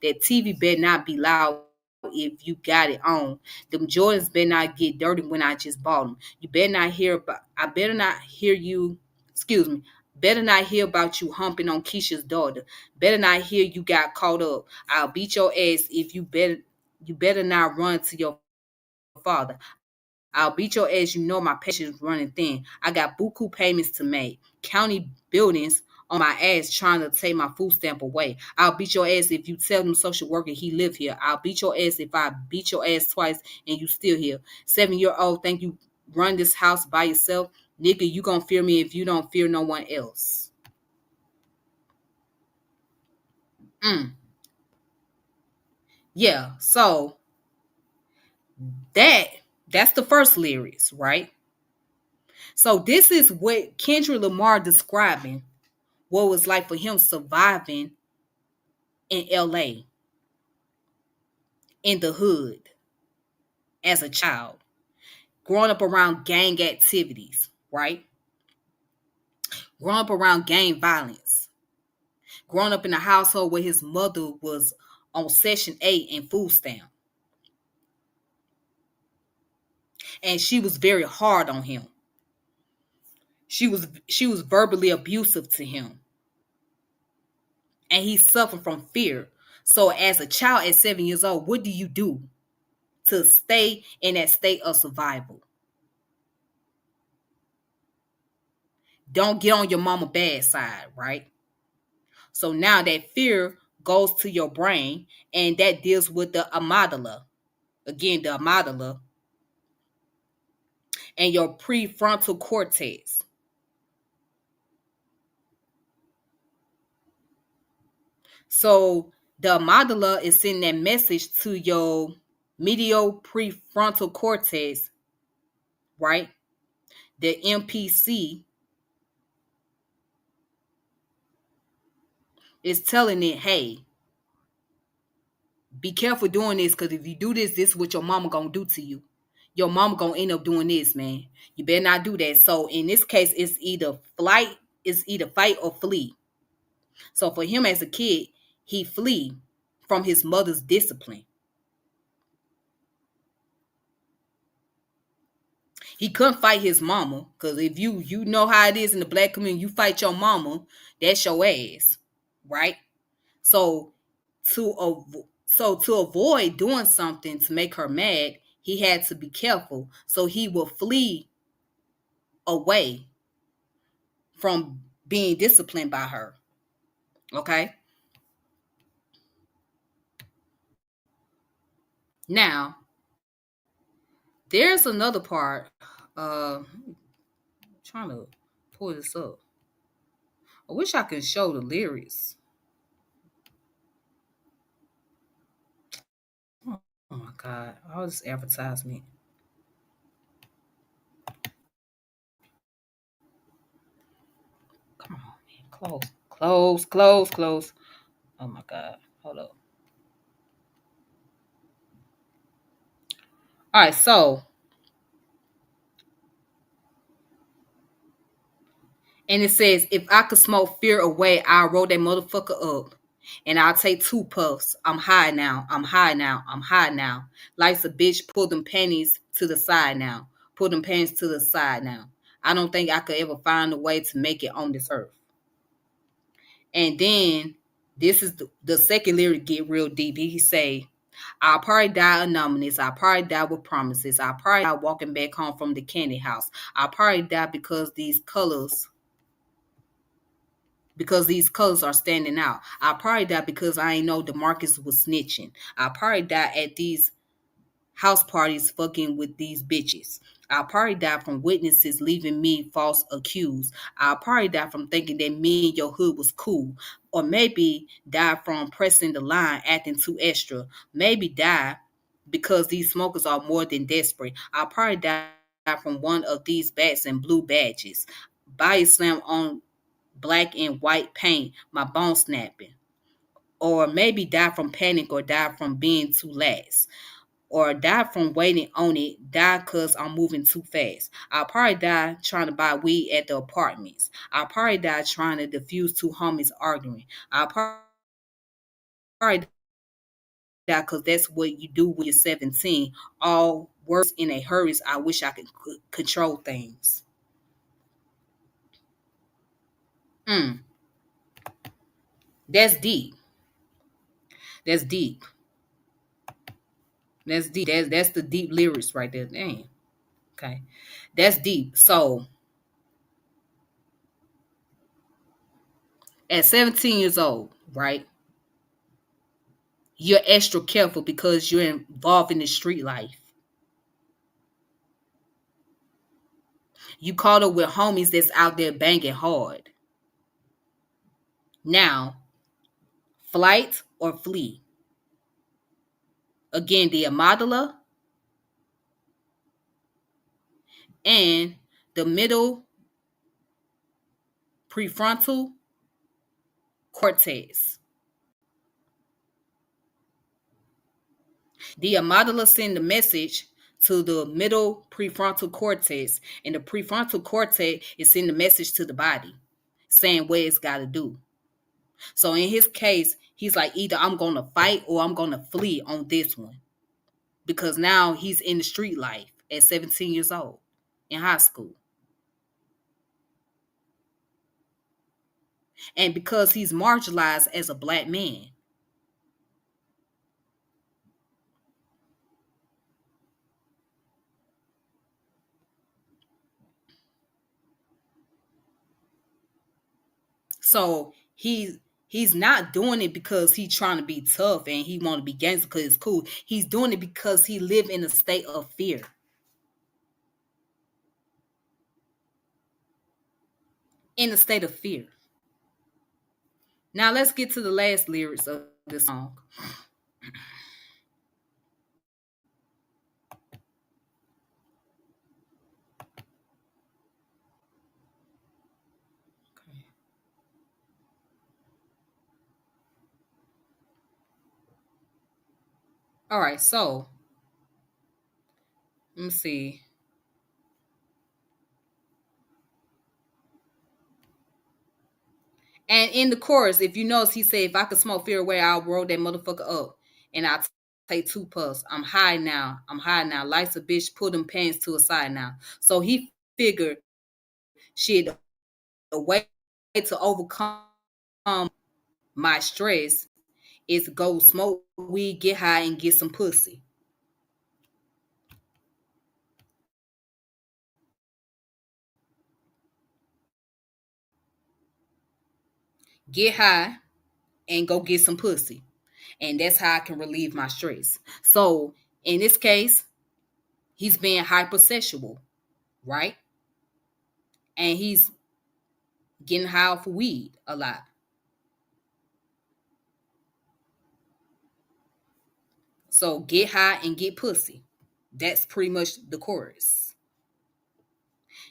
That TV better not be loud if you got it on. Them Jordans better not get dirty when I just bought them. You better not hear about, I better not hear you, excuse me, better not hear about you humping on Keisha's daughter. Better not hear you got caught up. I'll beat your ass if you better not run to your father. I'll beat your ass. You know my patience running thin. I got buku payments to make. County buildings on my ass trying to take my food stamp away. I'll beat your ass if you tell them social worker he live here. I'll beat your ass if I beat your ass twice and you still here. 7-year-old think you run this house by yourself. Nigga, you gonna fear me if you don't fear no one else. Mm. Yeah, so that that's the first lyrics, right? So this is what Kendrick Lamar describing what it was like for him surviving in LA, in the hood, as a child, growing up around gang activities, right? Growing up around gang violence, growing up in a household where his mother was on Section 8 and food stamp. And she was very hard on him. She was verbally abusive to him. And he suffered from fear. So as a child at 7 years old, what do you do to stay in that state of survival? Don't get on your mama bad side, right? So now that fear goes to your brain and that deals with the amygdala. Again, the amygdala and your prefrontal cortex. So the amygdala is sending that message to your medial prefrontal cortex, right? The MPC is telling it, hey, be careful doing this, because if you do this, this is what your mama gonna do to you. Your mama gonna end up doing this, man. You better not do that. So in this case, it's either fight or flee. So for him as a kid, he flee from his mother's discipline. He couldn't fight his mama, because if you know how it is in the black community, you fight your mama, that's your ass, right? So to avoid doing something to make her mad, he had to be careful. So he will flee away from being disciplined by her. Okay. Now, there's another part. I'm trying to pull this up. I wish I could show the lyrics. Oh my god, all this advertisement. Come on, man. Close. Oh my god. Hold up. All right, so and it says, if I could smoke fear away, I'll roll that motherfucker up. And I'll take 2 puffs. I'm high now. I'm high now. I'm high now. Life's a bitch. Pull them panties to the side now. Pull them panties to the side now. I don't think I could ever find a way to make it on this earth. And then this is the second lyric get real deep. He say, I'll probably die anonymous. I'll probably die with promises. I'll probably die walking back home from the candy house. I'll probably die because these colors are standing out. I probably die because I ain't know DeMarcus was snitching. I probably die at these house parties fucking with these bitches. I'll probably die from witnesses leaving me false accused. I'll probably die from thinking that me and your hood was cool. Or maybe die from pressing the line, acting too extra. Maybe die because these smokers are more than desperate. I'll probably die from one of these bats and blue badges. Body slam on black and white paint, my bone snapping. Or maybe die from panic or die from being too lax. Or die from waiting on it, die because I'm moving too fast. I'll probably die trying to buy weed at the apartments. I'll probably die trying to defuse two homies arguing. I'll probably die because that's what you do when you're 17. All works in a hurry. I wish I could control things. Mm, that's deep. That's deep. That's deep. That's the deep lyrics right there. Dang. Okay. That's deep. So at 17 years old, right? You're extra careful because you're involved in the street life. You caught up with homies that's out there banging hard. Now, flight or flee. Again, the amygdala and the middle prefrontal cortex. The amygdala send the message to the middle prefrontal cortex, and the prefrontal cortex is sending the message to the body, saying what it's got to do. So in his case, he's like, either I'm going to fight or I'm going to flee on this one. Because now he's in the street life at 17 years old in high school. And because he's marginalized as a black man. So he's not doing it because he's trying to be tough and he want to be gangster because it's cool. He's doing it because he live in a state of fear. In a state of fear. Now let's get to the last lyrics of this song. Okay. All right, so let me see. And in the chorus, if you notice, he said, if I could smoke fear away, I'll roll that motherfucker up. And I'll take 2 puffs. I'm high now. I'm high now. Life's a bitch. Put them pants to a side now. So he figured, shit, a way to overcome my stress is to go smoke weed, get high, and get some pussy. Get high and go get some pussy. And that's how I can relieve my stress. So in this case, he's being hypersexual, right? And he's getting high off of weed a lot. So get high and get pussy. That's pretty much the chorus.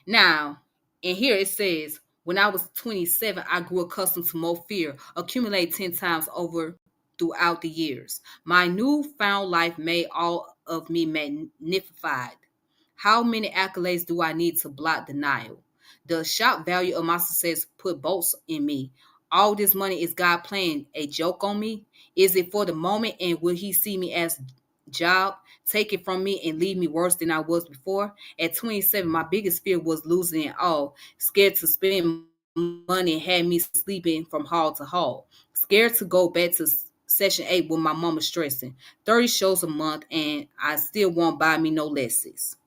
Now, and here it says, when I was 27, I grew accustomed to more fear, accumulate 10 times over throughout the years. My newfound life made all of me magnified. How many accolades do I need to block denial? The shock value of my success put bolts in me. All this money, is God playing a joke on me? Is it for the moment, and will he see me as job, take it from me and leave me worse than I was before? At 27, my biggest fear was losing it all. Scared to spend money had me sleeping from hall to hall. Scared to go back to session 8 with my mama stressing. 30 shows a month and I still won't buy me no lessons.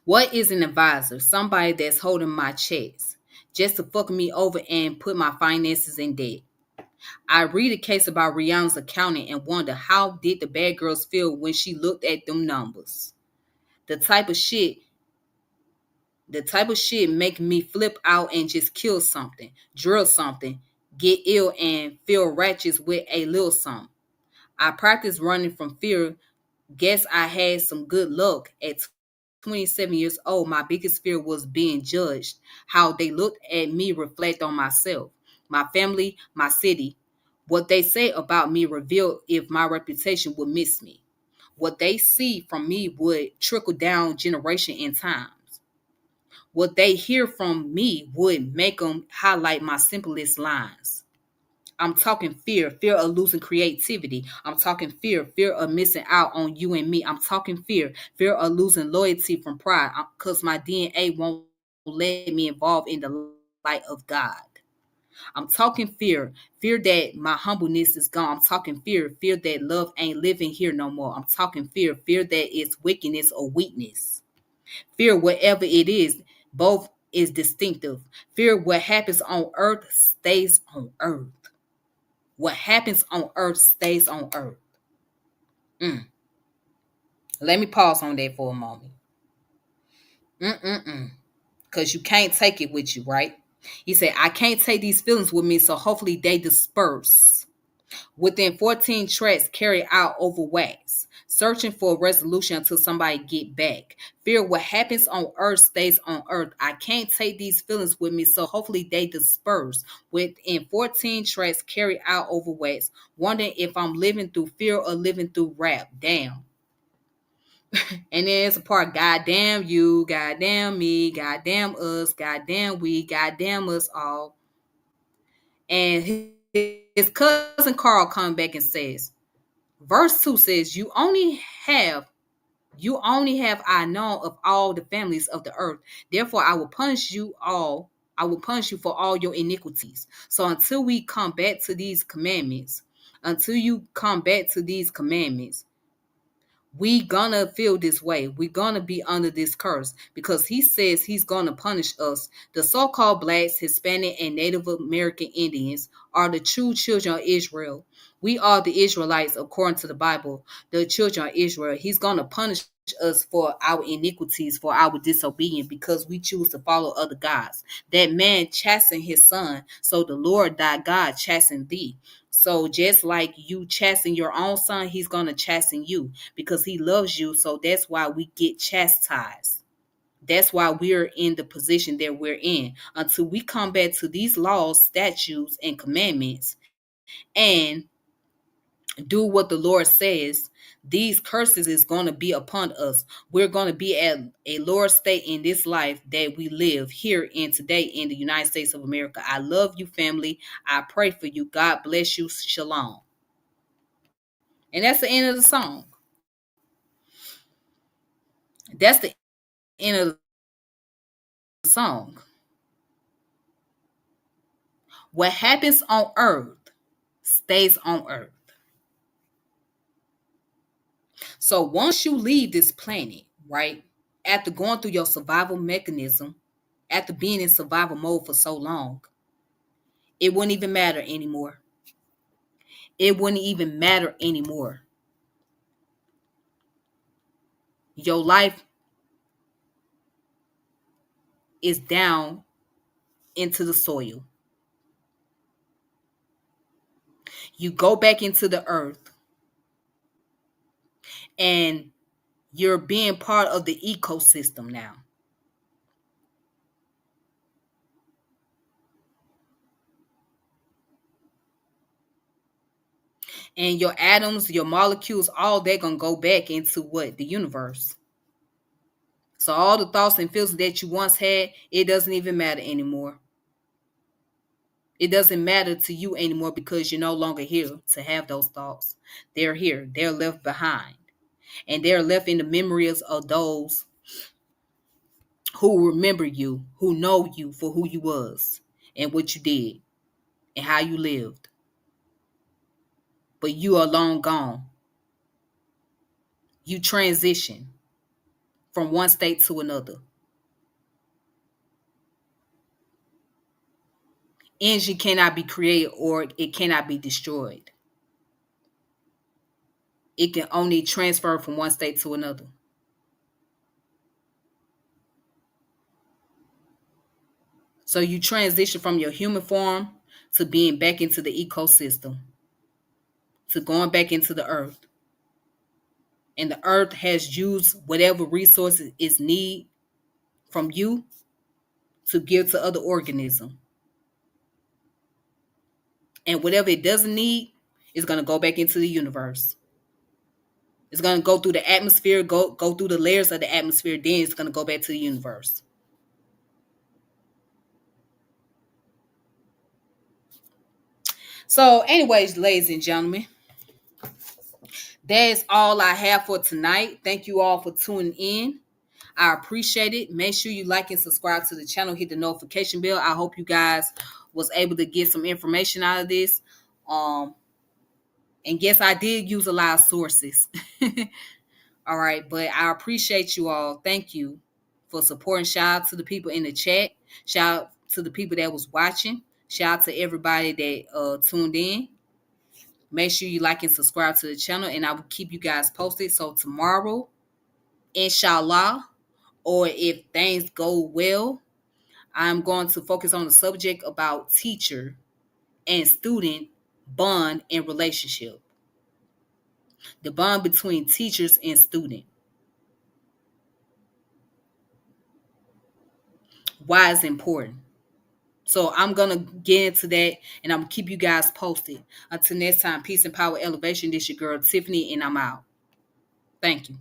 What is an advisor? Somebody that's holding my checks just to fuck me over and put my finances in debt. I read a case about Rihanna's accountant and wonder how did the bad girls feel when she looked at them numbers. The type of shit, the type of shit make me flip out and just kill something, drill something, get ill and feel ratchet with a little something. I practice running from fear. Guess I had some good luck. At 27 years old, my biggest fear was being judged. How they looked at me reflect on myself, my family, my city. What they say about me reveal if my reputation would miss me. What they see from me would trickle down generation in times. What they hear from me would make them highlight my simplest lines. I'm talking fear, fear of losing creativity. I'm talking fear, fear of missing out on you and me. I'm talking fear, fear of losing loyalty from pride because my DNA won't let me involve in the light of God. I'm talking fear, fear that my humbleness is gone. I'm talking fear, fear that love ain't living here no more. I'm talking fear, fear that it's wickedness or weakness. Fear, whatever it is, both is distinctive. Fear, what happens on earth stays on earth. What happens on earth stays on earth. Mm. Let me pause on that for a moment. Because you can't take it with you, right? He said, I can't take these feelings with me, so hopefully they disperse. Within 14 tracks carried out over wax, searching for a resolution until somebody get back. Fear what happens on earth stays on earth. I can't take these feelings with me, so hopefully they disperse. Within 14 tracks carried out over wax, wondering if I'm living through fear or living through rap. Damn. And then there's a part, goddamn you, goddamn me, goddamn us, goddamn we, goddamn us all. And his cousin Carl comes back and says, verse 2 says, you only have I known of all the families of the earth. Therefore, I will punish you all. I will punish you for all your iniquities. So until we come back to these commandments, until you come back to these commandments, we gonna feel this way. We gonna be under this curse because he says he's gonna punish us. The so-called blacks, Hispanic, and Native American Indians are the true children of Israel. We are the Israelites according to the Bible, the children of Israel. He's gonna punish us for our iniquities, for our disobedience, because we choose to follow other gods. That man chastened his son, so the Lord thy God chastened thee. So just like you chasten your own son, he's gonna chasten you because he loves you. So that's why we get chastised. That's why we're in the position that we're in until we come back to these laws, statutes, and commandments and do what the Lord says. These curses is going to be upon us. We're going to be at a lower state in this life that we live here in today in the United States of America. I love you, family. I pray for you. God bless you. Shalom. And that's the end of the song. That's the end of the song. What happens on earth stays on earth. So once you leave this planet, right, after going through your survival mechanism, after being in survival mode for so long, it wouldn't even matter anymore. It wouldn't even matter anymore. Your life is down into the soil. You go back into the earth and you're being part of the ecosystem now. And your atoms, your molecules, all they're going to go back into what? The universe. So all the thoughts and feelings that you once had, it doesn't even matter anymore. It doesn't matter to you anymore because you're no longer here to have those thoughts. They're here. They're left behind. And they're left in the memories of those who remember you, who know you for who you was and what you did and how you lived. But you are long gone. You transition from one state to another. Energy cannot be created or it cannot be destroyed. It can only transfer from one state to another. So you transition from your human form to being back into the ecosystem, to going back into the earth. And the earth has used whatever resources it need from you to give to other organisms. And whatever it doesn't need is going to go back into the universe. It's going to go through the atmosphere, go through the layers of the atmosphere, then it's going to go back to the universe. So, anyways, ladies and gentlemen, that is all I have for tonight. Thank you all for tuning in. I appreciate it. Make sure you like and subscribe to the channel. Hit the notification bell. I hope you guys was able to get some information out of this. And yes, I did use a lot of sources. All right, but I appreciate you all. Thank you for supporting. Shout out to the people in the chat. Shout out to the people that was watching. Shout out to everybody that tuned in. Make sure you like and subscribe to the channel, and I will keep you guys posted. So tomorrow, inshallah, or if things go well, I'm going to focus on the subject about teacher and student bond and relationship. The bond between teachers and student. Why it's important. So I'm going to get into that, and I'm going to keep you guys posted. Until next time, peace and power elevation. This your girl, Tiffany, and I'm out. Thank you.